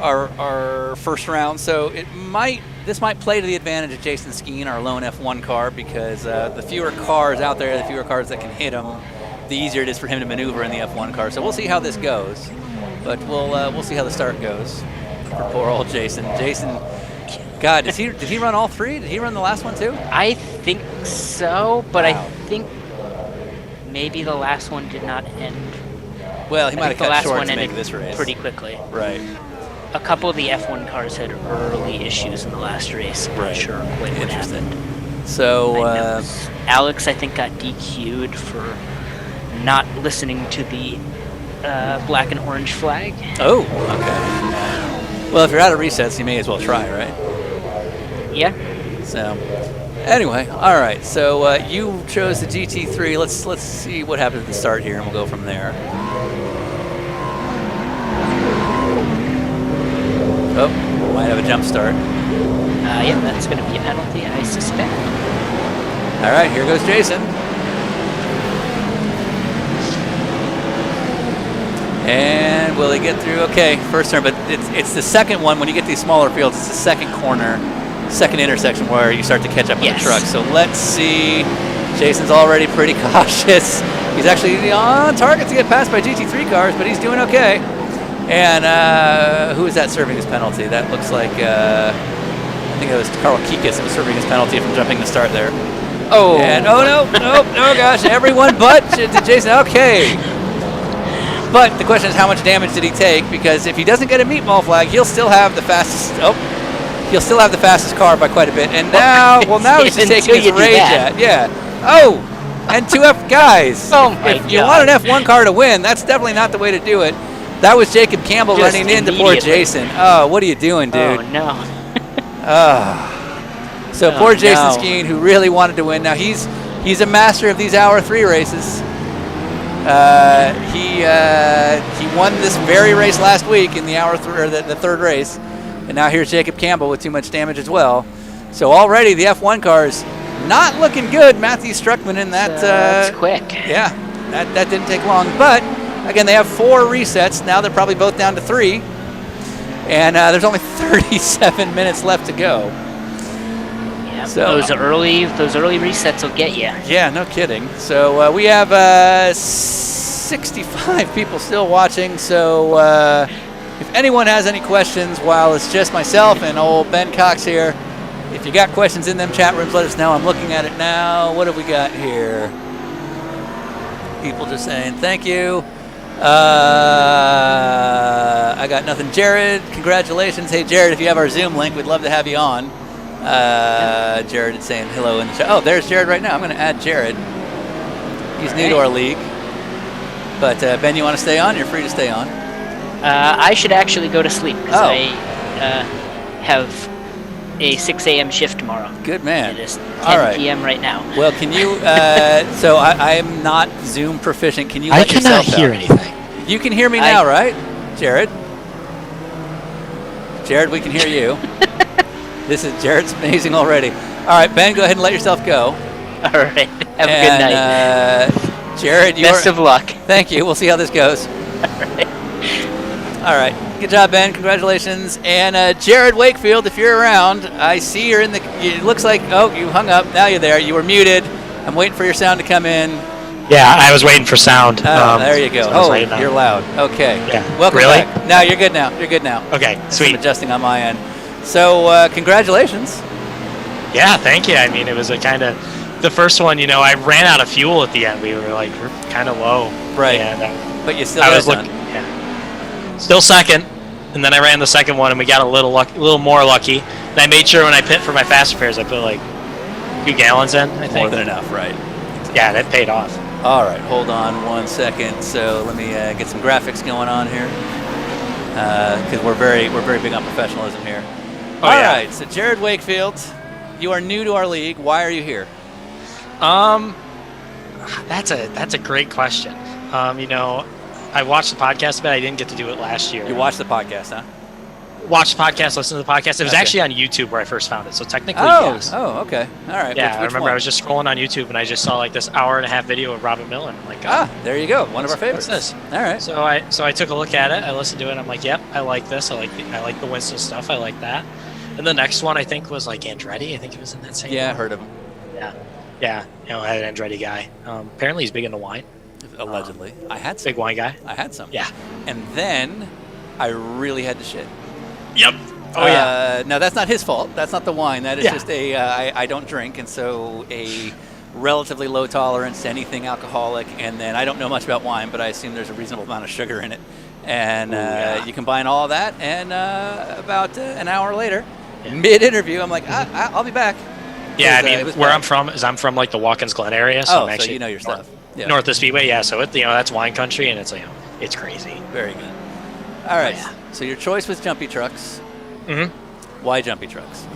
our first round. So this might play to the advantage of Jason Skeen, our lone F1 car, because the fewer cars out there, the fewer cars that can hit him, the easier it is for him to maneuver in the F1 car. So we'll see how this goes, but we'll see how the start goes for poor old Jason. Jason, God, did he run all three? Did he run the last one too? I think so, but I think maybe the last one did not end. Well, he might have cut short to make ended this race pretty quickly. Right. A couple of the F1 cars had early issues in the last race. I'm not sure quite what happened. So Alex, I think, got DQ'd for not listening to the black and orange flag. Oh, okay. Well, if you're out of resets, you may as well try, right? Yeah. So, anyway, all right. So you chose the GT3. Let's see what happens at the start here, and we'll go from there. Oh, might have a jump start. Yeah, that's going to be a penalty, I suspect. All right, here goes Jason. And will he get through? Okay, first turn, but it's the second one. When you get these smaller fields, it's the second corner, second intersection where you start to catch up with the truck. So let's see. Jason's already pretty cautious. He's actually on target to get passed by GT3 cars, but he's doing okay. And who is that serving his penalty? That looks like, I think it was Carl Kikas that was serving his penalty from jumping the start there. Oh. And no, gosh, everyone but Jason. Okay. But the question is, how much damage did he take? Because if he doesn't get a meatball flag, he'll still have the fastest. He'll still have the fastest car by quite a bit. And now, now he's just taking his rage at. Yeah. Oh, and 2F guys. Oh my If you want an F1 car to win, that's definitely not the way to do it. That was Jacob Campbell Just running into poor Jason. Oh, what are you doing, dude? Oh no. So poor Jason Skeen, who really wanted to win. Now he's a master of these hour 3 races. He won this very race last week in the hour the third race, and now here's Jacob Campbell with too much damage as well. So already the F1 cars not looking good. Matthew Struckman in that. That's quick. Yeah, that didn't take long. But again, they have 4 resets now. They're probably both down to 3, and there's only 37 minutes left to go. Yeah, so those early resets will get you. Yeah, no kidding. So we have 65 people still watching. So if anyone has any questions, while it's just myself and old Ben Cox here, if you got questions in them chat rooms, let us know. I'm looking at it now. What have we got here? People just saying thank you. I got nothing. Jared, congratulations. Hey, Jared, if you have our Zoom link, we'd love to have you on. Jared is saying hello in the chat. Oh, there's Jared right now. I'm going to add Jared. He's new to our league. But Ben, you want to stay on? You're free to stay on. I should actually go to sleep because I have a 6 a.m. shift tomorrow. Good man. It is 10 All p.m. right now. Well, can you? So I'm not Zoom proficient. Can you? I Let cannot yourself hear out? anything. You can hear me now, right, Jared? Jared, we can hear you. This is Jared's amazing already. All right, Ben, go ahead and let yourself go. All right. Have a good night. Jared, best of luck. Thank you. We'll see how this goes. All right. Good job, Ben. Congratulations. And Jared Wakefield, if you're around, I see you're in the. It looks like you hung up. Now you're there. You were muted. I'm waiting for your sound to come in. Yeah, I was waiting for sound. There you go. So you're loud. Okay. Yeah. Welcome really? back. No, you're good now. You're good now. Okay, sweet. I'm adjusting on my end. So, congratulations. Yeah, thank you. I mean, it was a kind of the first one. I ran out of fuel at the end. We were kind of low. Right. And, but you still. I was looking. Yeah. Still second, and then I ran the second one, and we got a little more lucky. And I made sure when I pit for my fast repairs, I put 2 gallons in. I think More than enough, right? Yeah, that paid off. All right, hold on 1 second. So let me get some graphics going on here, because we're very big on professionalism here. All right, so Jared Wakefield, you are new to our league. Why are you here? That's a great question. I watched the podcast, but I didn't get to do it last year. You watched the podcast, huh? watch the podcast, listen to the podcast. It was Okay. actually on YouTube where I first found it, so technically, Oh, yes. oh, okay, all right. Yeah, Which I remember one? I was just scrolling on YouTube and I just saw like this hour-and-a-half video of Robin Miller. And I'm like, there you go, one of our favorites. What's this? All right. So I took a look at it. I listened to it. And I'm like, yep, I like this. I like the Winston stuff. I like that. And the next one I think was like Andretti. I think it was in that same. Yeah, I one. heard of him. Yeah. You know, I had an Andretti guy. Apparently he's big into wine. Allegedly, I had some. Big wine guy. I had some. Yeah. And then I really had to shit. Yep. Oh yeah. No, that's not his fault. That's not the wine. That is Yeah. just I don't drink, and so a relatively low tolerance to anything alcoholic. And then I don't know much about wine, but I assume there's a reasonable amount of sugar in it. And you combine all of that, and about an hour later, mid-interview, I'm like, I'll be back. Yeah, I 'Cause, mean, it was where bad. I'm from is I'm from like the Watkins Glen area, so Oh, I'm actually so you know your stuff. Yeah. north of the Speedway. Yeah, so that's wine country, and it's it's crazy. Very good. All right. So your choice was Jumpy Trucks. Mm-hmm. Why Jumpy Trucks?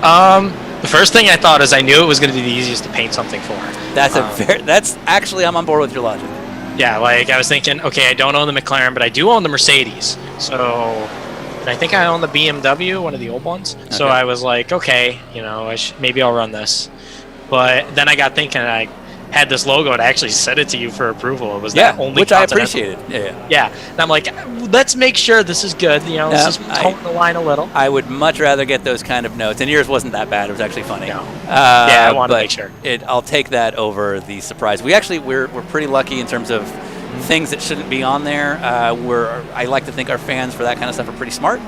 The first thing I thought is I knew it was going to be the easiest to paint something for. That's actually, I'm on board with your logic. Yeah, like I was thinking, okay, I don't own the McLaren, but I do own the Mercedes. So, and I think I own the BMW, one of the old ones. So Okay. I was like, okay, maybe I'll run this. But then I got thinking, and I had this logo, and I actually sent it to you for approval. It was that only which I Continental. appreciated. Yeah. Yeah, and I'm like, let's make sure this is good. This is toning the line a little. I would much rather get those kind of notes, and yours wasn't that bad. It was actually funny. No. Yeah, I wanted to but make sure. I'll take that over the surprise. We're pretty lucky in terms of things that shouldn't be on there. I like to think our fans for that kind of stuff are pretty smart,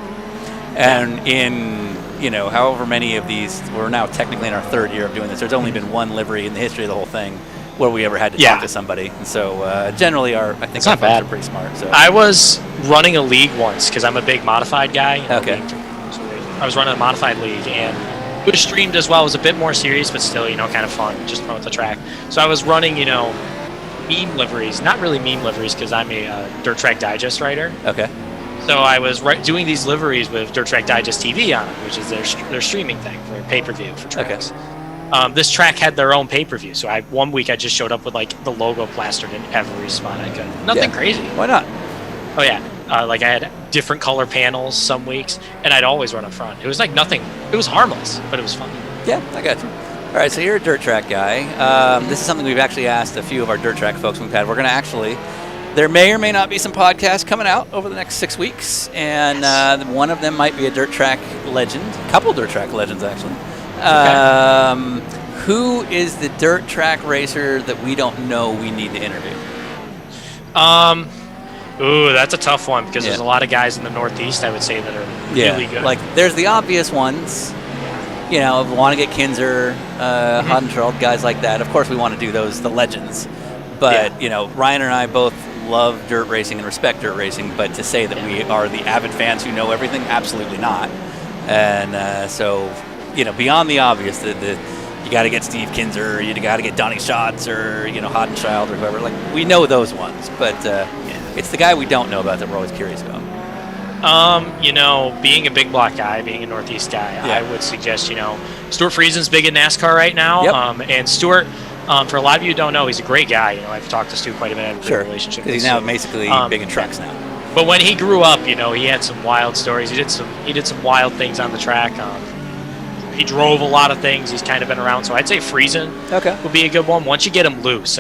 and in however many of these, we're now technically in our third year of doing this. There's only been one livery in the history of the whole thing where we ever had to talk to somebody, and so generally I think It's our not fans bad. are pretty smart. So I was running a league once because I'm a big modified guy. Okay. I was running a modified league, and it was streamed as well. It was a bit more serious, but still, kind of fun, just promote the track. So I was running, meme liveries. Not really meme liveries because I'm a Dirt Track Digest writer. Okay. So I was doing these liveries with Dirt Track Digest TV on it, which is their streaming thing for pay-per-view for tracks. This track had their own pay-per-view, so one week I just showed up with like the logo plastered in every spot I could. Nothing crazy. Why not? Oh yeah, like I had different color panels some weeks, and I'd always run up front. It was like nothing. It was harmless, but it was fun. Yeah, I got you. All right, so you're a dirt track guy. This is something we've actually asked a few of our dirt track folks we've had. We're going to actually, there may or may not be some podcasts coming out over the next 6 weeks, and one of them might be a dirt track legend, a couple dirt track legends actually. Who is the dirt track racer that we don't know we need to interview? Ooh, that's a tough one because there's a lot of guys in the Northeast I would say that are really good. Like there's the obvious ones. Want to get Kinzer, Hodenschild, guys like that. Of course, we want to do those, the legends. But Ryan and I both love dirt racing and respect dirt racing. But to say that we are the avid fans who know everything, absolutely not. And so, beyond the obvious, you got to get Steve Kinzer, you got to get Donnie Schatz, or Hodenschild, or whoever. Like we know those ones, but it's the guy we don't know about that we're always curious about. Being a big block guy, being a Northeast guy, I would suggest, Stuart Friesen's big in NASCAR right now. Yep. And Stuart, for a lot of you who don't know, he's a great guy. I've talked to Stu quite a bit. I have a great relationship with Because he's now basically big in trucks now. But when he grew up, he had some wild stories. He did some wild things on the track. He drove a lot of things. He's kind of been around. So I'd say Friesen would be a good one. Once you get him loose,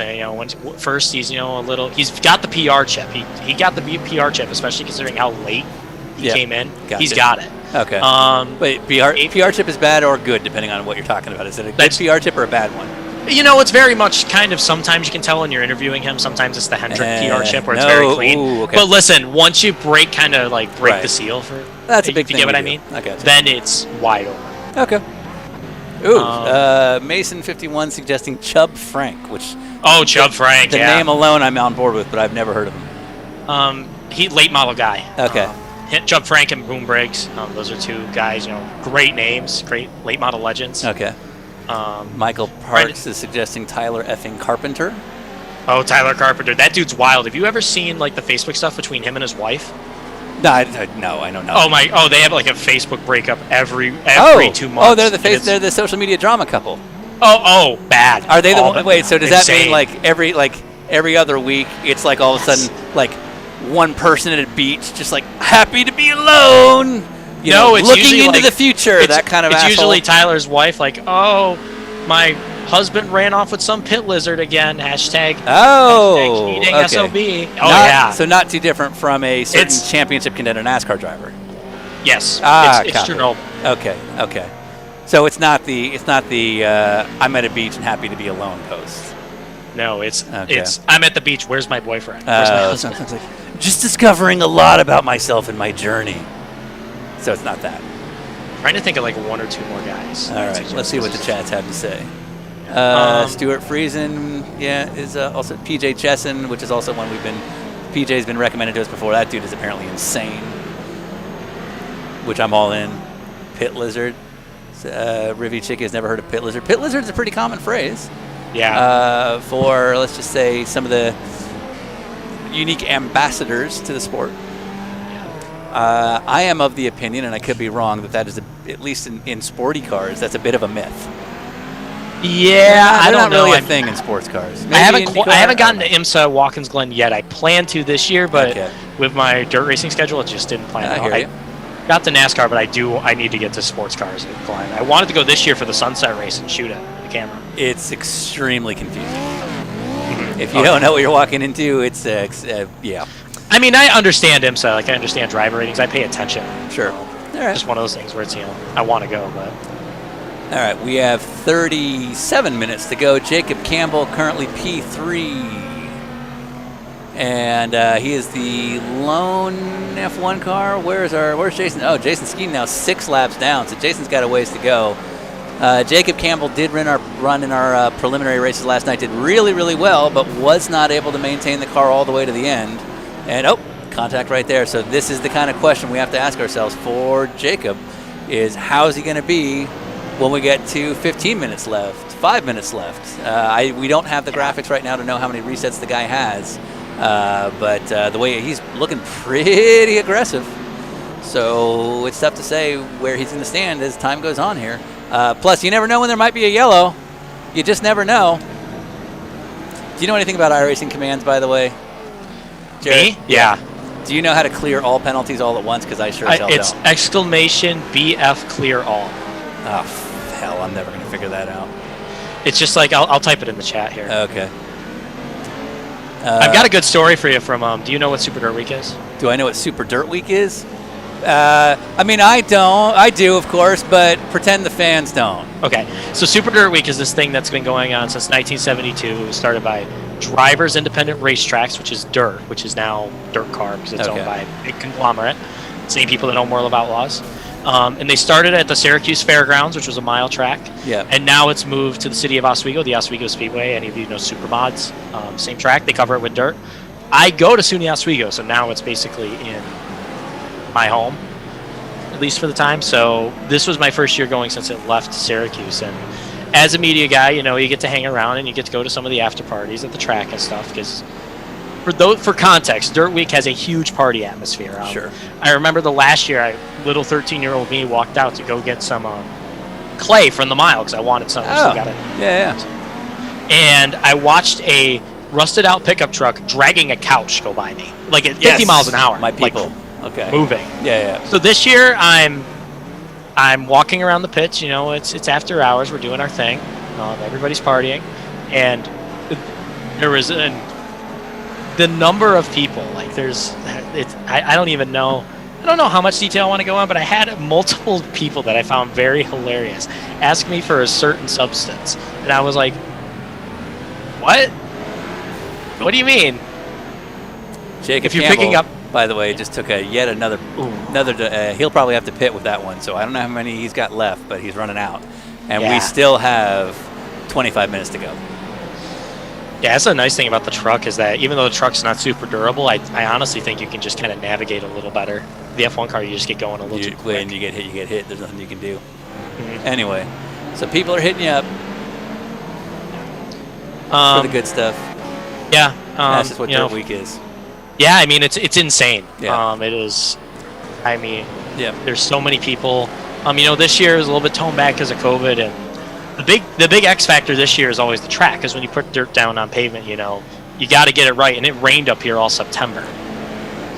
first he's a little. He's got the PR chip. He got the PR chip, especially considering how late he came in. He's got it. Okay. Wait, PR chip is bad or good, depending on what you're talking about. Is it a good PR chip or a bad one? It's very much kind of, sometimes you can tell when you're interviewing him. Sometimes it's the Hendrick PR chip where it's very clean. Ooh, okay. But listen, once you break the seal for that's a big thing. You get what I mean? Then it's wide open. Okay. Mason 51 suggesting Chubb Frank, which Chubb Frank. The name alone I'm on board with, but I've never heard of him. He late model guy. Okay. Chubb Frank and Boom Briggs. Those are two guys. Great names, great late model legends. Okay. Michael Parks is suggesting Tyler effing Carpenter. Oh, Tyler Carpenter. That dude's wild. Have you ever seen the Facebook stuff between him and his wife? No, I don't know. They have a Facebook breakup every 2 months. Oh, they're the social media drama couple. Oh, bad. Are they the one? Wait, so does that insane. mean every other week it's all of a sudden one person at a beach just happy to be alone? looking usually into like, the future. That kind of It's asshole. usually Tyler's wife, like, oh, my husband ran off with some pit lizard again. Hashtag. Oh, Hashtag cheating okay. SOB. Oh yeah. So not too different from a certain championship contender NASCAR driver. Yes. It's copy. Chernobyl. Okay. So it's not the I'm at a beach and happy to be alone post. No, it's I'm at the beach. Where's my boyfriend? Where's my husband? It's like, just discovering a lot about myself and my journey. So it's not that. Trying to think of like one or two more guys. All right, let's see what the chats have to say. Stuart Friesen, is also PJ Chesson, which is also one PJ's been recommended to us before. That dude is apparently insane, which I'm all in. Pit Lizard. Rivy Chicky has never heard of Pit Lizard. Pit Lizard's a pretty common phrase. Yeah. For, let's just say, some of the unique ambassadors to the sport. I am of the opinion, and I could be wrong, that is, at least in sporty cars, that's a bit of a myth. Yeah, I don't know. Really a thing in sports cars. I haven't gotten to IMSA Watkins Glen yet. I plan to this year, but with my dirt racing schedule, it just didn't plan. I got the NASCAR, but I need to get to sports cars at Glen. I wanted to go this year for the Sunset race and shoot it with the camera. It's extremely confusing. If you don't know what you're walking into, it's yeah. I mean, I understand IMSA. Like, I understand driver ratings. I pay attention. Sure. All right. Just one of those things where it's, I want to go, but. All right, we have 37 minutes to go. Jacob Campbell currently P3. And he is the lone F1 car. Where's Jason? Oh, Jason Skeen now 6 laps down, so Jason's got a ways to go. Jacob Campbell did run in our preliminary races last night, did really, really well, but was not able to maintain the car all the way to the end. And, contact right there. So this is the kind of question we have to ask ourselves for Jacob, is how is he going to be when we get to 15 minutes left, 5 minutes left? We don't have the graphics right now to know how many resets the guy has, but the way he's looking pretty aggressive. So it's tough to say where he's going to stand as time goes on here. Plus, you never know when there might be a yellow. You just never know. Do you know anything about iRacing commands, by the way? Jared? Me? Yeah. Do you know how to clear all penalties all at once? Because I sure as hell don't. It's exclamation BF clear all. Oh, hell, I'm never going to figure that out. It's just like, I'll type it in the chat here. Okay. I've got a good story for you from, do you know what Super Dirt Week is? Do I know what Super Dirt Week is? I mean, I don't. I do, of course, but pretend the fans don't. Okay. So Super Dirt Week is this thing that's been going on since 1972. It was started by Drivers Independent Racetracks, which is DIRT, which is now Dirt Car because it's owned by a big conglomerate. Same people that own World of Outlaws. And they started at the Syracuse Fairgrounds, which was a mile track. Yeah. And now it's moved to the city of Oswego, the Oswego Speedway. Any of you know Supermods? Same track. They cover it with dirt. I go to SUNY Oswego, so now it's basically in my home, at least for the time. So this was my first year going since it left Syracuse. And as a media guy, you get to hang around and you get to go to some of the after parties at the track and stuff. Because for context, Dirt Week has a huge party atmosphere. Sure. I remember the last year, little 13-year-old me walked out to go get some clay from the mile because I wanted some. Oh. Yeah. And I watched a rusted out pickup truck dragging a couch go by me, like at 50 miles an hour. My people. Like, okay. Moving. Yeah. So this year I'm walking around the pits. It's after hours. We're doing our thing. Everybody's partying, and there was the number of people. Like I don't even know. I don't know how much detail I want to go on, but I had multiple people that I found very hilarious ask me for a certain substance, and I was like, "What? What do you mean?" Jacob if you're Campbell, picking up, by the way, just took yet another. He'll probably have to pit with that one. So I don't know how many he's got left, but he's running out, and we still have 25 minutes to go. Yeah, that's a nice thing about the truck is that even though the truck's not super durable, I honestly think you can just kind of navigate a little better. The F1 car, you just get going a little too quick. When you get hit. There's nothing you can do. Anyway, so people are hitting you up for the good stuff. Yeah. That's just what Dirt Week is. Yeah, I mean, it's insane. Yeah. It is. I mean, there's so many people. This year is a little bit toned back because of COVID, and the big X factor this year is always the track, because when you put dirt down on pavement, you got to get it right, and it rained up here all September.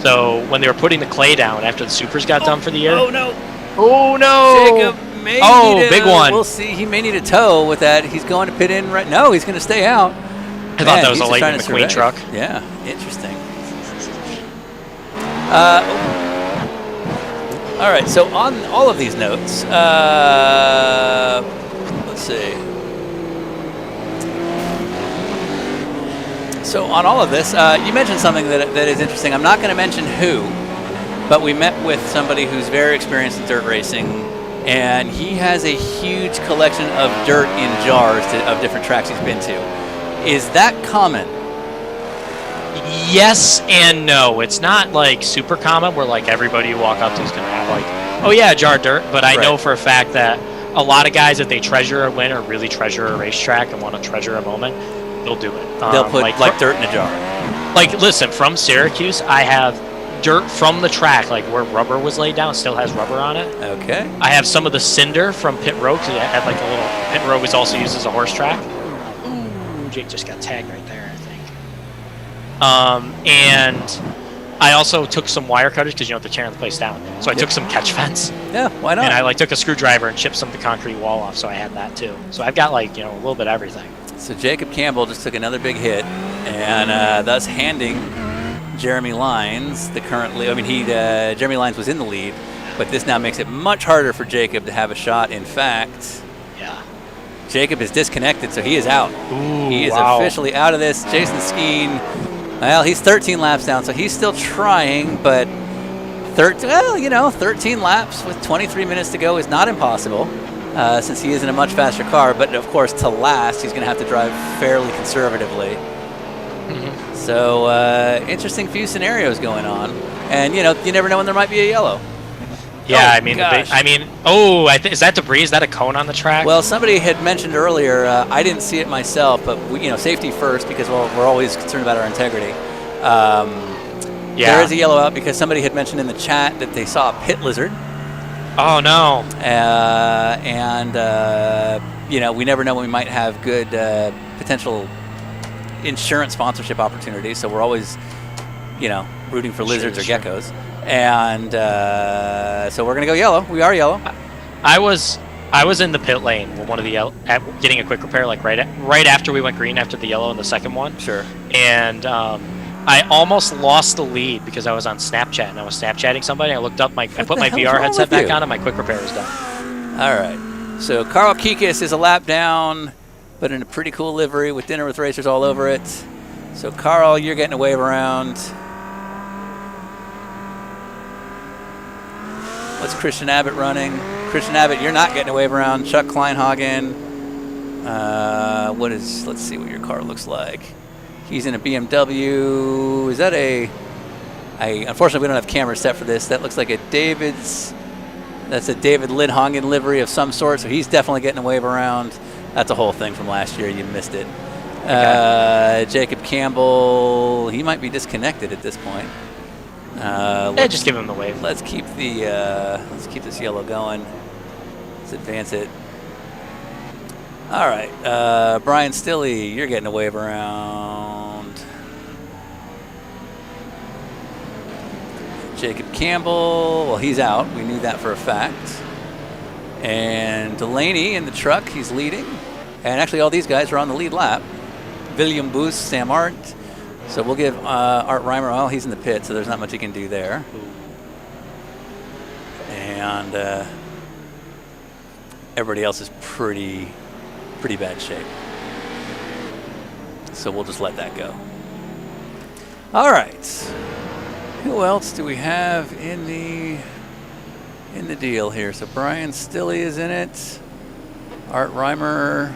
So when they were putting the clay down after the supers got done for the year. Oh no! Oh no! Jacob may need big one. We'll see. He may need a tow with that. He's going to pit in right. No, he's going to stay out. I thought that was a Lightning McQueen truck. Yeah, interesting. All right, so on all of these notes, let's see. So on all of this, you mentioned something that is interesting. I'm not going to mention who, but we met with somebody who's very experienced in dirt racing, and he has a huge collection of dirt in jars of different tracks he's been to. Is that common? Yes and no. It's not like super common where like everybody you walk up to is going to have like, oh yeah, a jar of dirt. But I know for a fact that a lot of guys, if they treasure a win or really treasure a racetrack and want to treasure a moment, they'll do it. They'll put like dirt in a jar. Like, listen, from Syracuse, I have dirt from the track, like where rubber was laid down, still has rubber on it. Okay. I have some of the cinder from pit road, because I had like a little pit road was also used as a horse track. Ooh, Jake just got tagged right there, I think. And I also took some wire cutters because, you know, they're tearing the place down. So I took some catch fence. Yeah, why not? And I like took a screwdriver and chipped some of the concrete wall off, so I had that too. So I've got like, you know, a little bit of everything. So Jacob Campbell just took another big hit, and thus handing Jeremy Lines the current lead. I mean, Jeremy Lines was in the lead, but this now makes it much harder for Jacob to have a shot. In fact, Jacob is disconnected, so he is out. Ooh, he is officially out of this. Jason Skeen, well, he's 13 laps down, so he's still trying, but 13 laps with 23 minutes to go is not impossible. Since he is in a much faster car, but of course to last he's going to have to drive fairly conservatively. So interesting few scenarios going on, and you know, you never know when there might be a yellow. Yeah, is that debris? Is that a cone on the track? Well, somebody had mentioned earlier, I didn't see it myself, but safety first, because we're always concerned about our integrity. There is a yellow out because somebody had mentioned in the chat that they saw a pit lizard. Oh no! We never know when we might have good potential insurance sponsorship opportunities. So we're always, rooting for lizards or geckos. And so we're gonna go yellow. We are yellow. I was in the pit lane with one of the getting a quick repair, like right after we went green after the yellow in the second one. Sure. And I almost lost the lead because I was on Snapchat and I was Snapchatting somebody. I looked up, I put my VR headset back on, and my quick repair was done. All right. So Carl Kikis is a lap down, but in a pretty cool livery with Dinner with Racers all over it. So Carl, you're getting a wave around. What's Christian Abbott running? Christian Abbott, you're not getting a wave around. Chuck Kleinhagen. Let's see what your car looks like. He's in a BMW. Is that unfortunately we don't have cameras set for this. That looks like that's a David Lidhagen livery of some sort, so he's definitely getting a wave around. That's a whole thing from last year. You missed it. Okay. Jacob Campbell, he might be disconnected at this point. Just give him the wave. Let's keep this yellow going. Let's advance it. All right, Brian Stilley, you're getting a wave around. Jacob Campbell, well, he's out. We knew that for a fact. And Delaney in the truck, he's leading. And actually, all these guys are on the lead lap. William Boos, Sam Art. So we'll give Art Reimer, well, he's in the pit, so there's not much he can do there. And everybody else is pretty bad shape. So we'll just let that go. All right. Who else do we have in the deal here? So Brian Stilley is in it. Art Reimer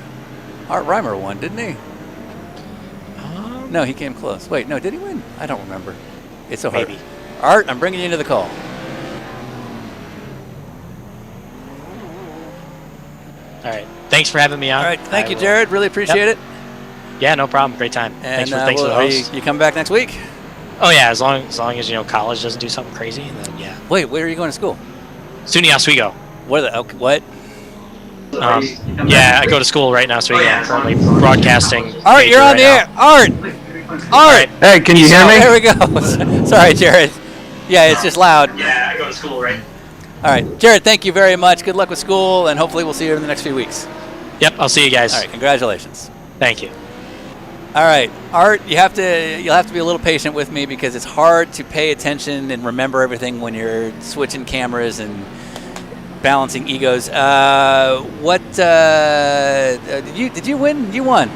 won, didn't he? No, he came close. Wait, no, did he win? I don't remember. It's so hard. Maybe. Art, I'm bringing you into the call. All right. Thanks for having me on. All right. Thank you, Jared. Really appreciate it. Yeah, no problem. Great time. And thanks for the host. You come back next week? Oh yeah, as long as college doesn't do something crazy, then yeah. Wait, where are you going to school? SUNY Oswego. What? Yeah, I go to school right now, so I'm currently broadcasting. Art, you're on the air. Art. Hey, can you hear me? There we go. Sorry, Jared. Yeah, it's just loud. Yeah, I go to school, right? All right, Jared, thank you very much. Good luck with school, and hopefully we'll see you in the next few weeks. Yep, I'll see you guys. All right, congratulations. Thank you. All right, Art, you'll have to be a little patient with me because it's hard to pay attention and remember everything when you're switching cameras and balancing egos. What did you win? You won.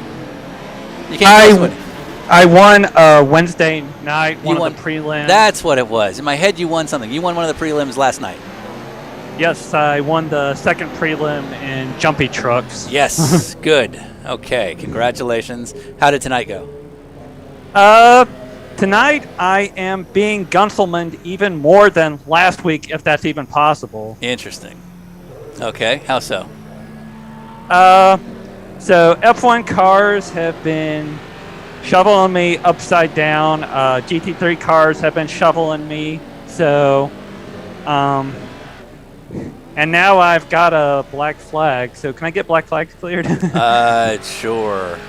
You can't win. I won Wednesday night, one of the prelims. That's what it was. In my head, you won something. You won one of the prelims last night. Yes, I won the second prelim in Jumpy Trucks. Yes, good. Okay, congratulations. How did tonight go? Tonight I am being Gunselmaned even more than last week, if that's even possible. Interesting. Okay, how so? So F1 cars have been shoveling me upside down. GT3 cars have been shoveling me. So, and now I've got a black flag. So can I get black flags cleared? Sure.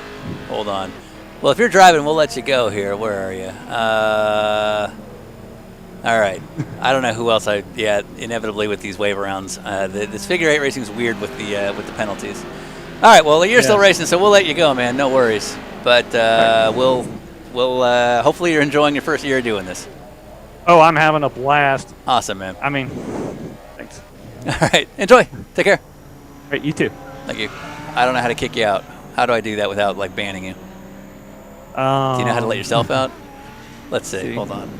Hold on. Well, if you're driving, we'll let you go here. Where are you? All right. I don't know who else inevitably with these wave rounds. This figure 8 racing is weird with the penalties. All right. Well, you're still racing, so we'll let you go, man. No worries. But we'll hopefully you're enjoying your first year doing this. Oh, I'm having a blast. Awesome, man. I mean, thanks. All right. Enjoy. Take care. All right, you too. Thank you. I don't know how to kick you out. How do I do that without like banning you? Do you know how to let yourself out? Let's see. Hold on.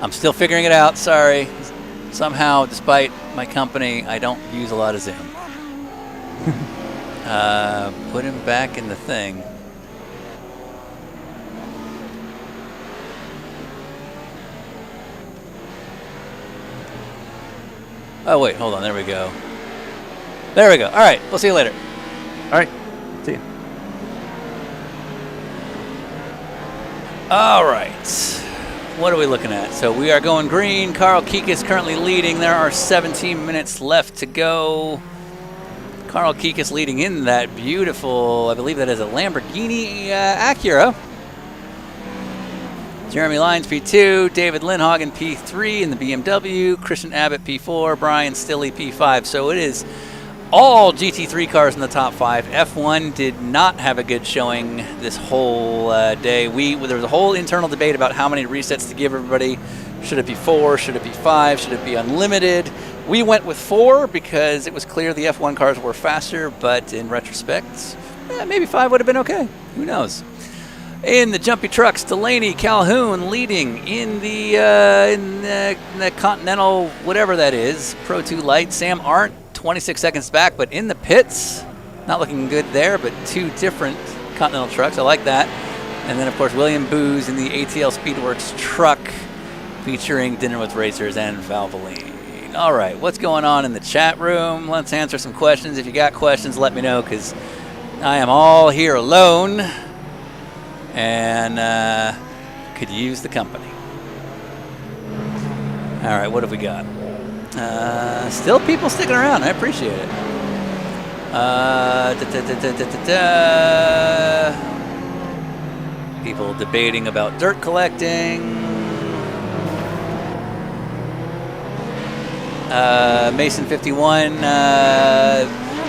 I'm still figuring it out. Sorry. Somehow, despite my company, I don't use a lot of Zoom. Put him back in the thing. Oh, wait. Hold on. There we go. There we go. All right. We'll see you later. All right. See you. All right. What are we looking at? So we are going green. Carl Keek is currently leading. There are 17 minutes left to go. Carl Keek is leading in that beautiful, I believe that is a Lamborghini Acura. Jeremy Lyons, P2. David Lindhagen, P3 in the BMW. Christian Abbott, P4. Brian Stilley, P5. So it is all GT3 cars in the top 5. F1 did not have a good showing this whole day. There was a whole internal debate about how many resets to give everybody. Should it be 4? Should it be 5? Should it be unlimited? We went with 4 because it was clear the F1 cars were faster, but in retrospect, maybe 5 would have been okay. Who knows? In the Jumpy Trucks, Delaney Calhoun leading in the Continental, whatever that is, Pro 2 Light. Sam Arndt, 26 seconds back, but in the pits. Not looking good there, but 2 different Continental trucks. I like that. And then, of course, William Booz in the ATL Speedworks truck featuring Dinner with Racers and Valvoline. All right, what's going on in the chat room? Let's answer some questions. If you got questions, let me know, because I am all here alone and could use the company. All right, what have we got? Still people sticking around. I appreciate it. People debating about dirt collecting. Mason 51.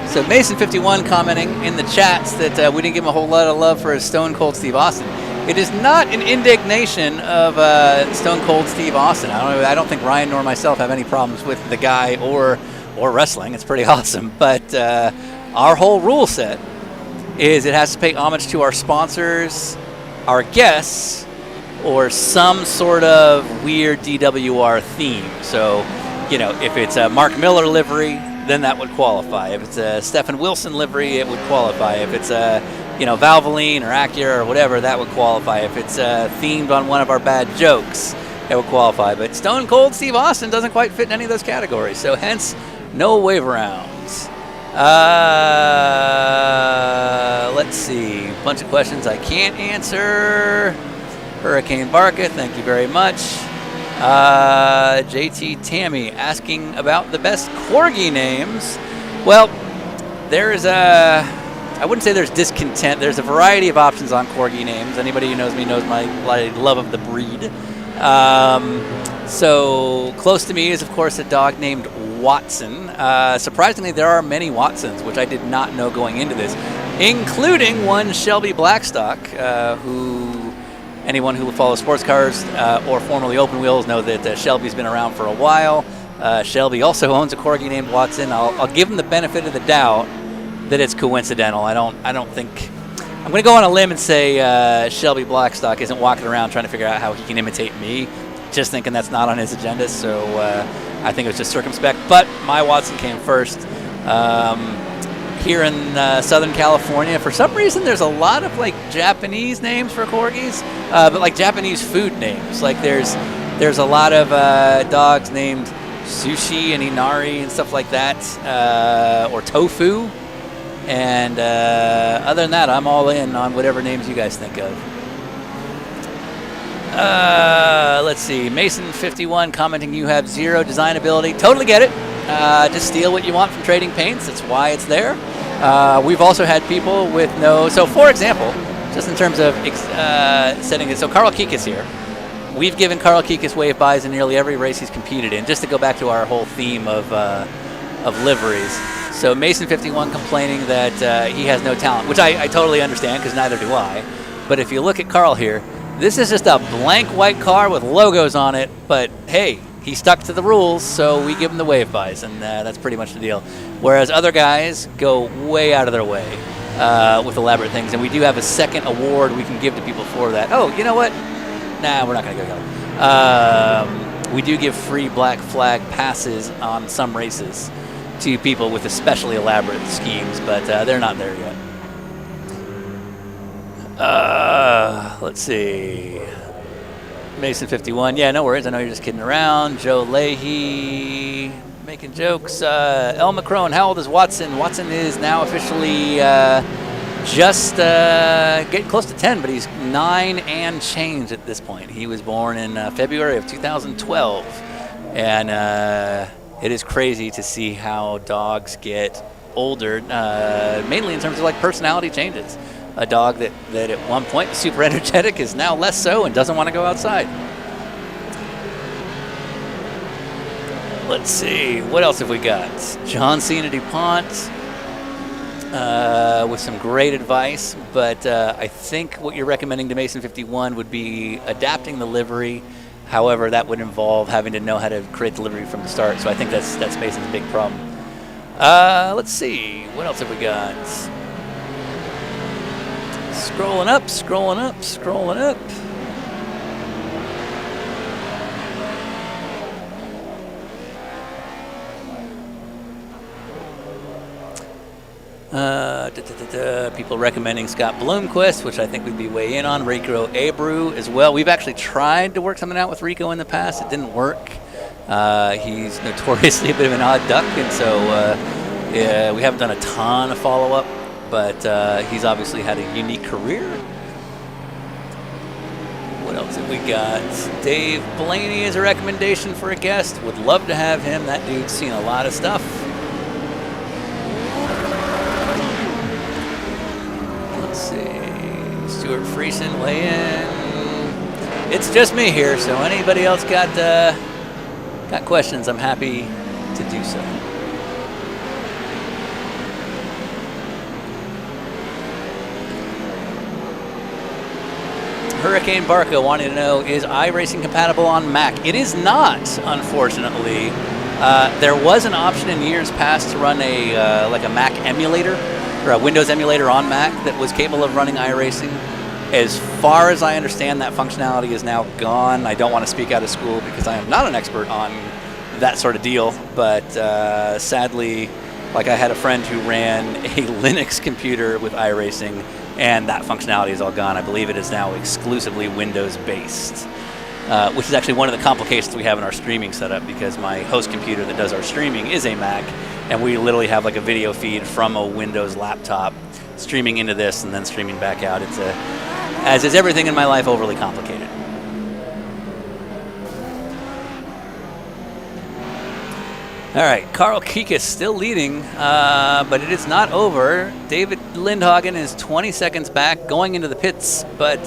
So Mason 51 commenting in the chats that we didn't give him a whole lot of love for his Stone Cold Steve Austin. It is not an indignation of Stone Cold Steve Austin. I don't think Ryan nor myself have any problems with the guy or wrestling. It's pretty awesome. But our whole rule set is it has to pay homage to our sponsors, our guests, or some sort of weird DWR theme. So, you know, if it's a Mark Miller livery, then that would qualify. If it's a Stephen Wilson livery, it would qualify. If it's a, Valvoline or Acura or whatever, that would qualify. If it's themed on one of our bad jokes, that would qualify. But Stone Cold Steve Austin doesn't quite fit in any of those categories. So hence, no wave rounds. Let's see. A bunch of questions I can't answer. Hurricane Barca, thank you very much. JT Tammy asking about the best corgi names. Well, there's I wouldn't say there's discontent. There's a variety of options on corgi names. Anybody who knows me knows my love of the breed. So close to me is, of course, a dog named Watson. Surprisingly, there are many Watsons, which I did not know going into this, including one Shelby Blackstock, who anyone who follows sports cars or formerly open wheels know that Shelby's been around for a while. Shelby also owns a corgi named Watson. I'll give him the benefit of the doubt that it's coincidental. I don't think. I'm going to go on a limb and say Shelby Blackstock isn't walking around trying to figure out how he can imitate me. Just thinking that's not on his agenda, so I think it was just circumspect. But my Watson came first. Here in Southern California, for some reason, there's a lot of like Japanese names for corgis, but like Japanese food names. Like there's a lot of dogs named Sushi and Inari and stuff like that, or Tofu. And other than that, I'm all in on whatever names you guys think of. Let's see. Mason51 commenting, you have 0 design ability. Totally get it. Just steal what you want from Trading Paints. That's why it's there. We've also had people with no... So, for example, just in terms of setting it... So, Carl Kikas here. We've given Carl Kikas wave buys in nearly every race he's competed in, just to go back to our whole theme of liveries. So, Mason51 complaining that he has no talent, which I totally understand, because neither do I. But if you look at Carl here, this is just a blank white car with logos on it, but hey, he stuck to the rules, so we give him the wave buys, and that's pretty much the deal. Whereas other guys go way out of their way with elaborate things, and we do have a second award we can give to people for that. Oh, you know what? Nah, we're not going to go yellow. We do give free black flag passes on some races to people with especially elaborate schemes, but they're not there yet. Let's see. Mason51. Yeah, no worries. I know you're just kidding around. Joe Leahy making jokes. El Macron. How old is Watson? Watson is now officially just getting close to 10, but he's 9 and change at this point. He was born in February of 2012, and it is crazy to see how dogs get older, mainly in terms of like personality changes. A dog that at one point was super energetic is now less so and doesn't want to go outside. Let's see, what else have we got? John Cena DuPont with some great advice, but I think what you're recommending to Mason51 would be adapting the livery. However, that would involve having to know how to create the livery from the start, so I think that's Mason's big problem. Let's see, what else have we got? Scrolling up, scrolling up, scrolling up. People recommending Scott Bloomquist, which I think we'd be way in on. Rico Abreu as well. We've actually tried to work something out with Rico in the past. It didn't work. He's notoriously a bit of an odd duck, and so yeah, we haven't done a ton of follow-up. But he's obviously had a unique career. What else have we got? Dave Blaney is a recommendation for a guest. Would love to have him. That dude's seen a lot of stuff. Let's see. Stuart Friesen, weigh in. It's just me here, so anybody else got questions, I'm happy to do so. Hurricane Barco wanting to know, is iRacing compatible on Mac? It is not, unfortunately. There was an option in years past to run a like a Mac emulator or a Windows emulator on Mac that was capable of running iRacing. As far as I understand, that functionality is now gone. I don't want to speak out of school because I am not an expert on that sort of deal, but sadly, like I had a friend who ran a Linux computer with iRacing, and that functionality is all gone. I believe it is now exclusively Windows-based, which is actually one of the complications we have in our streaming setup, because my host computer that does our streaming is a Mac, and we literally have like a video feed from a Windows laptop streaming into this and then streaming back out. It's as is everything in my life, overly complicated. All right, Carl Kikas still leading, but it is not over. David Lindhagen is 20 seconds back going into the pits, but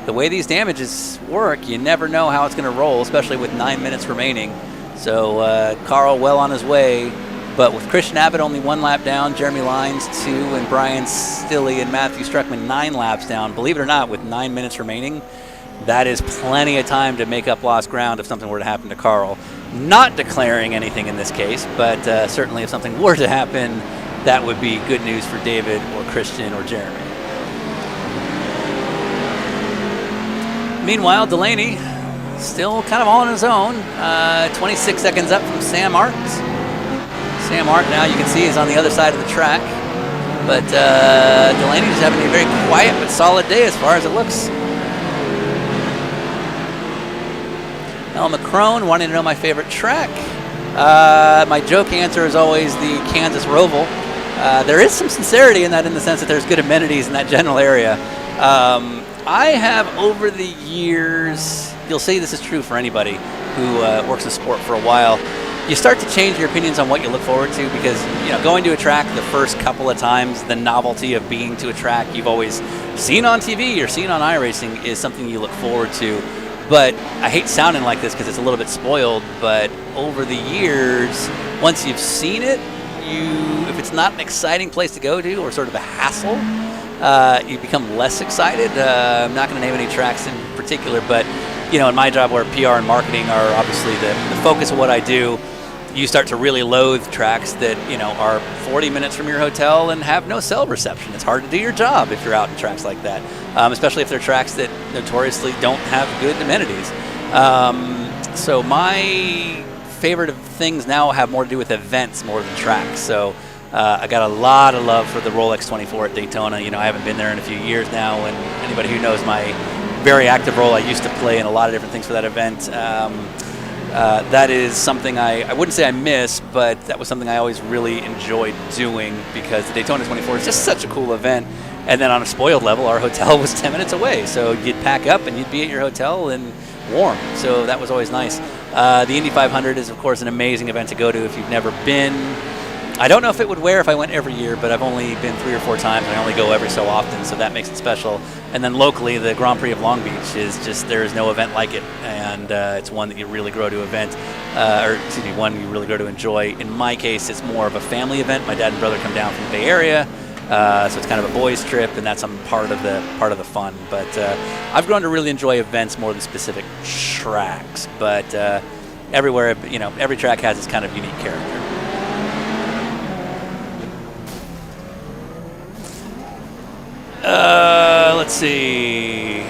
the way these damages work, you never know how it's going to roll, especially with 9 minutes remaining. So Carl well on his way, but with Christian Abbott only 1 lap down, Jeremy Lines 2, and Brian Stilley and Matthew Struckman 9 laps down. Believe it or not, with 9 minutes remaining, that is plenty of time to make up lost ground if something were to happen to Carl. Not declaring anything in this case, but certainly if something were to happen, that would be good news for David or Christian or Jeremy. Meanwhile, Delaney still kind of all on his own. 26 seconds up from Sam Art. Sam Art now you can see is on the other side of the track. But Delaney just having a very quiet but solid day as far as it looks. El Macron wanting to know my favorite track. My joke answer is always the Kansas Roval. There is some sincerity in that, in the sense that there's good amenities in that general area. I have over the years, you'll see this is true for anybody who works in sport for a while, you start to change your opinions on what you look forward to, because going to a track the first couple of times, the novelty of being to a track you've always seen on TV or seen on iRacing is something you look forward to. But I hate sounding like this because it's a little bit spoiled, but over the years, once you've seen it, if it's not an exciting place to go to or sort of a hassle, you become less excited. I'm not going to name any tracks in particular, but in my job where PR and marketing are obviously the focus of what I do, you start to really loathe tracks that are 40 minutes from your hotel and have no cell reception. It's hard to do your job if you're out in tracks like that, especially if they're tracks that notoriously don't have good amenities. So my favorite of things now have more to do with events more than tracks. So I got a lot of love for the Rolex 24 at Daytona. I haven't been there in a few years now, and anybody who knows my very active role, I used to play in a lot of different things for that event. That is something I wouldn't say I miss, but that was something I always really enjoyed doing, because the Daytona 24 is just such a cool event. And then on a spoiled level, our hotel was 10 minutes away, so you'd pack up and you'd be at your hotel and warm. So that was always nice. The Indy 500 is, of course, an amazing event to go to if you've never been. I don't know if it would wear if I went every year, but I've only been 3 or 4 times, and I only go every so often, so that makes it special. And then locally, the Grand Prix of Long Beach is just, there is no event like it, and it's one that you really grow to one you really grow to enjoy. In my case, it's more of a family event. My dad and brother come down from the Bay Area, so it's kind of a boys' trip, and that's part of the fun. But I've grown to really enjoy events more than specific tracks. But everywhere, every track has its kind of unique character. Let's see.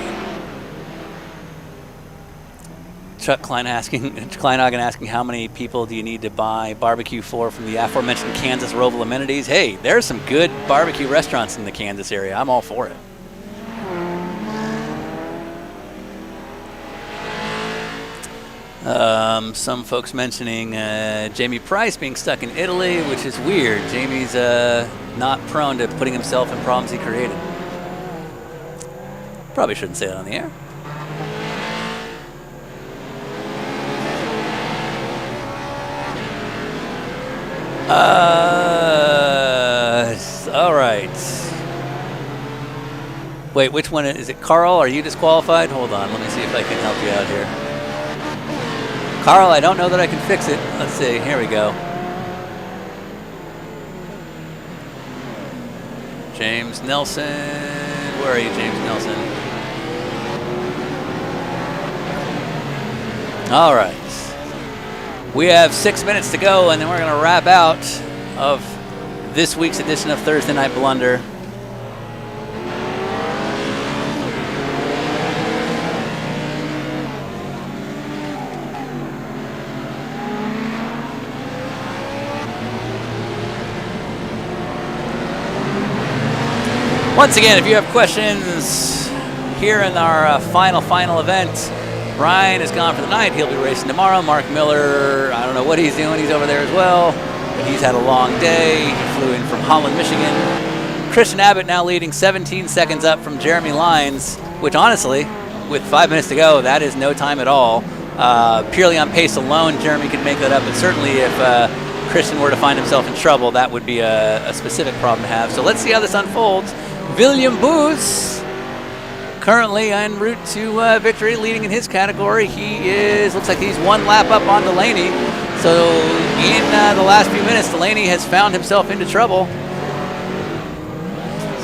Chuck Kleinhagen asking how many people do you need to buy barbecue for from the aforementioned Kansas Roval amenities. Hey, there's some good barbecue restaurants in the Kansas area. I'm all for it. Some folks mentioning Jamie Price being stuck in Italy, which is weird. Jamie's not prone to putting himself in problems he created. Probably shouldn't say that on the air. All right. Wait, which one is it? Carl, are you disqualified? Hold on, let me see if I can help you out here. Carl, I don't know that I can fix it. Let's see, here we go. James Nelson, where are you, James Nelson? All right. We have 6 minutes to go, and then we're going to wrap out of this week's edition of Thursday Night Blunder. Once again, if you have questions here in our final event, Brian is gone for the night. He'll be racing tomorrow. Mark Miller, I don't know what he's doing. He's over there as well. But he's had a long day. He flew in from Holland, Michigan. Christian Abbott now leading 17 seconds up from Jeremy Lines, which honestly, with 5 minutes to go, that is no time at all. Purely on pace alone, Jeremy could make that up. But certainly if Christian were to find himself in trouble, that would be a specific problem to have. So let's see how this unfolds. William Boos currently en route to victory, leading in his category. Looks like he's one lap up on Delaney. So in the last few minutes, Delaney has found himself into trouble.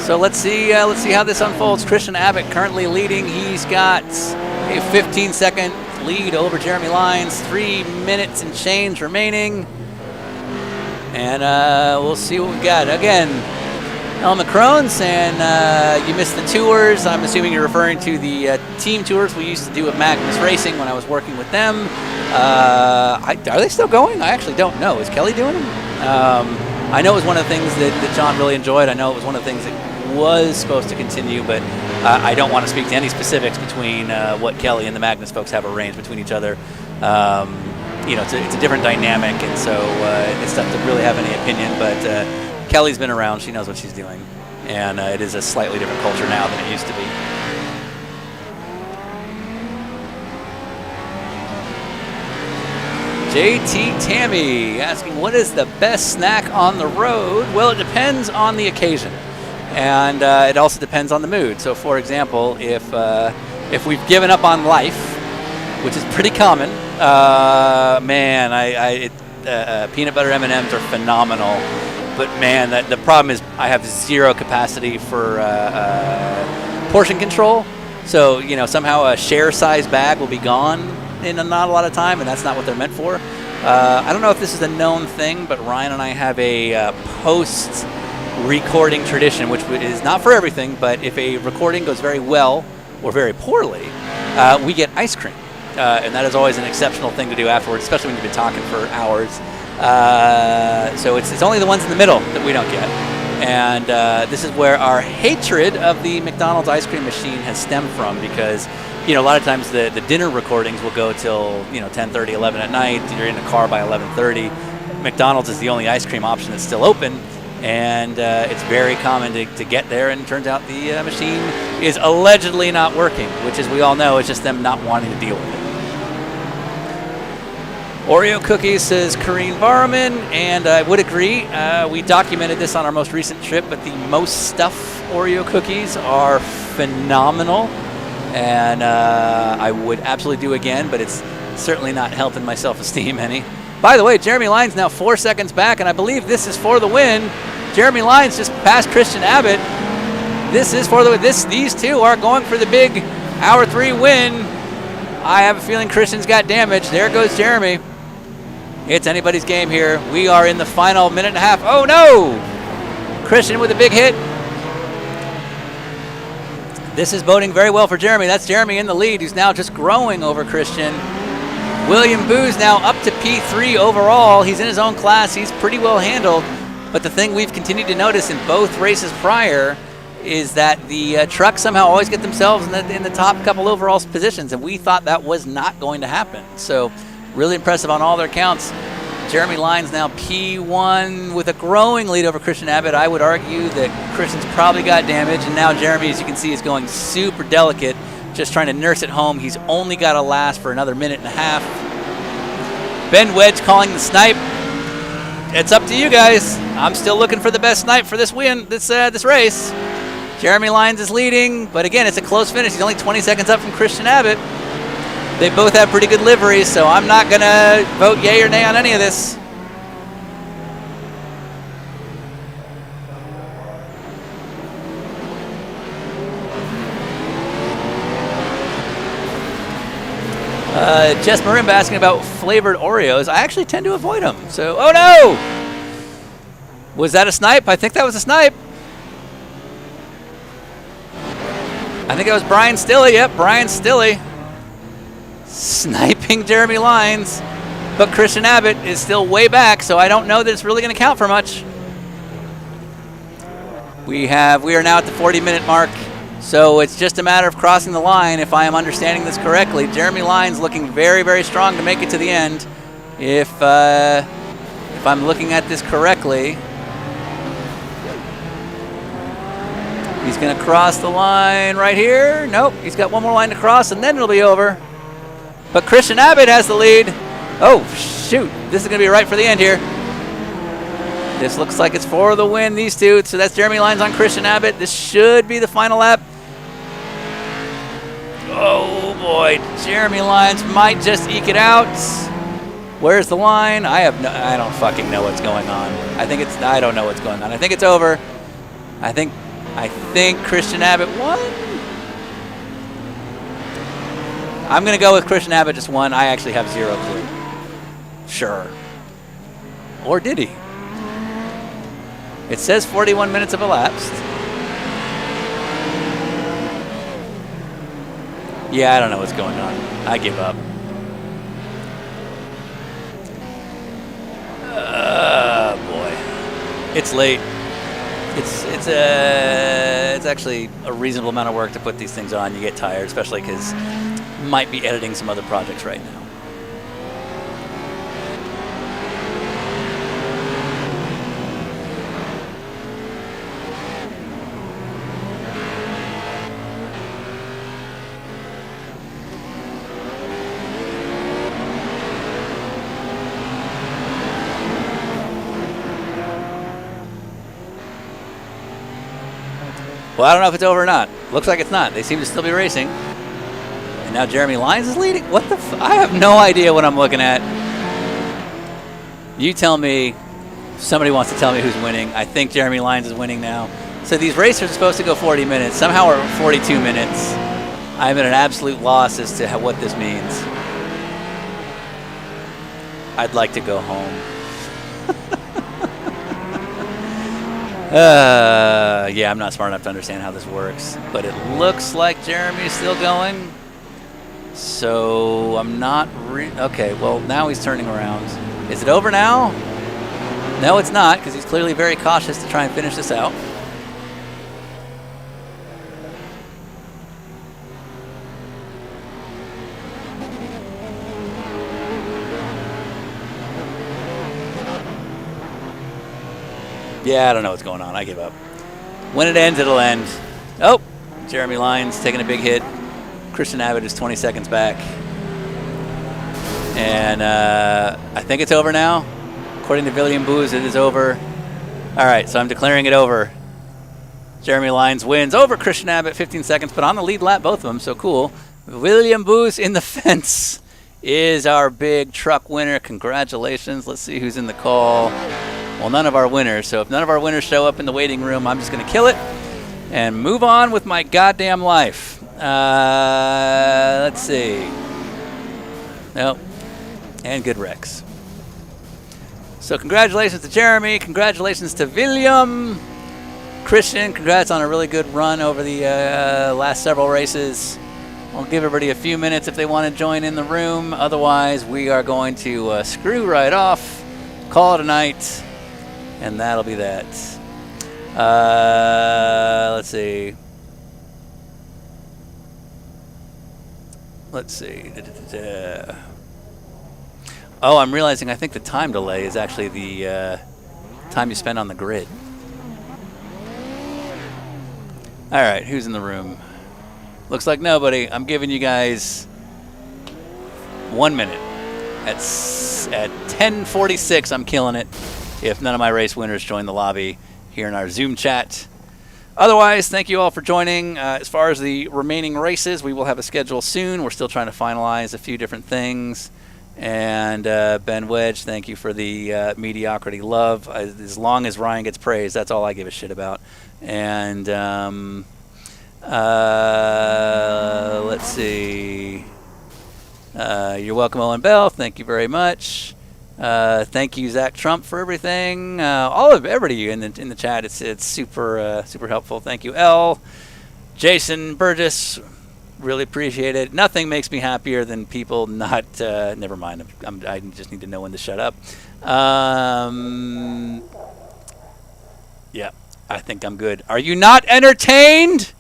So let's see how this unfolds. Christian Abbott currently leading. He's got a 15-second lead over Jeremy Lyons. 3 minutes and change remaining. And we'll see what we got. Again, El Macron saying you missed the tours. I'm assuming you're referring to the team tours we used to do at Magnus Racing when I was working with them. Are they still going? I actually don't know. Is Kelly doing them? I know it was one of the things that John really enjoyed. I know it was one of the things that was supposed to continue, but I don't want to speak to any specifics between what Kelly and the Magnus folks have arranged between each other. It's a different dynamic, and so it's tough to really have any opinion, but Kelly's been around. She knows what she's doing, and it is a slightly different culture now than it used to be. JT Tammy asking, what is the best snack on the road? Well, it depends on the occasion, and it also depends on the mood. So, for example, if we've given up on life, which is pretty common, peanut butter M&Ms are phenomenal. But man, the problem is I have zero capacity for portion control. So somehow a share size bag will be gone in not a lot of time, and that's not what they're meant for. I don't know if this is a known thing, but Ryan and I have a post-recording tradition, which is not for everything, but if a recording goes very well or very poorly, we get ice cream. And that is always an exceptional thing to do afterwards, especially when you've been talking for hours. So it's only the ones in the middle that we don't get. And this is where our hatred of the McDonald's ice cream machine has stemmed from, because a lot of times the dinner recordings will go till 10:30, 11 at night. You're in the car by 11:30. McDonald's is the only ice cream option that's still open, and it's very common to get there, and it turns out the machine is allegedly not working, which, as we all know, is just them not wanting to deal with it. Oreo cookies, says Kareen Barman, and I would agree. We documented this on our most recent trip, but the Most Stuff Oreo cookies are phenomenal, and I would absolutely do again, but it's certainly not helping my self-esteem any. By the way, Jeremy Lyons now 4 seconds back, and I believe this is for the win. Jeremy Lyons just passed Christian Abbott. This is for the win. These two are going for the big Hour 3 win. I have a feeling Christian's got damage. There goes Jeremy. It's anybody's game here. We are in the final minute and a half. Oh no! Christian with a big hit. This is boding very well for Jeremy. That's Jeremy in the lead, who's now just growing over Christian. William Booz now up to P3 overall. He's in his own class. He's pretty well handled. But the thing we've continued to notice in both races prior is that the trucks somehow always get themselves in the top couple overall positions, and we thought that was not going to happen. So really impressive on all their counts. Jeremy Lyons now P1 with a growing lead over Christian Abbott. I would argue that Christian's probably got damage, and now Jeremy, as you can see, is going super delicate, just trying to nurse it home. He's only got to last for another minute and a half. Ben Wedge calling the snipe. It's up to you guys. I'm still looking for the best snipe for this win, this race. Jeremy Lyons is leading, but again, it's a close finish. He's only 20 seconds up from Christian Abbott. They both have pretty good liveries, so I'm not going to vote yay or nay on any of this. Jess Marimba asking about flavored Oreos. I actually tend to avoid them. So, oh no! Was that a snipe? I think that was a snipe. I think it was Brian Stilley. Yep, Brian Stilley. Sniping Jeremy Lyons. But Christian Abbott is still way back, so I don't know that it's really going to count for much. We are now at the 40-minute mark. So it's just a matter of crossing the line, if I am understanding this correctly. Jeremy Lyons looking very, very strong to make it to the end. If I'm looking at this correctly. He's going to cross the line right here. Nope, he's got one more line to cross, and then it'll be over. But Christian Abbott has the lead. Oh, shoot. This is going to be right for the end here. This looks like it's for the win, these two. So that's Jeremy Lyons on Christian Abbott. This should be the final lap. Oh boy, Jeremy Lyons might just eke it out. Where's the line? I don't fucking know what's going on. I don't know what's going on. I think it's over. I think Christian Abbott won. I'm gonna go with Christian Abbott just won. I actually have zero clue. Sure. Or did he? It says 41 minutes have elapsed. Yeah, I don't know what's going on. I give up. Boy. It's late. It's actually a reasonable amount of work to put these things on. You get tired, especially because might be editing some other projects right now. Well, I don't know if it's over or not. Looks like it's not. They seem to still be racing. And now Jeremy Lyons is leading? What the I have no idea what I'm looking at. You tell me. Somebody wants to tell me who's winning. I think Jeremy Lyons is winning now. So these races are supposed to go 40 minutes. Somehow we're at 42 minutes. I'm at an absolute loss as to what this means. I'd like to go home. Yeah, I'm not smart enough to understand how this works, but it looks like Jeremy's still going. So I'm not okay, well, now he's turning around. Is it over now? No, it's not, because he's clearly very cautious to try and finish this out. Yeah, I don't know what's going on. I give up. When it ends, it'll end. Oh, Jeremy Lyons taking a big hit. Christian Abbott is 20 seconds back. And I think it's over now. According to William Booz, it is over. All right, so I'm declaring it over. Jeremy Lyons wins over Christian Abbott, 15 seconds, but on the lead lap, both of them, so cool. William Booz in the fence is our big truck winner. Congratulations. Let's see who's in the call. Well, none of our winners. So if none of our winners show up in the waiting room, I'm just going to kill it and move on with my goddamn life. Let's see. Nope. And good wrecks. So congratulations to Jeremy. Congratulations to William. Christian, congrats on a really good run over the last several races. I'll give everybody a few minutes if they want to join in the room. Otherwise, we are going to screw right off, call it a night, and that'll be that. Let's see. Let's see. Oh, I'm realizing I think the time delay is actually the time you spend on the grid. All right, who's in the room? Looks like nobody. I'm giving you guys 1 minute. At 10:46, I'm killing it. If none of my race winners join the lobby here in our Zoom chat. Otherwise, thank you all for joining. As far as the remaining races, we will have a schedule soon. We're still trying to finalize a few different things. And Ben Wedge, thank you for the mediocrity love. As long as Ryan gets praised, that's all I give a shit about. And let's see. You're welcome, Owen Bell. Thank you very much. Thank you, Zach Trump, for everything. All of everybody in the chat. It's super super helpful. Thank you, L. Jason Burgess. Really appreciate it. Nothing makes me happier than people not. Never mind. I just need to know when to shut up. Yeah, I think I'm good. Are you not entertained?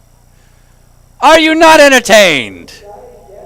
Are you not entertained?